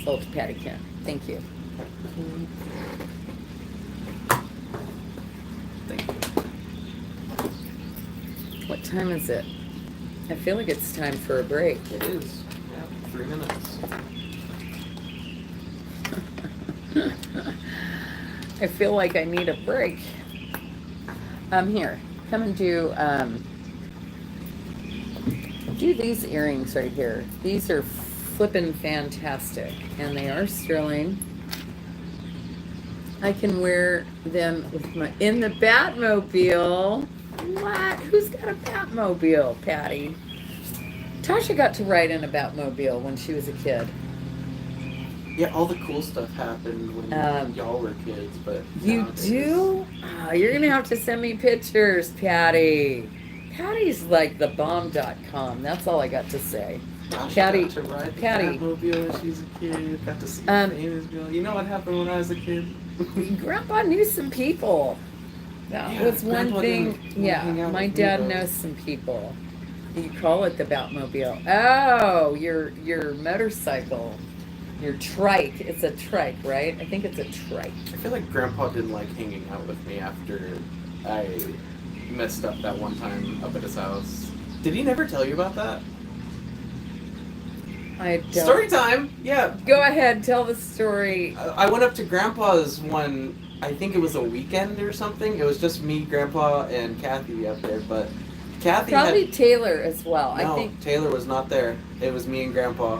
Sold to Patty Kent. Thank you. Thank you. What time is it? I feel like it's time for a break. It is. Yeah, 3 minutes. I feel like I need a break. Here, come and do these earrings right here. These are flippin' fantastic, and they are sterling. I can wear them with in the Batmobile. What? Who's got a Batmobile, Patty? Tasha got to ride in a Batmobile when she was a kid. Yeah, all the cool stuff happened when y'all were kids, but you nowadays... do? Oh, you're gonna have to send me pictures, Patty. Patty's like the bomb.com. That's all I got to say. Patty got to ride the Batmobile when she was a kid. Got to see famous girl. You know what happened when I was a kid? Grandpa knew some people. That was one thing. Yeah, my dad knows some people. You call it the Batmobile. Oh, your motorcycle. Your trike. It's a trike, right? I think it's a trike. I feel like Grandpa didn't like hanging out with me after I messed up that one time up at his house. Did he never tell you about that? I don't. Story time! Yeah. Go ahead, tell the story. I went up to Grandpa's one, I think it was a weekend or something. It was just me, Grandpa, and Kathy up there, but Kathy Probably Taylor as well. No, I think Taylor was not there. It was me and Grandpa.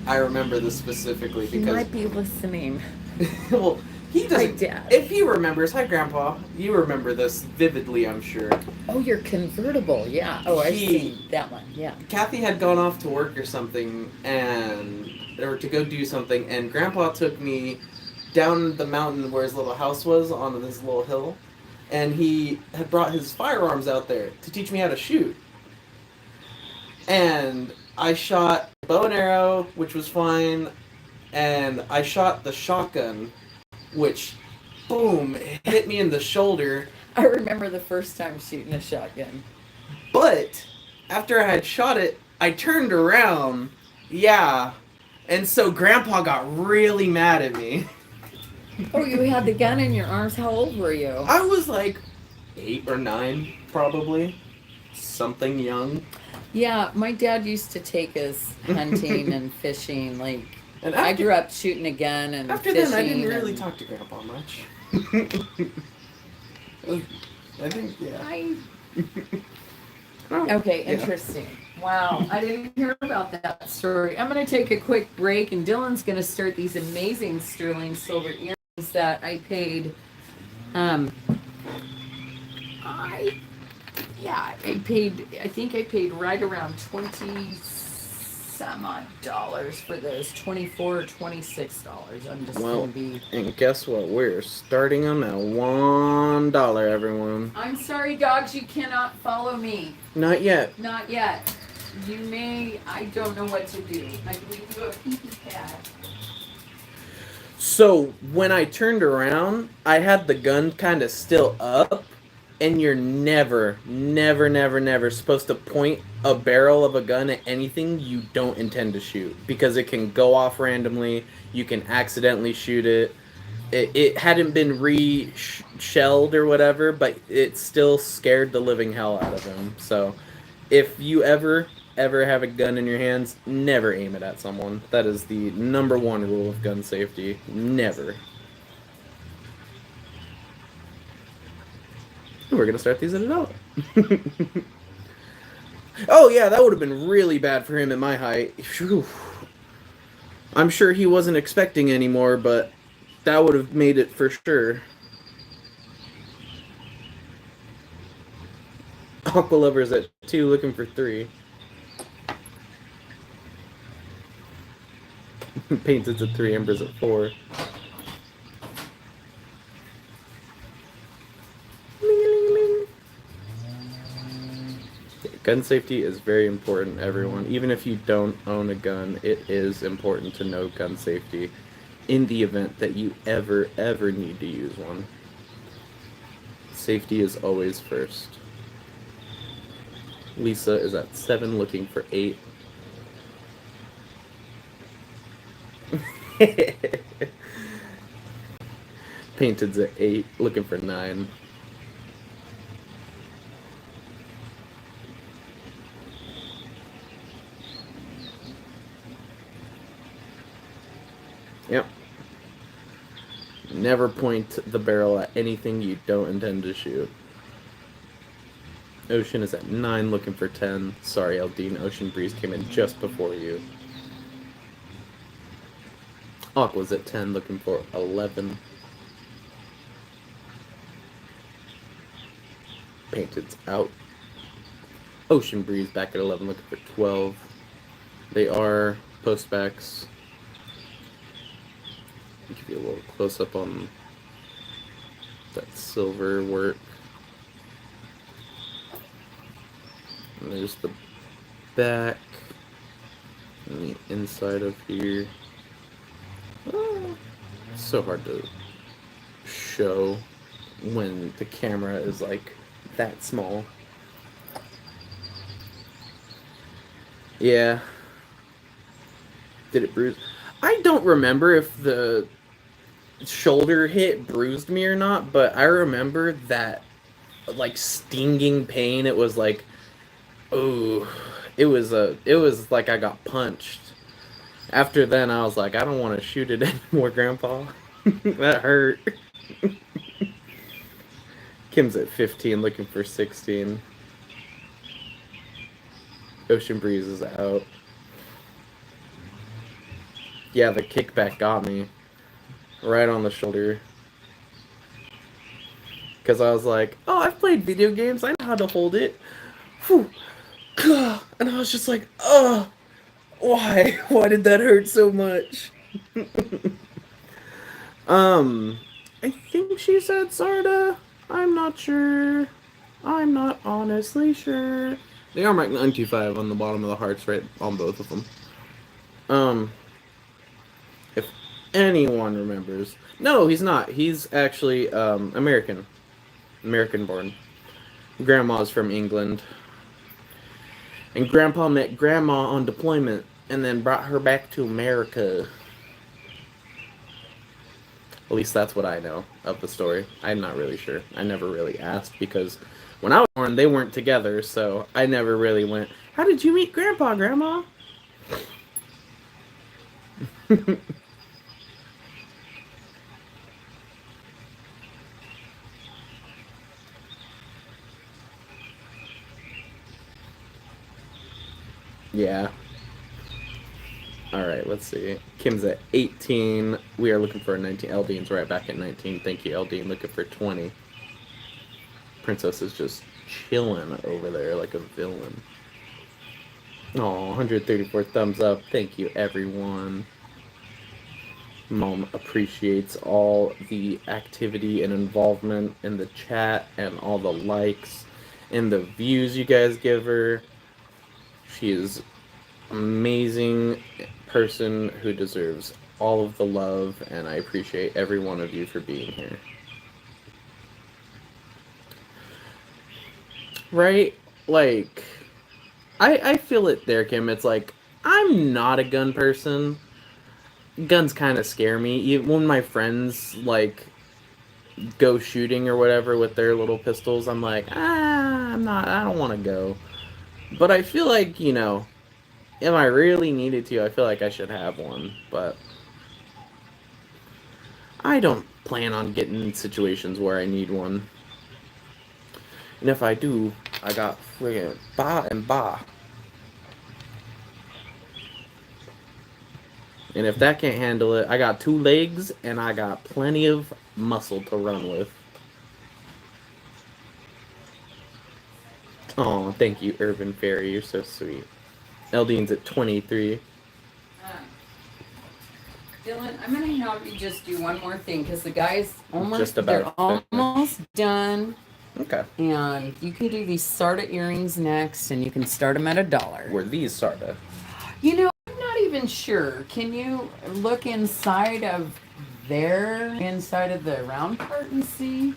I remember this specifically he because... might be listening. Well, he doesn't... My dad. If he remembers... Hi, Grandpa. You remember this vividly, I'm sure. Oh, your convertible. Yeah. Oh, I've seen that one. Yeah. Kathy had gone off to work or something, or to go do something, and Grandpa took me down the mountain where his little house was on this little hill, and he had brought his firearms out there to teach me how to shoot. And I shot bow and arrow, which was fine, and I shot the shotgun, which, boom, hit me in the shoulder. I remember the first time shooting a shotgun. But after I had shot it, I turned around, and so Grandpa got really mad at me. Oh, you had the gun in your arms. How old were you? I was like 8 or 9, probably. Something young. Yeah, my dad used to take us hunting and fishing. Like, And I grew up shooting a gun and after fishing. then, I didn't really talk to Grandpa much. I think, yeah. Okay, interesting. Wow, I didn't hear about that story. I'm going to take a quick break, and Dylan's going to start these amazing sterling silver earrings that I paid. I think I paid right around 20 some odd dollars for those. $24 or $26. I'm just going to be. And guess what? We're starting them at $1, everyone. I'm sorry, dogs, you cannot follow me. Not yet. Not yet. You may. I don't know what to do. I can leave you a pee-pee pad. So when I turned around, I had the gun kind of still up. And you're never supposed to point a barrel of a gun at anything you don't intend to shoot. Because it can go off randomly. You can accidentally shoot it. It hadn't been re-shelled or whatever, but it still scared the living hell out of him. So if you ever have a gun in your hands, never aim it at someone. That is the number one rule of gun safety. Never. We're going to start these at $1. Oh, yeah, that would have been really bad for him at my height. Whew. I'm sure he wasn't expecting any more, but that would have made it for sure. Aqua Lover's at 2, looking for 3. Painted's at 3, Ember's at 4. Gun safety is very important, everyone. Even if you don't own a gun, it is important to know gun safety in the event that you ever need to use one. Safety is always first. Lisa is at 7, looking for 8. Painted's at 8, looking for 9. Yep. Never point the barrel at anything you don't intend to shoot. Ocean is at 9, looking for 10. Sorry, Eldine. Ocean Breeze came in just before you. Aqua's at 10, looking for 11. Painted's out. Ocean Breeze back at 11, looking for 12. They are postbacks. I'll give you a little close up on that silver work. And there's the back and the inside of here. Oh, it's so hard to show when the camera is like that small. Yeah. Did it bruise? I don't remember if the shoulder hit bruised me or not, but I remember that like stinging pain. It was like, oh, it was like I got punched. After then, I was like, I don't want to shoot it anymore, Grandpa. That hurt. Kim's at 15, looking for 16. Ocean Breeze is out. Yeah, the kickback got me. Right on the shoulder. Because I was like, oh, I've played video games. I know how to hold it. Whew. And I was just like, oh, why? Why did that hurt so much? I think she said Sarda. I'm not sure. I'm not honestly sure. They are marked 925 on the bottom of the hearts, right on both of them. If anyone remembers. No, he's not. He's actually, American. American born. Grandma's from England. And Grandpa met Grandma on deployment and then brought her back to America. At least that's what I know of the story. I'm not really sure. I never really asked because when I was born, they weren't together, so I never really went, how did you meet Grandpa, Grandma? Yeah. Alright, let's see. Kim's at 18. We are looking for a 19. Eldine's right back at 19. Thank you, Eldine. Looking for 20. Princess is just chilling over there like a villain. Oh, 134 thumbs up. Thank you, everyone. Mom appreciates all the activity and involvement in the chat and all the likes and the views you guys give her. She is amazing person who deserves all of the love, and I appreciate every one of you for being here. Right? Like, I feel it there, Kim. It's like, I'm not a gun person. Guns kind of scare me. When my friends, like, go shooting or whatever with their little pistols, I'm like, I don't want to go. But I feel like, you know, if I really needed to, I feel like I should have one. But I don't plan on getting in situations where I need one. And if I do, I got friggin' ba and ba. And if that can't handle it, I got 2 legs and I got plenty of muscle to run with. Oh, thank you, Urban Fairy. You're so sweet. Eldine's at 23. Dylan, I'm gonna have you just do one more thing because the guys Just they're about almost done. Okay. And you can do these Sarda earrings next, and you can start them at $1. Were these Sarda? You know, I'm not even sure. Can you look inside of inside of the round part and see?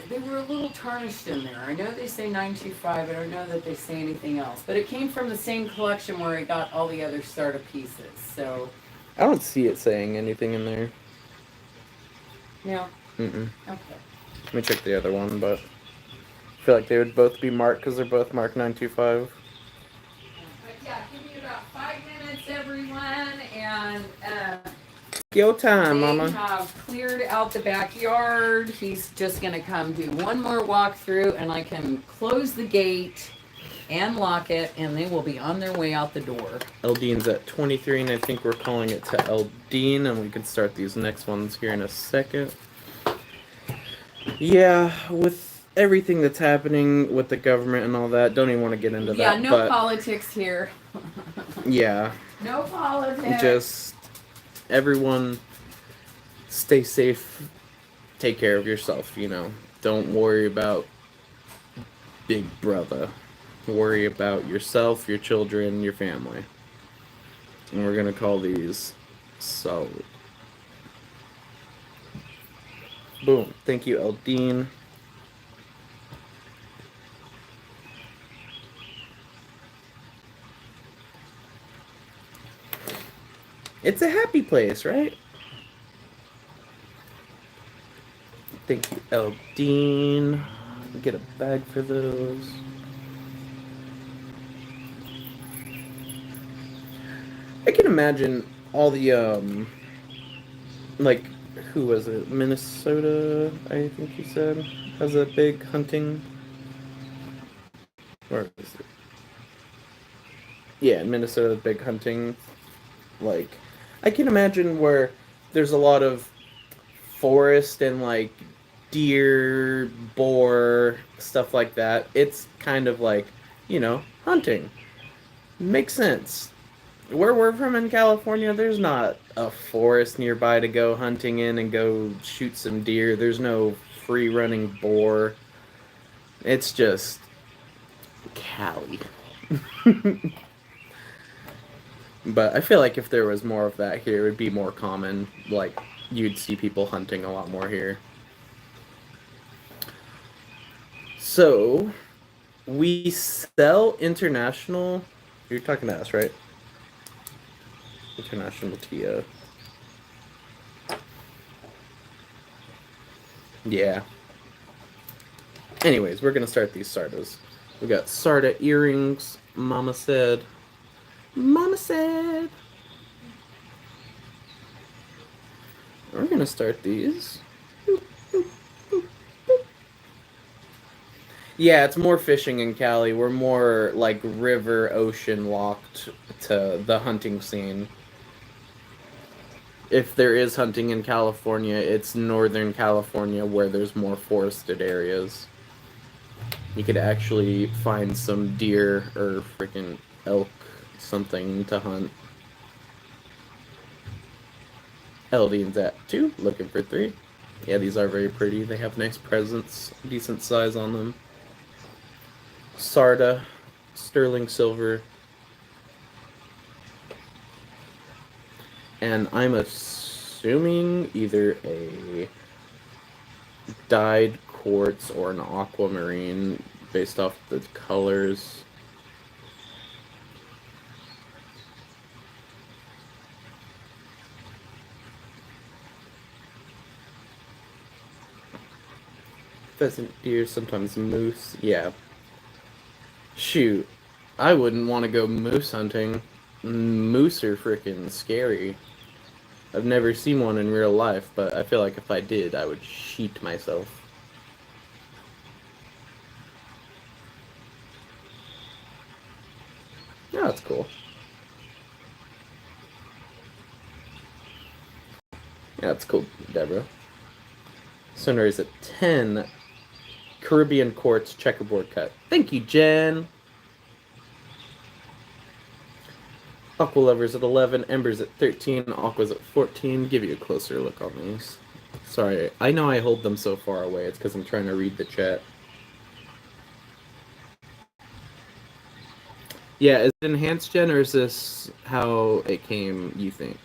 They were a little tarnished in there. I know they say 925. I don't know that they say anything else. But it came from the same collection where I got all the other Sarda pieces. So. I don't see it saying anything in there. No. Mm-mm. Okay. Let me check the other one, but I feel like they would both be marked because they're both marked 925. But yeah, give me about 5 minutes, everyone, and Go time, they Mama. have cleared out the backyard. He's just gonna come do one more walkthrough, and I can close the gate and lock it, and they will be on their way out the door. Eldine's at 23, and I think we're calling it to Eldine, and we can start these next ones here in a second. Yeah, with everything that's happening with the government and all that, don't even want to get into that. Yeah, no politics here. Yeah. No politics. Just everyone stay safe, take care of yourself, you know. Don't worry about Big Brother. Worry about yourself, your children, your family. And we're going to call these solid. Boom. Thank you, Eldine. It's a happy place, right? Thank you, Eldine. Get a bag for those. I can imagine all the, like, who was it? Minnesota, I think he said, has a big hunting. Or is it? Yeah, Minnesota, big hunting. Like, I can imagine where there's a lot of forest and, like, deer, boar, stuff like that. It's kind of like, you know, hunting. Makes sense. Where we're from in California, there's not a forest nearby to go hunting in and go shoot some deer. There's no free running boar. It's just Cali. But I feel like if there was more of that here, it would be more common. Like, you'd see people hunting a lot more here. So, we sell international. You're talking to us, right? International Tia. Yeah. Anyways, we're gonna start these Sardas. We got Sarda earrings. Mama said. Mama said. We're gonna start these. Yeah, it's more fishing in Cali. We're more like river, ocean locked to the hunting scene. If there is hunting in California, it's Northern California where there's more forested areas. You could actually find some deer or freaking elk, something to hunt. Eldine's at 2, looking for 3. Yeah, these are very pretty. They have nice presents, decent size on them. Sarda, sterling silver. And I'm assuming either a dyed quartz or an aquamarine based off the colors. Pheasant, deer, sometimes moose. Yeah. Shoot. I wouldn't want to go moose hunting. Moose are freaking scary. I've never seen one in real life, but I feel like if I did, I would sheet myself. Yeah, that's cool. Yeah, that's cool, Deborah. Sunrise at 10. Caribbean quartz checkerboard cut. Thank you, Jen. Aqua Lovers at 11, Embers at 13, Aqua's at 14. Give you a closer look on these. Sorry, I know I hold them so far away. It's because I'm trying to read the chat. Yeah, is it enhanced gen or is this how it came, you think?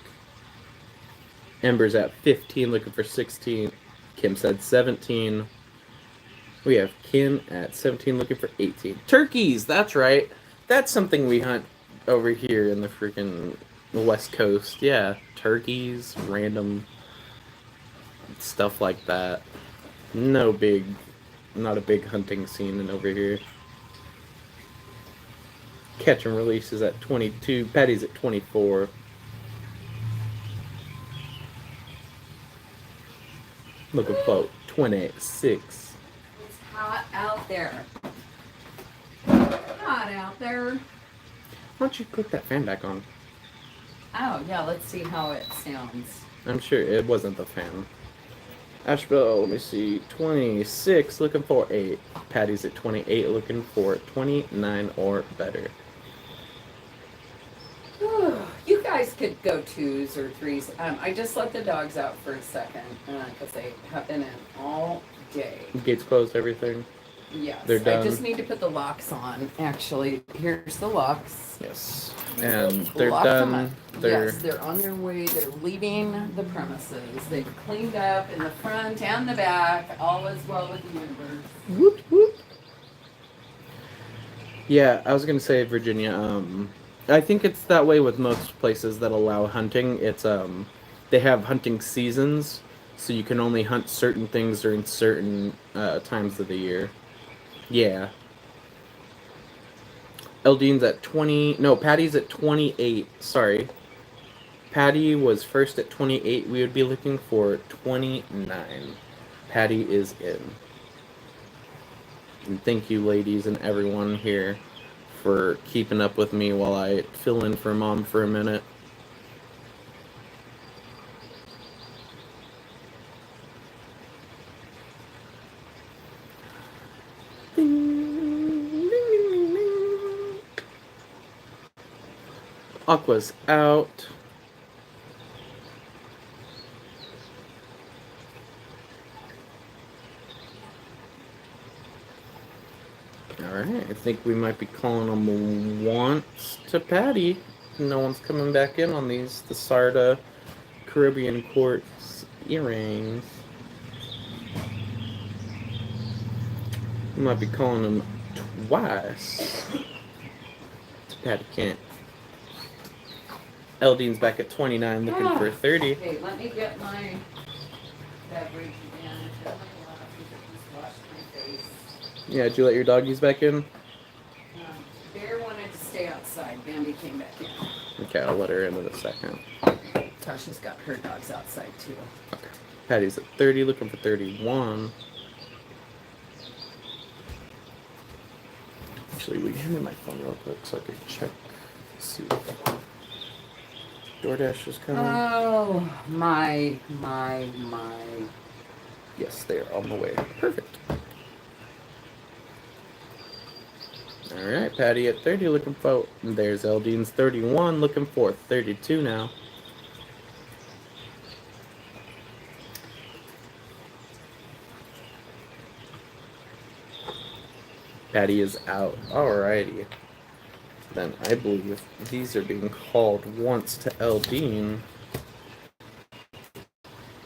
Ember's at 15, looking for 16. Kim said 17. We have Kim at 17, looking for 18. Turkeys, that's right. That's something we hunt over here in the freaking West Coast. Yeah, turkeys, random stuff like that. No big, not a big hunting scene in over here. Catch and release is at 22. Patty's at 24. Looking for 26. It's hot out there. Hot out there. Why don't you click that fan back on? Oh, yeah, let's see how it sounds. I'm sure it wasn't the fan. Asheville, let me see. 26, looking for 8. Patty's at 28, looking for 29 or better. You guys could go 2s or 3s. I just let the dogs out for a second because they have been in all day. Gates closed, everything. Yes, They're done. I just need to put the locks on. Actually, here's the locks. Yes, and they're Lock them done. up. They're Yes, they're on their way. They're leaving the premises. They've cleaned up in the front and the back. All is well with the universe. whoop whoop. Yeah, I was gonna say Virginia. I think it's that way with most places that allow hunting. It's they have hunting seasons, so you can only hunt certain things during certain times of the year. Yeah. Eldine's at 20. No, Patty's at 28. Sorry. Patty was first at 28. We would be looking for 29. Patty is in. And thank you, ladies, and everyone here for keeping up with me while I fill in for Mom for a minute. Aqua's out. Alright, I think we might be calling them once to Patty. No one's coming back in on these. The Sarda Caribbean quartz earrings. We might be calling them twice to Patty Kent. Eldine's back at 29, looking for 30. Okay, let me get my beverage again. I just washed my face. Yeah, did you let your doggies back in? Bear wanted to stay outside. Bambi came back in. Okay, I'll let her in a second. Tasha's got her dogs outside too. Okay. Patty's at 30, looking for 31. Actually, will you hand me my phone real quick so I can check, see if DoorDash is coming? Oh, my. Yes, they are on the way. Perfect. Alright, Patty at 30, looking for... There's Eldine's 31, looking for 32 now. Patty is out. Alrighty. Then I believe these are being called once to Eldine.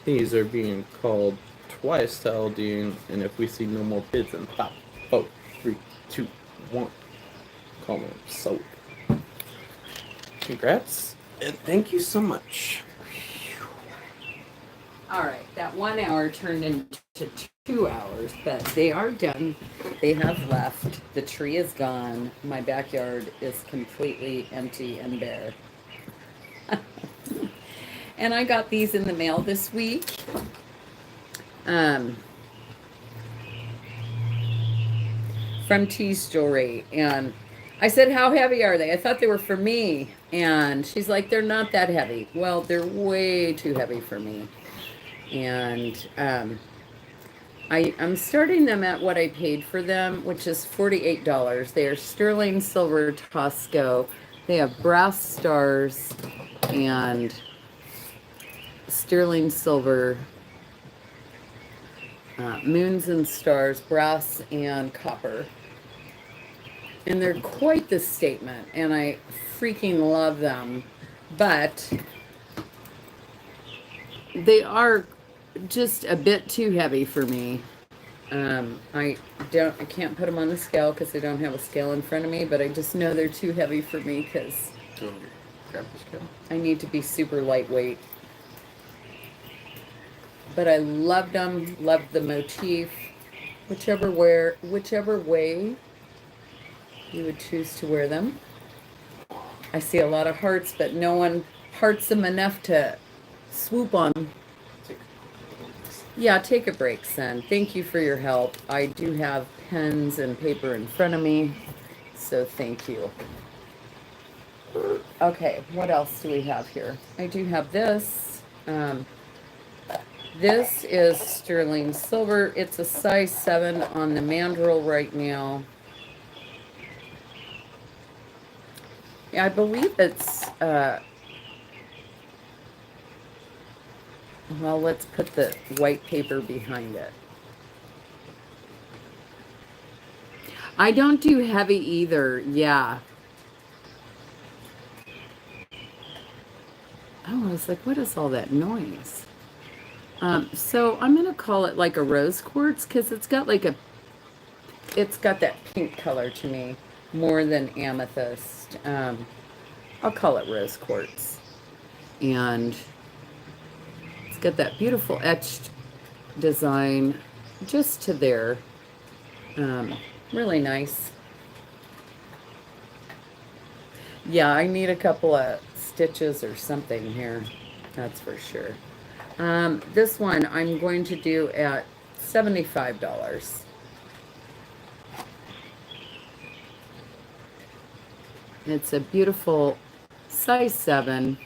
These are being called twice to Eldine. And if we see no more bids in 5, 4, 3, 2, 1, call them sold. Congrats. And thank you so much. Alright, that 1 hour turned into 2 hours, but they are done. They have left. The tree is gone. My backyard is completely empty and bare. And I got these in the mail this week. From Tease Jewelry. And I said, how heavy are they? I thought they were for me. And she's like, they're not that heavy. Well, they're way too heavy for me. And I'm starting them at what I paid for them, which is $48. They are sterling silver Tosco They have brass stars and sterling silver, moons and stars, brass and copper. And they're quite the statement, and I freaking love them. But they are just a bit too heavy for me. I can't put them on the scale because I don't have a scale in front of me, but I just know they're too heavy for me because I need to be super lightweight. But I loved them, loved the motif, whichever way you would choose to wear them. I see a lot of hearts, but no one hearts them enough to swoop on. Yeah, take a break, son. Thank you for your help. I do have pens and paper in front of me, so thank you. Okay, what else do we have here? I do have this. This is sterling silver. It's a size 7 on the mandrel right now. I believe it's, well, let's put the white paper behind it. I don't do heavy either, yeah. Oh, I was like, what is all that noise? So I'm going to call it like a rose quartz because it's got that pink color to me more than amethyst. I'll call it rose quartz. And it's got that beautiful etched design just to there. Really nice. Yeah, I need a couple of stitches or something here. That's for sure. This one I'm going to do at $75. It's a beautiful size 7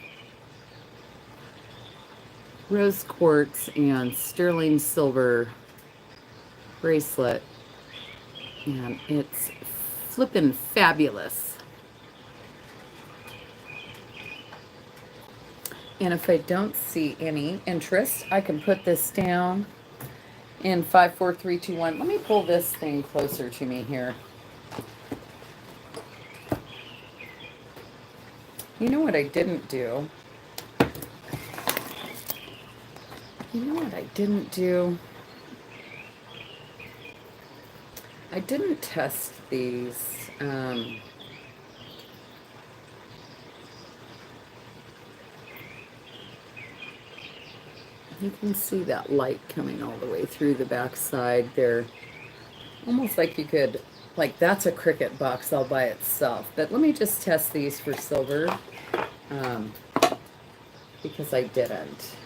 rose quartz and sterling silver bracelet, and it's flippin' fabulous. And if I don't see any interest, I can put this down in 5, 4, 3, 2, 1. Let me pull this thing closer to me here. You know what I didn't do? I didn't test these. You can see that light coming all the way through the back side. They're almost like you could, like that's a Cricut box all by itself. But let me just test these for silver, because I didn't.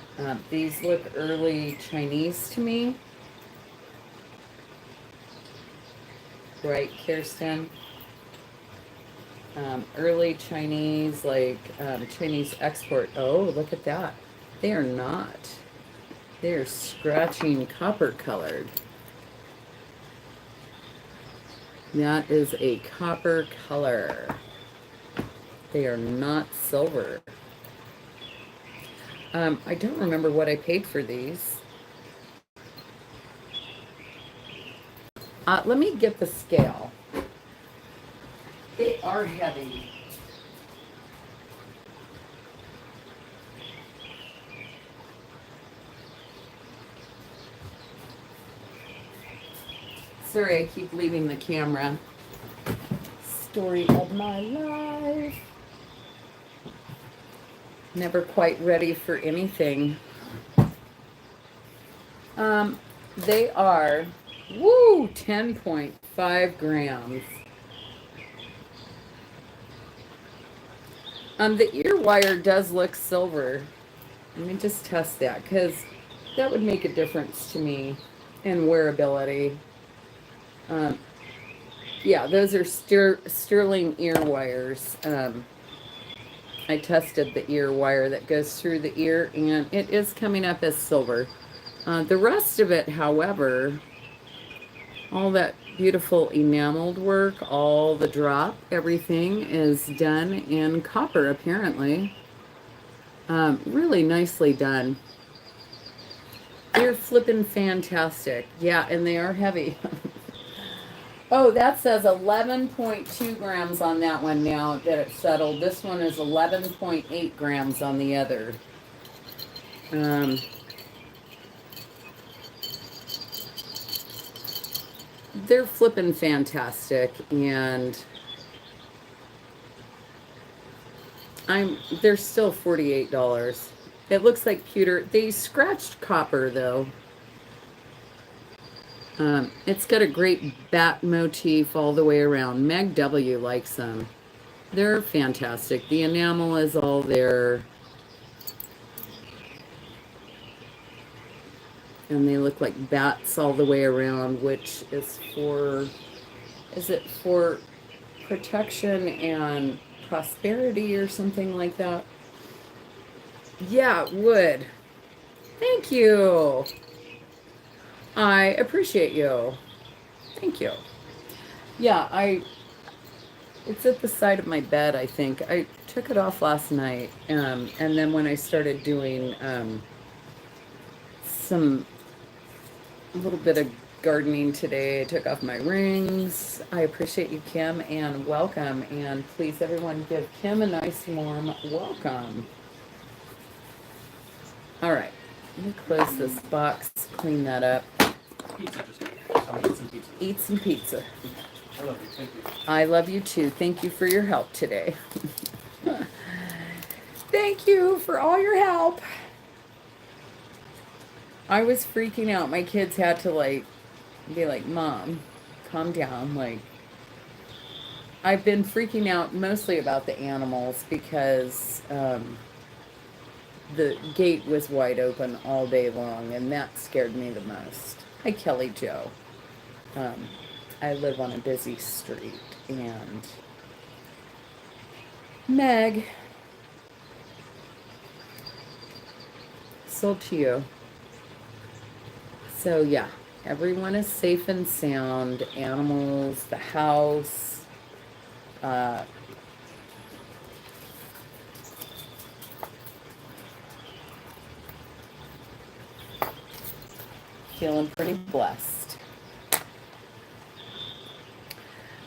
These look early Chinese to me. Right, Kirsten? Early Chinese, like Chinese export. Oh, look at that. They are not. They are scratching copper colored. That is a copper color. They are not silver. I don't remember what I paid for these. Let me get the scale. They are heavy. Sorry, I keep leaving the camera. Story of my life. Never quite ready for anything. They are, 10.5 grams. The ear wire does look silver. Let me just test that, because that would make a difference to me in wearability. Yeah, those are sterling ear wires. I tested the ear wire that goes through the ear, and it is coming up as silver. The rest of it, however, all that beautiful enameled work. All the drop, everything is done in copper, apparently. Really nicely done. They're flippin' fantastic. Yeah, and they are heavy. Oh, that says 11.2 grams on that one now that it's settled. This one is 11.8 grams on the other. They're flippin' fantastic, and they're still $48. It looks like pewter. They scratched copper though. It's got a great bat motif all the way around. Meg W likes them. They're fantastic. The enamel is all there. And they look like bats all the way around, which is it for protection and prosperity or something like that? Yeah, it would. Thank you. I appreciate you. Thank you. Yeah, it's at the side of my bed, I think. I took it off last night. And then when I started doing a little bit of gardening today, I took off my rings. I appreciate you, Kim, and welcome. And please, everyone, give Kim a nice warm welcome. All right, let me close this box, clean that up. Pizza, I'm gonna eat some pizza. Eat some pizza. I love you. Thank you. I love you too. Thank you for your help today. Thank you for all your help. I was freaking out. My kids had to be like, Mom, calm down. I've been freaking out mostly about the animals because the gate was wide open all day long, and that scared me the most. Hi, Kelly Jo. I live on a busy street, and Meg, sold to you. So yeah, everyone is safe and sound. Animals, the house, feeling pretty blessed.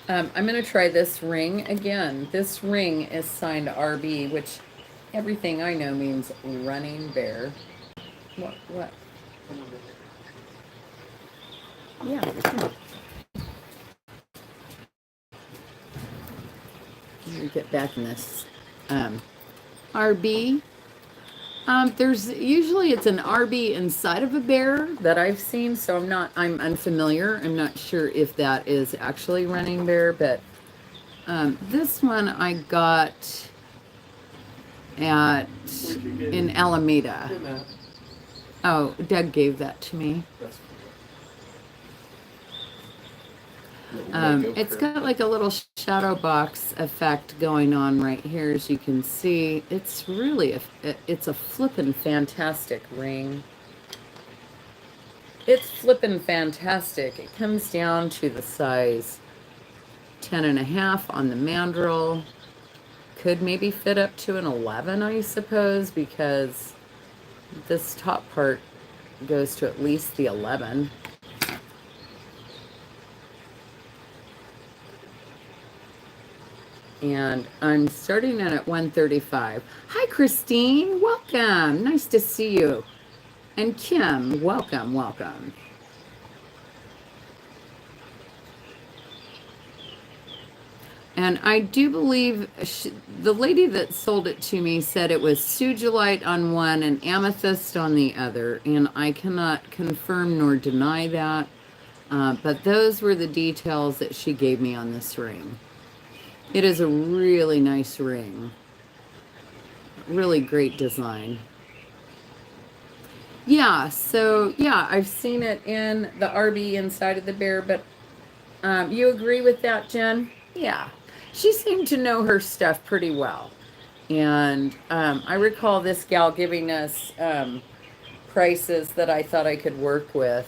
I'm going to try this ring again. This ring is signed RB, which everything I know means running bear. What? Yeah. Let me get back in this. RB. There's usually it's an RB inside of a bear that I've seen, so I'm unfamiliar. I'm not sure if that is actually running bear, but this one I got in Alameda. Oh, Doug gave that to me. It's got like a little shadow box effect going on right here, as you can see. It's really it's a flippin' fantastic ring. It's flippin' fantastic. It comes down to the size 10.5 on the mandrel. Could maybe fit up to an 11, I suppose, because this top part goes to at least the 11. And I'm starting in at 135. Hi, Christine. Welcome. Nice to see you. And Kim, welcome. And I do believe the lady that sold it to me said it was sugilite on one and amethyst on the other. And I cannot confirm nor deny that. But those were the details that she gave me on this ring. It is a really nice ring. Really great design. Yeah, so yeah, I've seen it in the RB inside of the bear, but you agree with that, Jen? Yeah. She seemed to know her stuff pretty well. And I recall this gal giving us prices that I thought I could work with.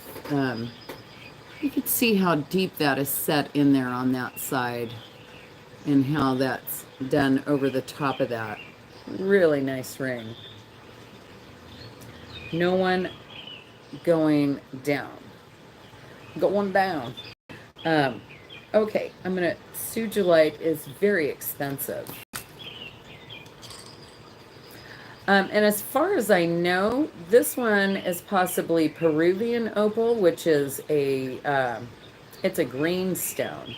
You can see how deep that is set in there on that side and how that's done over the top of that. Really nice ring. No one going down. Going down. Okay, I'm gonna, Sugilite is very expensive. And as far as I know, this one is possibly Peruvian opal, which is it's a green stone.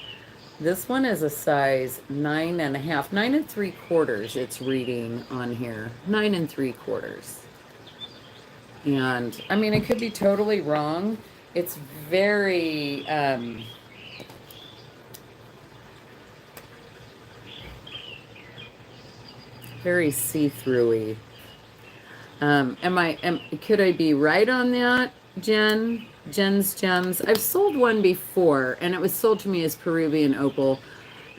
This one is a size 9.5, 9 3/4. It's reading on here, 9 3/4. And I mean, it could be totally wrong. It's very, very see-through-y. Could I be right on that, Jen? Jen's Gems. I've sold one before, and it was sold to me as Peruvian opal,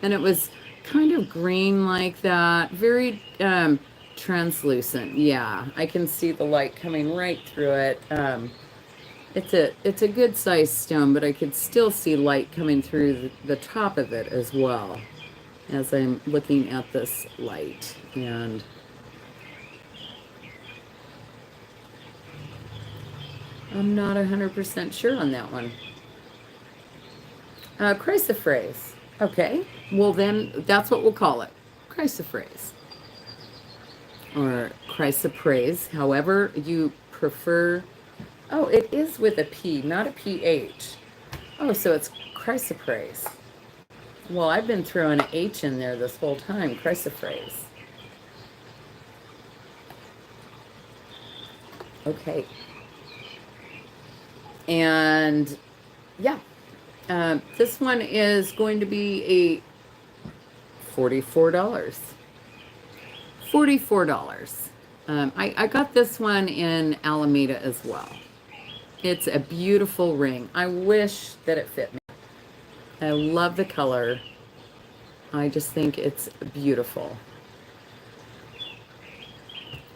and it was kind of green like that, very translucent. Yeah, I can see the light coming right through it. It's a good sized stone, but I could still see light coming through the top of it as well as I'm looking at this light. And I'm not 100% sure on that one. Chrysoprase. Okay, well then that's what we'll call it. Chrysoprase. Or chrysoprase, however you prefer. Oh, it is with a P, not a PH. Oh, so it's chrysoprase. Well, I've been throwing an H in there this whole time, chrysoprase. Okay. And yeah, this one is going to be a $44. $44. I got this one in Alameda as well. It's a beautiful ring. I wish that it fit me. I love the color. I just think it's beautiful.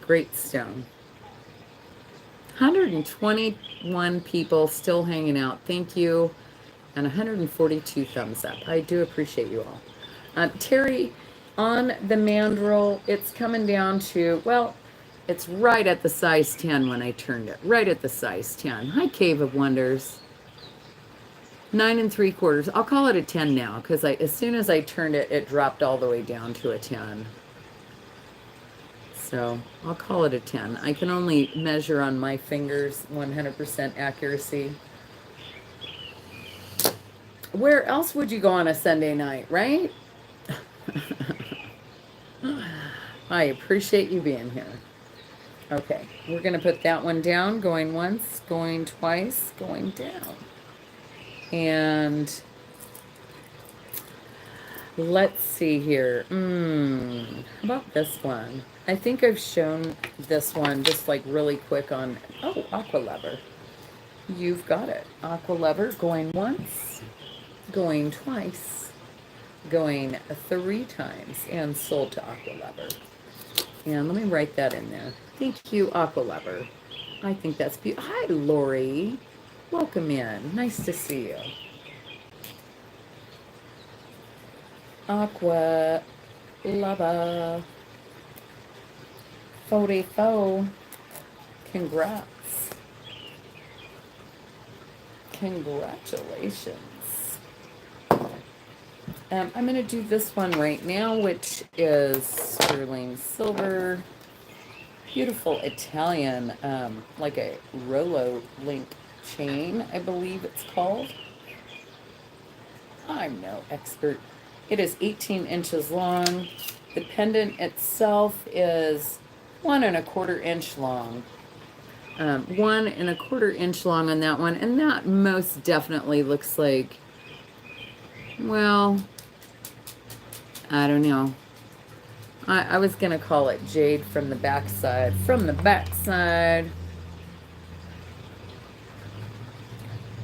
Great stone. 121 people still hanging out. Thank you. And 142 thumbs up. I do appreciate you all. Terry, on the mandrel, it's coming down to, well, it's right at the size 10 when I turned it. Right at the size 10. Hi, Cave of Wonders. 9 3/4. I'll call it a 10 now because as soon as I turned it, it dropped all the way down to a 10. So I'll call it a 10. I can only measure on my fingers 100% accuracy. Where else would you go on a Sunday night, right? I appreciate you being here. Okay, we're going to put that one down, going once, going twice, going down. And let's see here. How about this one? I think I've shown this one just like really quick on, oh, aqua lever. You've got it. Aqua lever going once, going twice, going 3 times, and sold to aqua lever. And let me write that in there. Thank you, aqua lever. I think that's beautiful. Hi, Lori. Welcome in. Nice to see you. Aqua lava 44. Congrats. Congratulations. I'm going to do this one right now, which is sterling silver. Beautiful Italian, like a Rolo link chain, I believe it's called. I'm no expert. It is 18 inches long. The pendant itself is 1 1/4 inch long. 1 1/4 inch long on that one, and that most definitely looks like, well, I don't know. I was gonna call it jade from the backside. From the backside.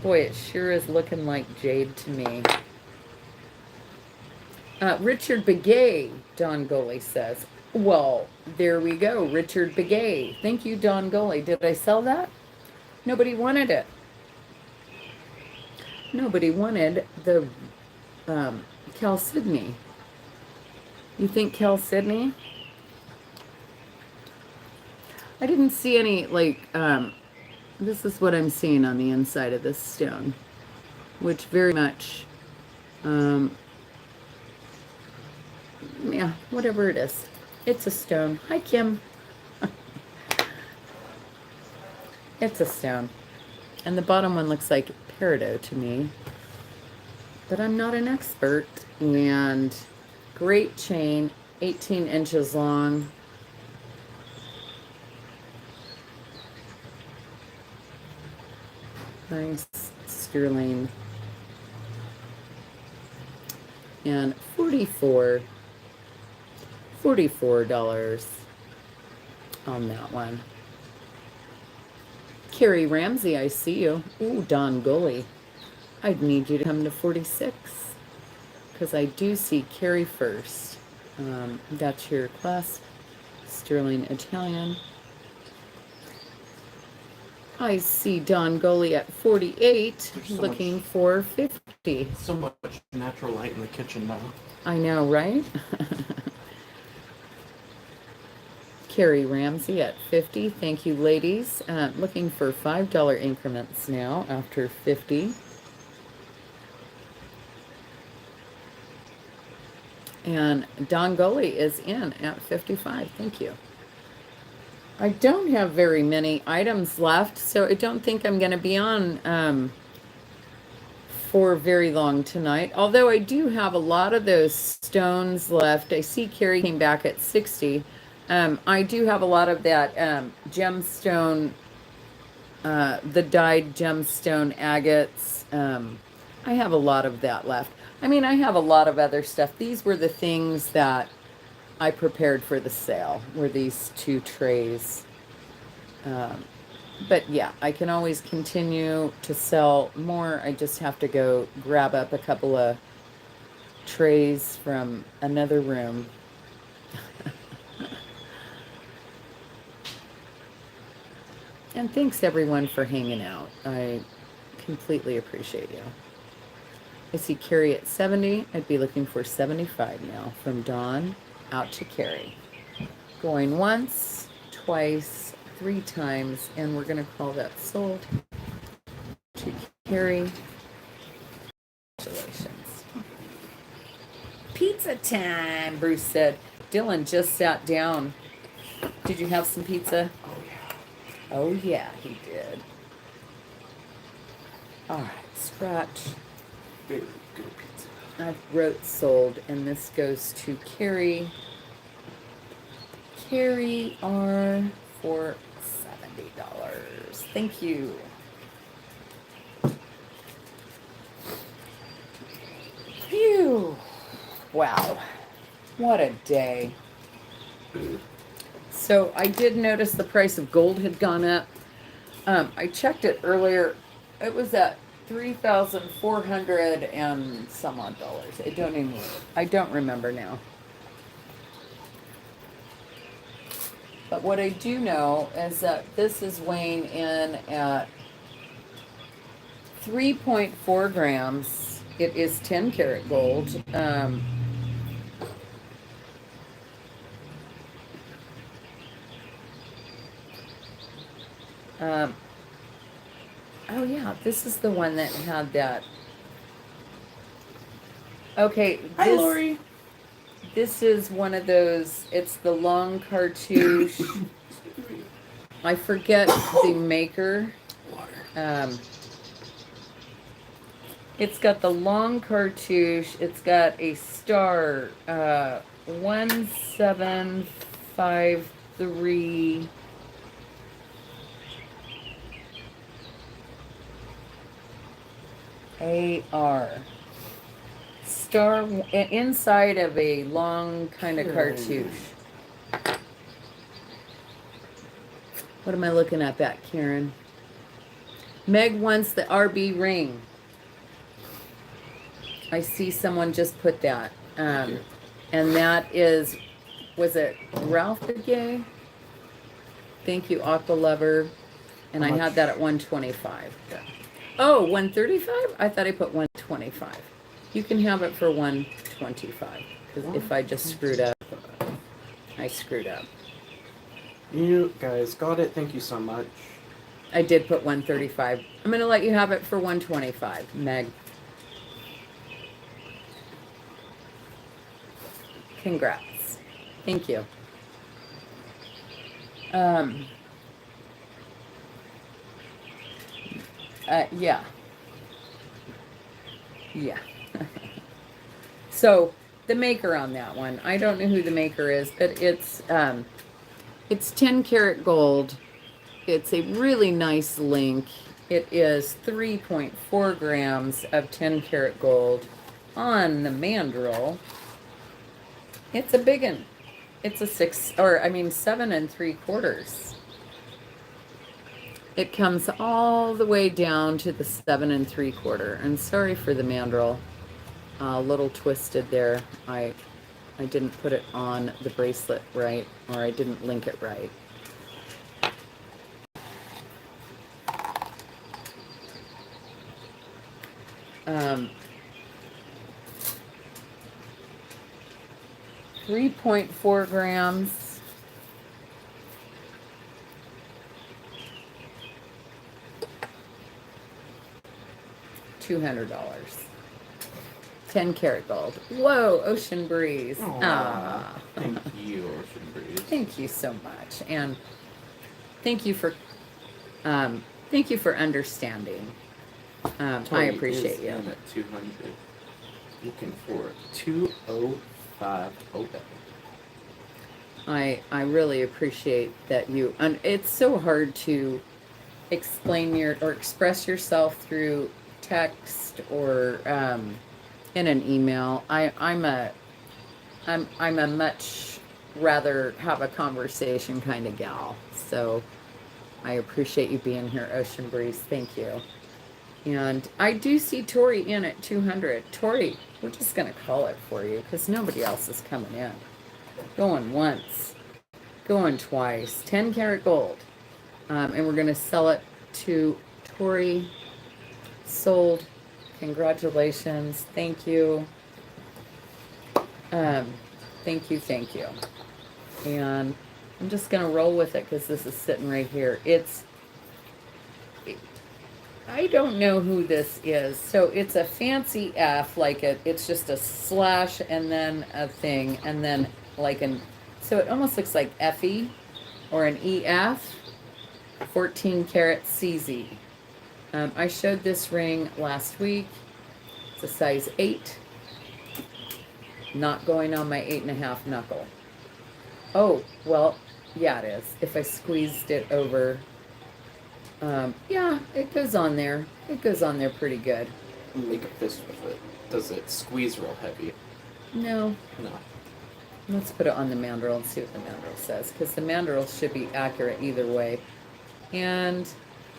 Boy, it sure is looking like jade to me. Richard Begay, Don Goley says. Well, there we go. Richard Begay. Thank you, Don Goley. Did I sell that? Nobody wanted it. Nobody wanted the Chalcedony. You think Chalcedony? I didn't see any, like, this is what I'm seeing on the inside of this stone, which very much, yeah, whatever it is. It's a stone. Hi, Kim. It's a stone. And the bottom one looks like peridot to me. But I'm not an expert. And great chain, 18 inches long. Nice sterling. And $44 on that one. Carrie Ramsey, I see you. Ooh, Don Gully. I'd need you to come to 46 because I do see Carrie first. That's your class, sterling Italian. I see Don Gully at 48, looking for 50. So much natural light in the kitchen now. I know, right? Carrie Ramsey at 50. Thank you, ladies. Looking for $5 increments now after 50. And Don Gully is in at 55. Thank you. I don't have very many items left, so I don't think I'm going to be on for very long tonight. Although I do have a lot of those stones left. I see Carrie came back at 60. I do have a lot of that gemstone, the dyed gemstone agates. I have a lot of that left. I mean, I have a lot of other stuff. These were the things that I prepared for the sale, were these 2 trays. But yeah, I can always continue to sell more. I just have to go grab up a couple of trays from another room. And thanks everyone for hanging out. I completely appreciate you. I see Carrie at 70. I'd be looking for 75 now. From Dawn out to Carrie. Going once, twice, 3 times, and we're going to call that sold to Carrie. Congratulations. Pizza time, Bruce said. Dylan just sat down. Did you have some pizza? Oh, yeah, he did. All right, scratch. Very good pizza. I wrote sold, and this goes to Carrie. Carrie R for $70. Thank you. Phew. Wow. What a day. So I did notice the price of gold had gone up. I checked it earlier. It was at 3,400 and some odd dollars. I don't remember now. But what I do know is that this is weighing in at 3.4 grams. It is 10 karat gold. Oh yeah, this is the one that had that. Okay, Hi, Lori. This is one of those. It's the long cartouche. I forget the maker. It's got the long cartouche. It's got a star. 1753. AR. Star inside of a long kind of cartouche. What am I looking at that, Karen? Meg wants the RB ring. I see someone just put that. And that is, was it Ralph Begay? Thank you, Aqua Lover. And I had that at 125. Yeah. Oh, 135? I thought I put 125. You can have it for 125. Because if I just screwed up, I screwed up. You guys got it. Thank you so much. I did put 135. I'm going to let you have it for 125, Meg. Congrats. Thank you. Yeah. Yeah. So the maker on that one, I don't know who the maker is, but it's 10 karat gold. It's a really nice link. It is 3.4 grams of 10 karat gold on the mandrel. It's a big one. It's a 7 3/4. It comes all the way down to the 7 3/4. And sorry for the mandrel. A little twisted there. I didn't put it on the bracelet right, or I didn't link it right. 3.4 grams. $200. 10 karat gold. Whoa, Ocean Breeze. Ah. Thank you, Ocean Breeze. Thank you so much. And thank you for understanding. I appreciate you. In at 200. Looking for 205. I really appreciate that you, and it's so hard to explain or express yourself through text or in an email. I'm a much rather have a conversation kind of gal. So I appreciate you being here, Ocean Breeze. Thank you. And I do see Tori in at 200. Tori, we're just going to call it for you because nobody else is coming in. Going once, going twice. 10 karat gold. And we're going to sell it to Tori. Sold. Congratulations. Thank you. Thank you. And I'm just going to roll with it because this is sitting right here. I don't know who this is. So it's a fancy F, it's just a slash and then a thing, and then so it almost looks like FE or an EF, 14 karat CZ. I showed this ring last week. It's a size 8. Not going on my 8.5 knuckle. Oh, well, yeah, it is. If I squeezed it over, yeah, it goes on there. It goes on there pretty good. Make a fist with it. Does it squeeze real heavy? No. No. Let's put it on the mandrel and see what the mandrel says, because the mandrel should be accurate either way. And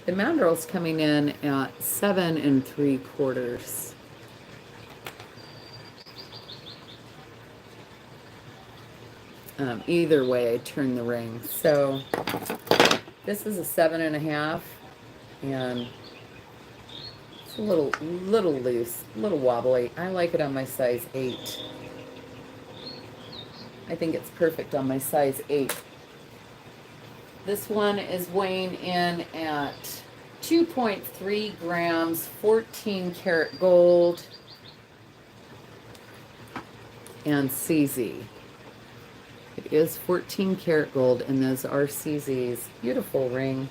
the mandrel's coming in at 7 3/4. Either way, I turn the ring. So this is a 7.5, and it's a little loose, a little wobbly. I like it on my size 8. I think it's perfect on my size 8. This one is weighing in at 2.3 grams, 14 karat gold, and CZ. It is 14 karat gold, and those are CZs. Beautiful ring.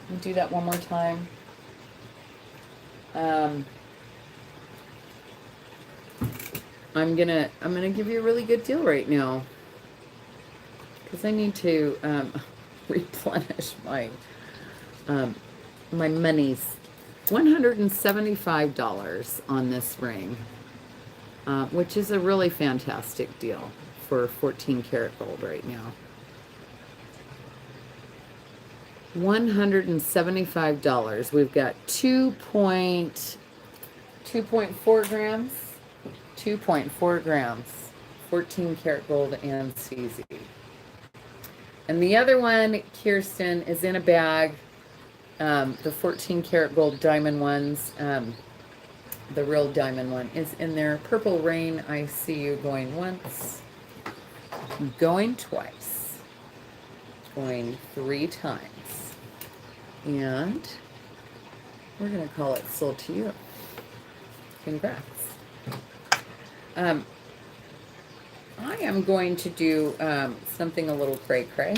I'll do that one more time. I'm gonna give you a really good deal right now because I need to replenish my my monies. $175 on this ring, which is a really fantastic deal for 14 karat gold right now. $175. We've got 2.4 grams. 2.4 grams, 14 karat gold and CZ. And the other one, Kirsten, is in a bag. The 14 karat gold diamond ones, the real diamond one is in there. Purple Rain, I see you going once, going twice, going 3 times. And we're going to call it sold to you. Congrats. I am going to do something a little cray-cray.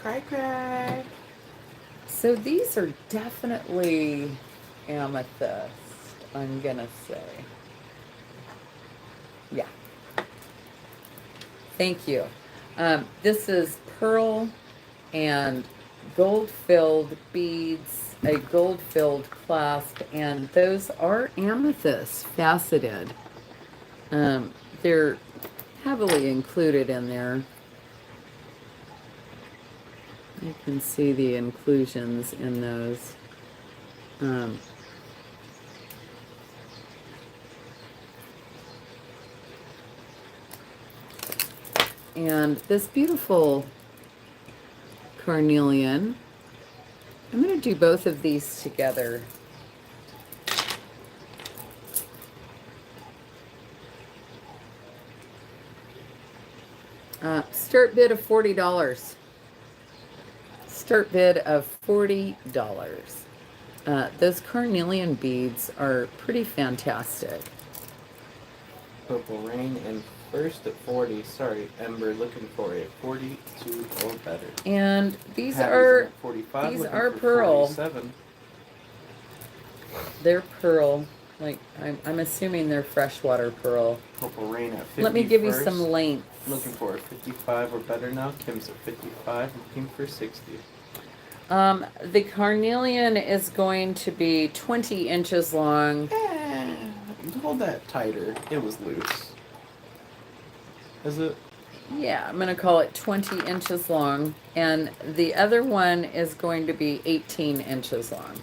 Cray. So these are definitely amethyst, I'm gonna say. Yeah. Thank you. This is pearl and gold-filled beads, a gold-filled clasp, and those are amethyst faceted. They're heavily included in there. You can see the inclusions in those. And this beautiful carnelian, I'm going to do both of these together. Start bid of $40. Start bid of $40. Those carnelian beads are pretty fantastic. Purple Rain and first at 40. Sorry, Ember, looking for it. 42 or better. And these Patty's are at 45, these looking are for pearl. 47. They're pearl. Like I'm assuming they're freshwater pearl. Purple Rain at 50. Let me give you first. some lengths. Looking for a 55 or better now. Kim's at 55, looking for 60. The carnelian is going to be 20 inches long. Hold that tighter. It was loose. Is it? Yeah, I'm going to call it 20 inches long. And the other one is going to be 18 inches long.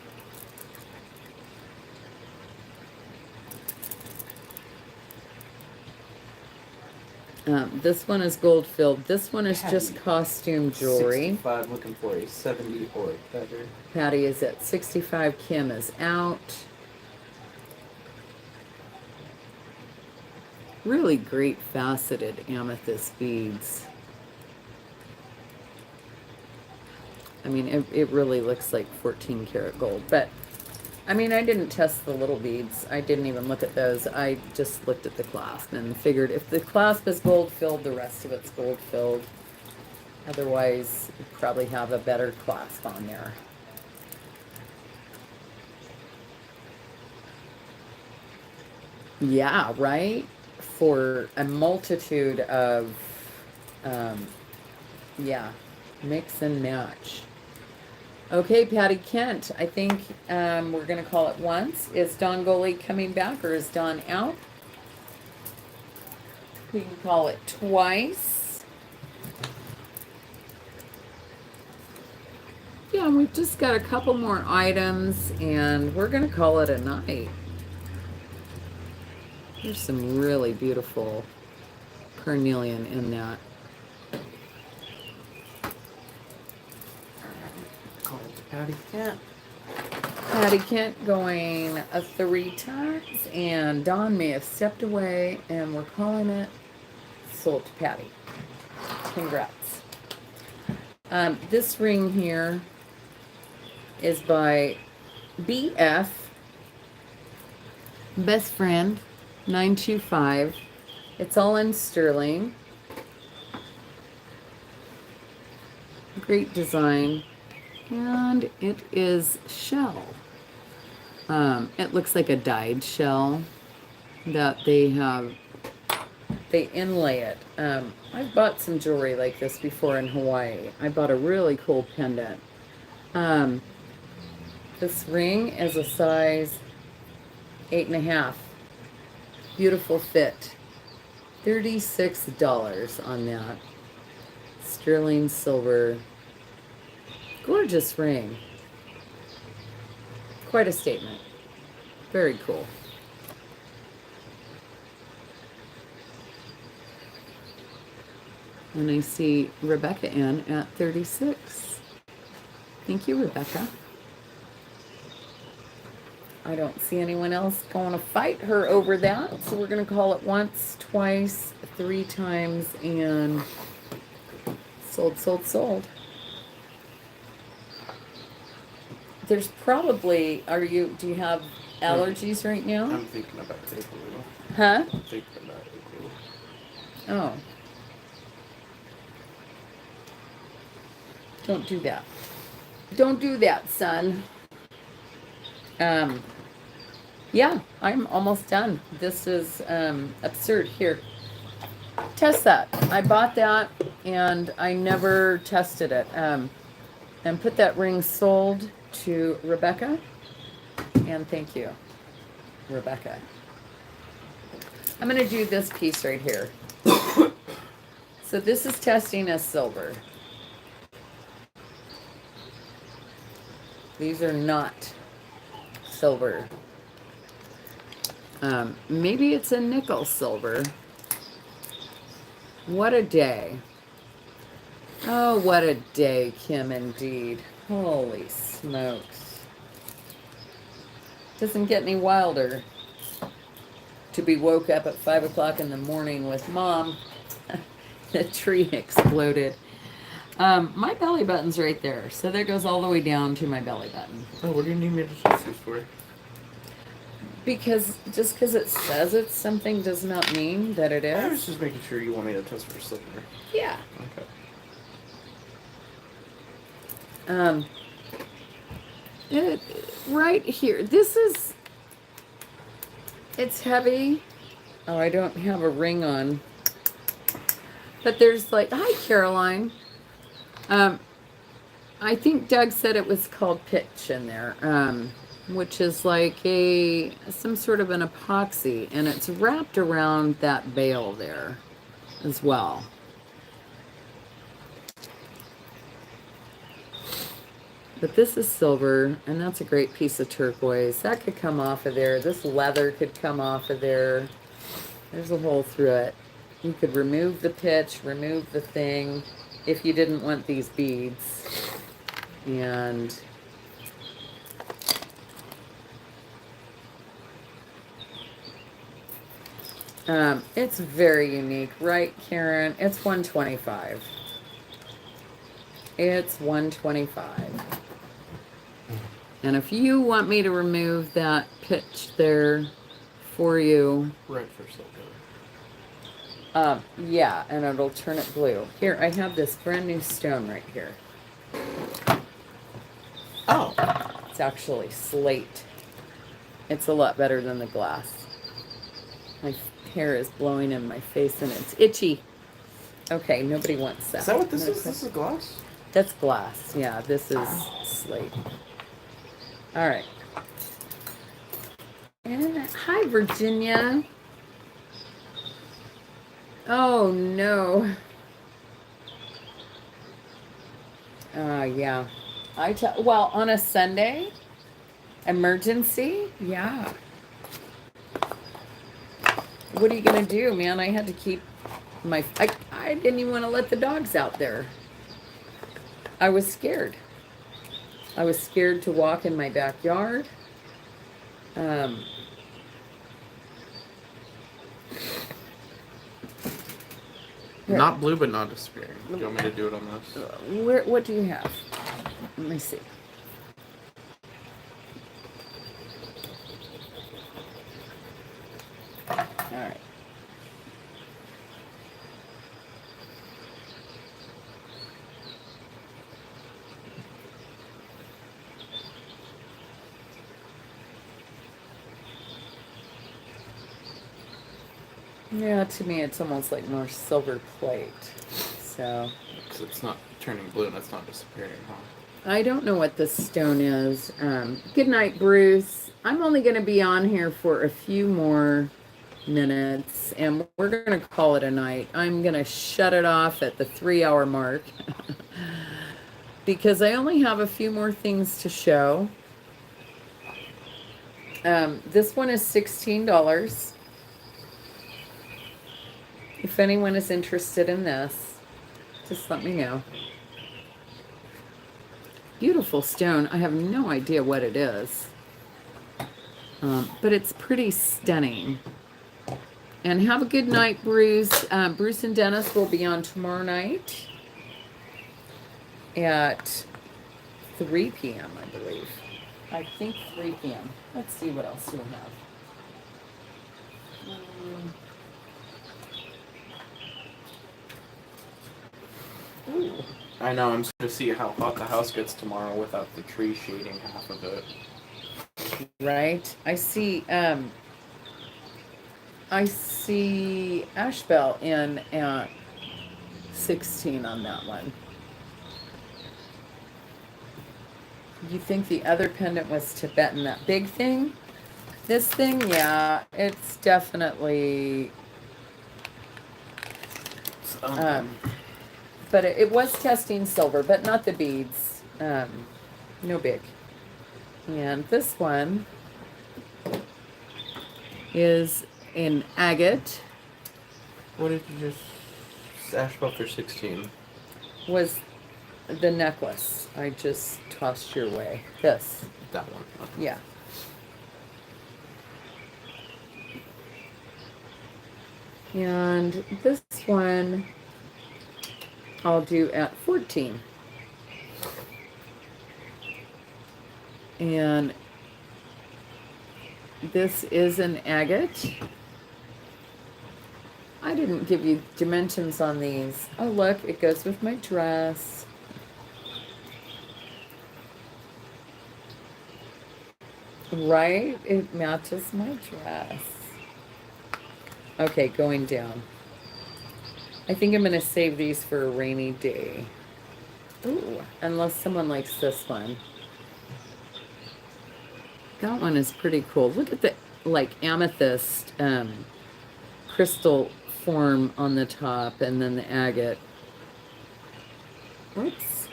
This one is gold filled. This one is just costume jewelry. 65, looking for a 70 or better. Patty is at 65. Kim is out. Really great faceted amethyst beads. I mean, it really looks like 14 karat gold. But, I mean, I didn't test the little beads. I didn't even look at those. I just looked at the clasp and figured if the clasp is gold filled, the rest of it's gold filled. Otherwise, you probably have a better clasp on there. Yeah, right? For a multitude of, yeah, mix and match. Okay, Patty Kent, I think we're going to call it once. Is Don Goley coming back or is Don out? We can call it twice. Yeah, and we've just got a couple more items and we're going to call it a night. There's some really beautiful carnelian in that. Call it Patty Kent. Patty Kent going 3 times, and Dawn may have stepped away, and we're calling it sold to Patty. Congrats. This ring here is by BF, Best Friend 925. It's all in sterling. Great design. And it is shell. It looks like a dyed shell that they inlay it. I've bought some jewelry like this before in Hawaii. I bought a really cool pendant. This ring is a size 8.5. Beautiful fit. $36 on that. Sterling silver. Gorgeous ring. Quite a statement. Very cool. And I see Rebecca Ann at 36. Thank you, Rebecca. I don't see anyone else going to fight her over that. So we're going to call it once, twice, 3 times, and sold, sold, sold. There's probably, do you have allergies right now? I'm thinking about it a little. Huh? I'm thinking about it a little. Oh. Don't do that. Don't do that, son. Yeah, I'm almost done. This is absurd. Here, test that. I bought that and I never tested it. And put that ring sold to Rebecca. And thank you, Rebecca. I'm going to do this piece right here. So this is testing as silver. These are not silver. Maybe it's a nickel silver. What a day. Oh, what a day, Kim, indeed. Holy smokes. Doesn't get any wilder to be woke up at 5 o'clock in the morning with Mom. The tree exploded. My belly button's right there. So that goes all the way down to my belly button. Oh, what do you need me to test these for? Because just because it says it's something does not mean that it I was is. just making sure you want me to test for silver. Yeah. Okay. Right here. This is. It's heavy. Oh, I don't have a ring on. But there's like, hi, Caroline. I think Doug said it was called pitch in there, which is like some sort of an epoxy, and it's wrapped around that bale there as well. But this is silver, and that's a great piece of turquoise. That could come off of there. This leather could come off of there. There's a hole through it. You could remove the pitch, remove the thing, if you didn't want these beads. And it's very unique, right, Karen? It's $125. It's $125. And if you want me to remove that pitch there for you, Red for silver. yeah, and it'll turn it blue. Here, I have this brand new stone right here. Oh. It's actually slate. It's a lot better than the glass. My hair is blowing in my face and it's itchy. Okay, nobody wants that. Is that what this is? This is glass? That's glass. Yeah, this is slate. All right. And hi, Virginia. Oh, no. Yeah. Well, on a Sunday, emergency, yeah. What are you gonna do, man? I had to keep I didn't even want to let the dogs out there. I was scared. I was scared to walk in my backyard. Not blue, but not disappearing. Do you want me to do it on this? What do you have? Let me see. All right. Yeah, to me it's almost like more silver plate. So Because it's not turning blue and it's not disappearing, huh? I don't know what this stone is. Good night, Bruce. I'm only going to be on here for a few more minutes, and we're going to call it a night. I'm going to shut it off at the 3-hour mark because I only have a few more things to show. This one is $16. If anyone is interested in this, just let me know. Beautiful stone. I have no idea what it is. But it's pretty stunning. And have a good night, Bruce. Bruce and Dennis will be on tomorrow night at 3 p.m., I believe. I think 3 p.m. Let's see what else we have. Ooh. I know, I'm to see how hot the house gets tomorrow without the tree shading half of it. Right. I see Ashbel in at 16 on that one. You think the other pendant was Tibetan, that big thing? This thing, yeah, it's definitely but it was testing silver, but not the beads. No big. And this one is in agate. What did you just Ashbel for 16? Was the necklace I just tossed your way. This. That one. Okay. Yeah. And this one I'll do at 14. And this is an agate. I didn't give you dimensions on these. Oh, look, it goes with my dress. Right? It matches my dress. Okay, going down. I think I'm going to save these for a rainy day. Ooh, unless someone likes this one. That one is pretty cool. Look at the, like, amethyst crystal form on the top, and then the agate. Oops.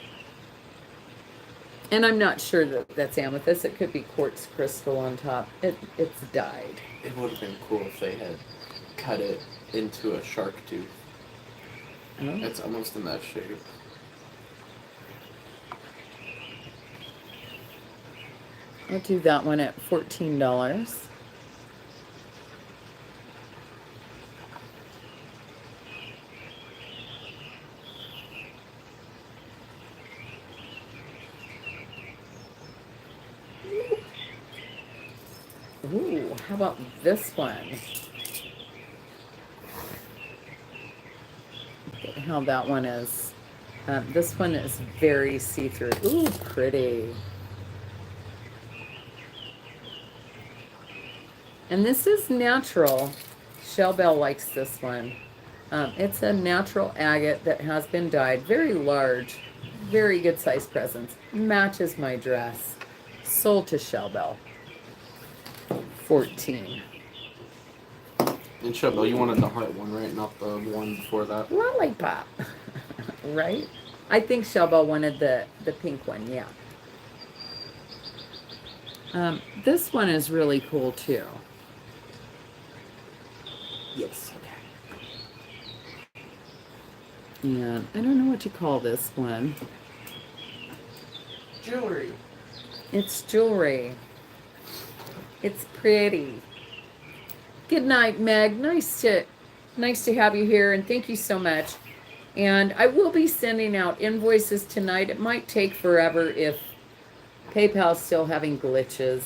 And I'm not sure that that's amethyst. It could be quartz crystal on top. It's dyed. It would have been cool if they had cut it into a shark tooth. Oh. It's almost in that shape. I'll do that one at $14. Ooh, how about this one? Look at how that one is. This one is very see-through. Ooh, pretty. And this is natural. Shell Bell likes this one. It's a natural agate that has been dyed. Very large. Very good size presents. Matches my dress. Sold to Shell Bell. 14. And Shebel, you wanted the heart one, right? Not the one before that? Lollipop. Right? I think Shell Bell wanted the pink one, yeah. This one is really cool too. Yes, okay. And I don't know what you call this one. Jewelry. It's jewelry. It's pretty. Good night, Meg. Nice to have you here, and thank you so much. And I will be sending out invoices tonight. It might take forever if PayPal's still having glitches,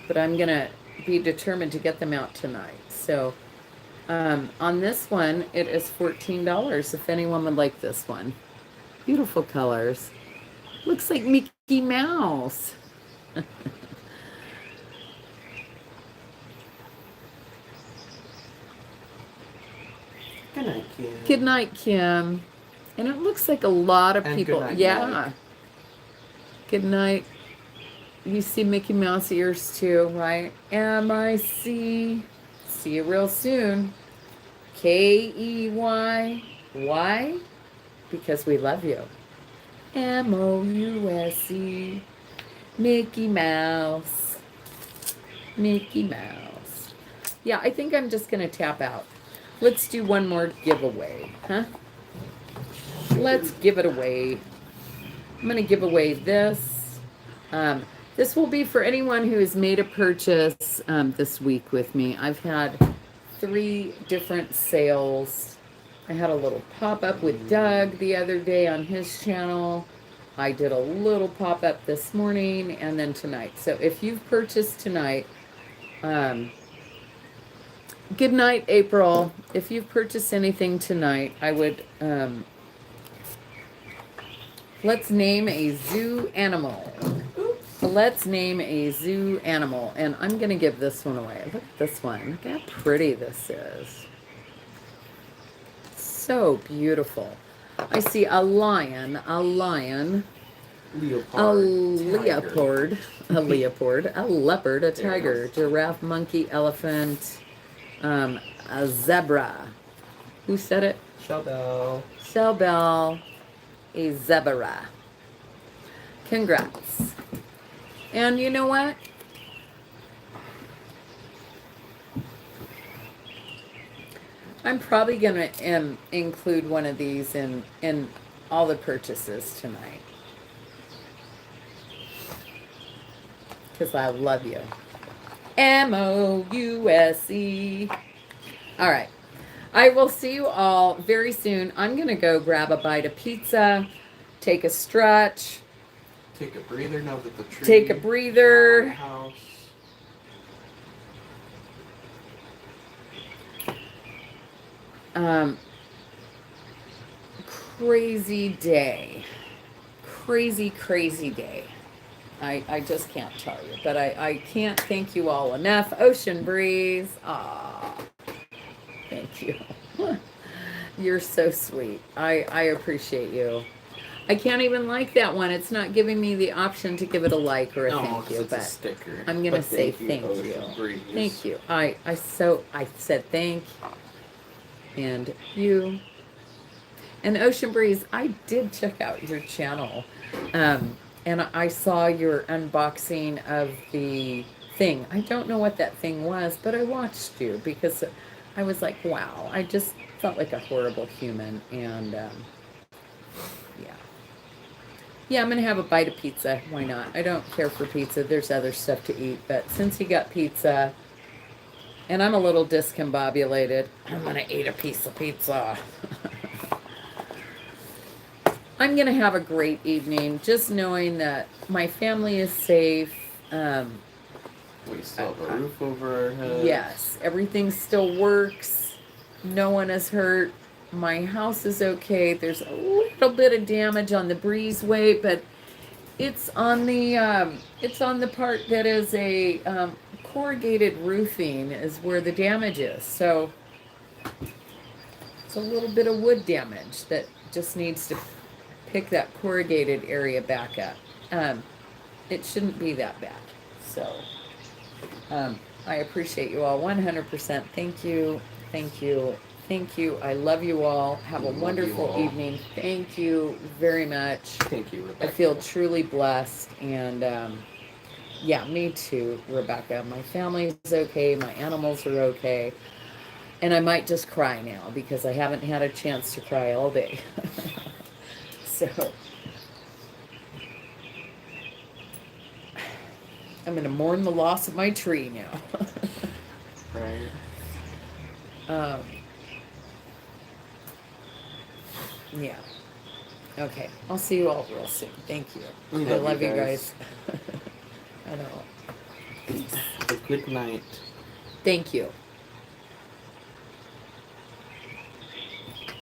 but I'm gonna be determined to get them out tonight. So on this one, it is $14 if anyone would like this one. Beautiful colors. Looks like Mickey Mouse. Good night, Kim. Good night, Kim. And it looks like a lot of And people. good night, Yeah. Meg. Good night. You see Mickey Mouse ears too, right? M-I-C. See you real soon. K-E-Y. Why? Because we love you. M-O-U-S-E. Mickey Mouse. Mickey Mouse. Yeah, I think I'm just going to tap out. Let's do one more giveaway, huh? Let's give it away. I'm going to give away this. This will be for anyone who has made a purchase this week with me. I've had 3 different sales. I had a little pop-up with Doug the other day on his channel. I did a little pop-up this morning and then tonight. So if you've purchased tonight, good night, April. If you've purchased anything tonight, I would, let's name a zoo animal. Let's name a zoo animal. And I'm going to give this one away. Look at this one. Look how pretty this is. So beautiful. I see a lion, Leopard. a leopard, a leopard, a tiger, giraffe, monkey, elephant, a zebra. Who said it? Shell Bell, a zebra. Congrats. And you know what? I'm probably going to include one of these in all the purchases tonight. Because I love you. M-O-U-S-E. All right. I will see you all very soon. I'm going to go grab a bite of pizza, take a stretch. Take a breather now that the tree. Take a breather. House. Crazy day. Crazy day. I just can't tell you, but I can't thank you all enough. Ocean breeze. Ah, thank you. You're so sweet. I appreciate you. I can't even like that one. It's not giving me the option to give it a like or a thank you, it's a but sticker. I'm gonna say thank you. Thank you. I said thank and you. And Ocean Breeze, I did check out your channel. And I saw your unboxing of the thing. I don't know what that thing was, but I watched you because I was like, wow, I just felt like a horrible human. And yeah. Yeah, I'm going to have a bite of pizza. Why not? I don't care for pizza. There's other stuff to eat. But since he got pizza, and I'm a little discombobulated, I'm going to eat a piece of pizza. I'm going to have a great evening, just knowing that my family is safe. We still have a roof over our heads. Yes, everything still works. No one is hurt. My house is okay. There's a little bit of damage on the breezeway, but it's on the part that is a corrugated roofing is where the damage is. So it's a little bit of wood damage that just needs to pick that corrugated area back up. It shouldn't be that bad. So I appreciate you all 100%. Thank you. Thank you. Thank you. I love you all. Have a wonderful evening. Thank you very much. Thank you, Rebecca. I feel truly blessed. And yeah, me too, Rebecca. My family's okay. My animals are okay. And I might just cry now because I haven't had a chance to cry all day. So I'm going to mourn the loss of my tree now. Right. Yeah. Okay. I'll see you all real soon. Thank you. We I love love you you guys. guys. I know. Good night. Thank you.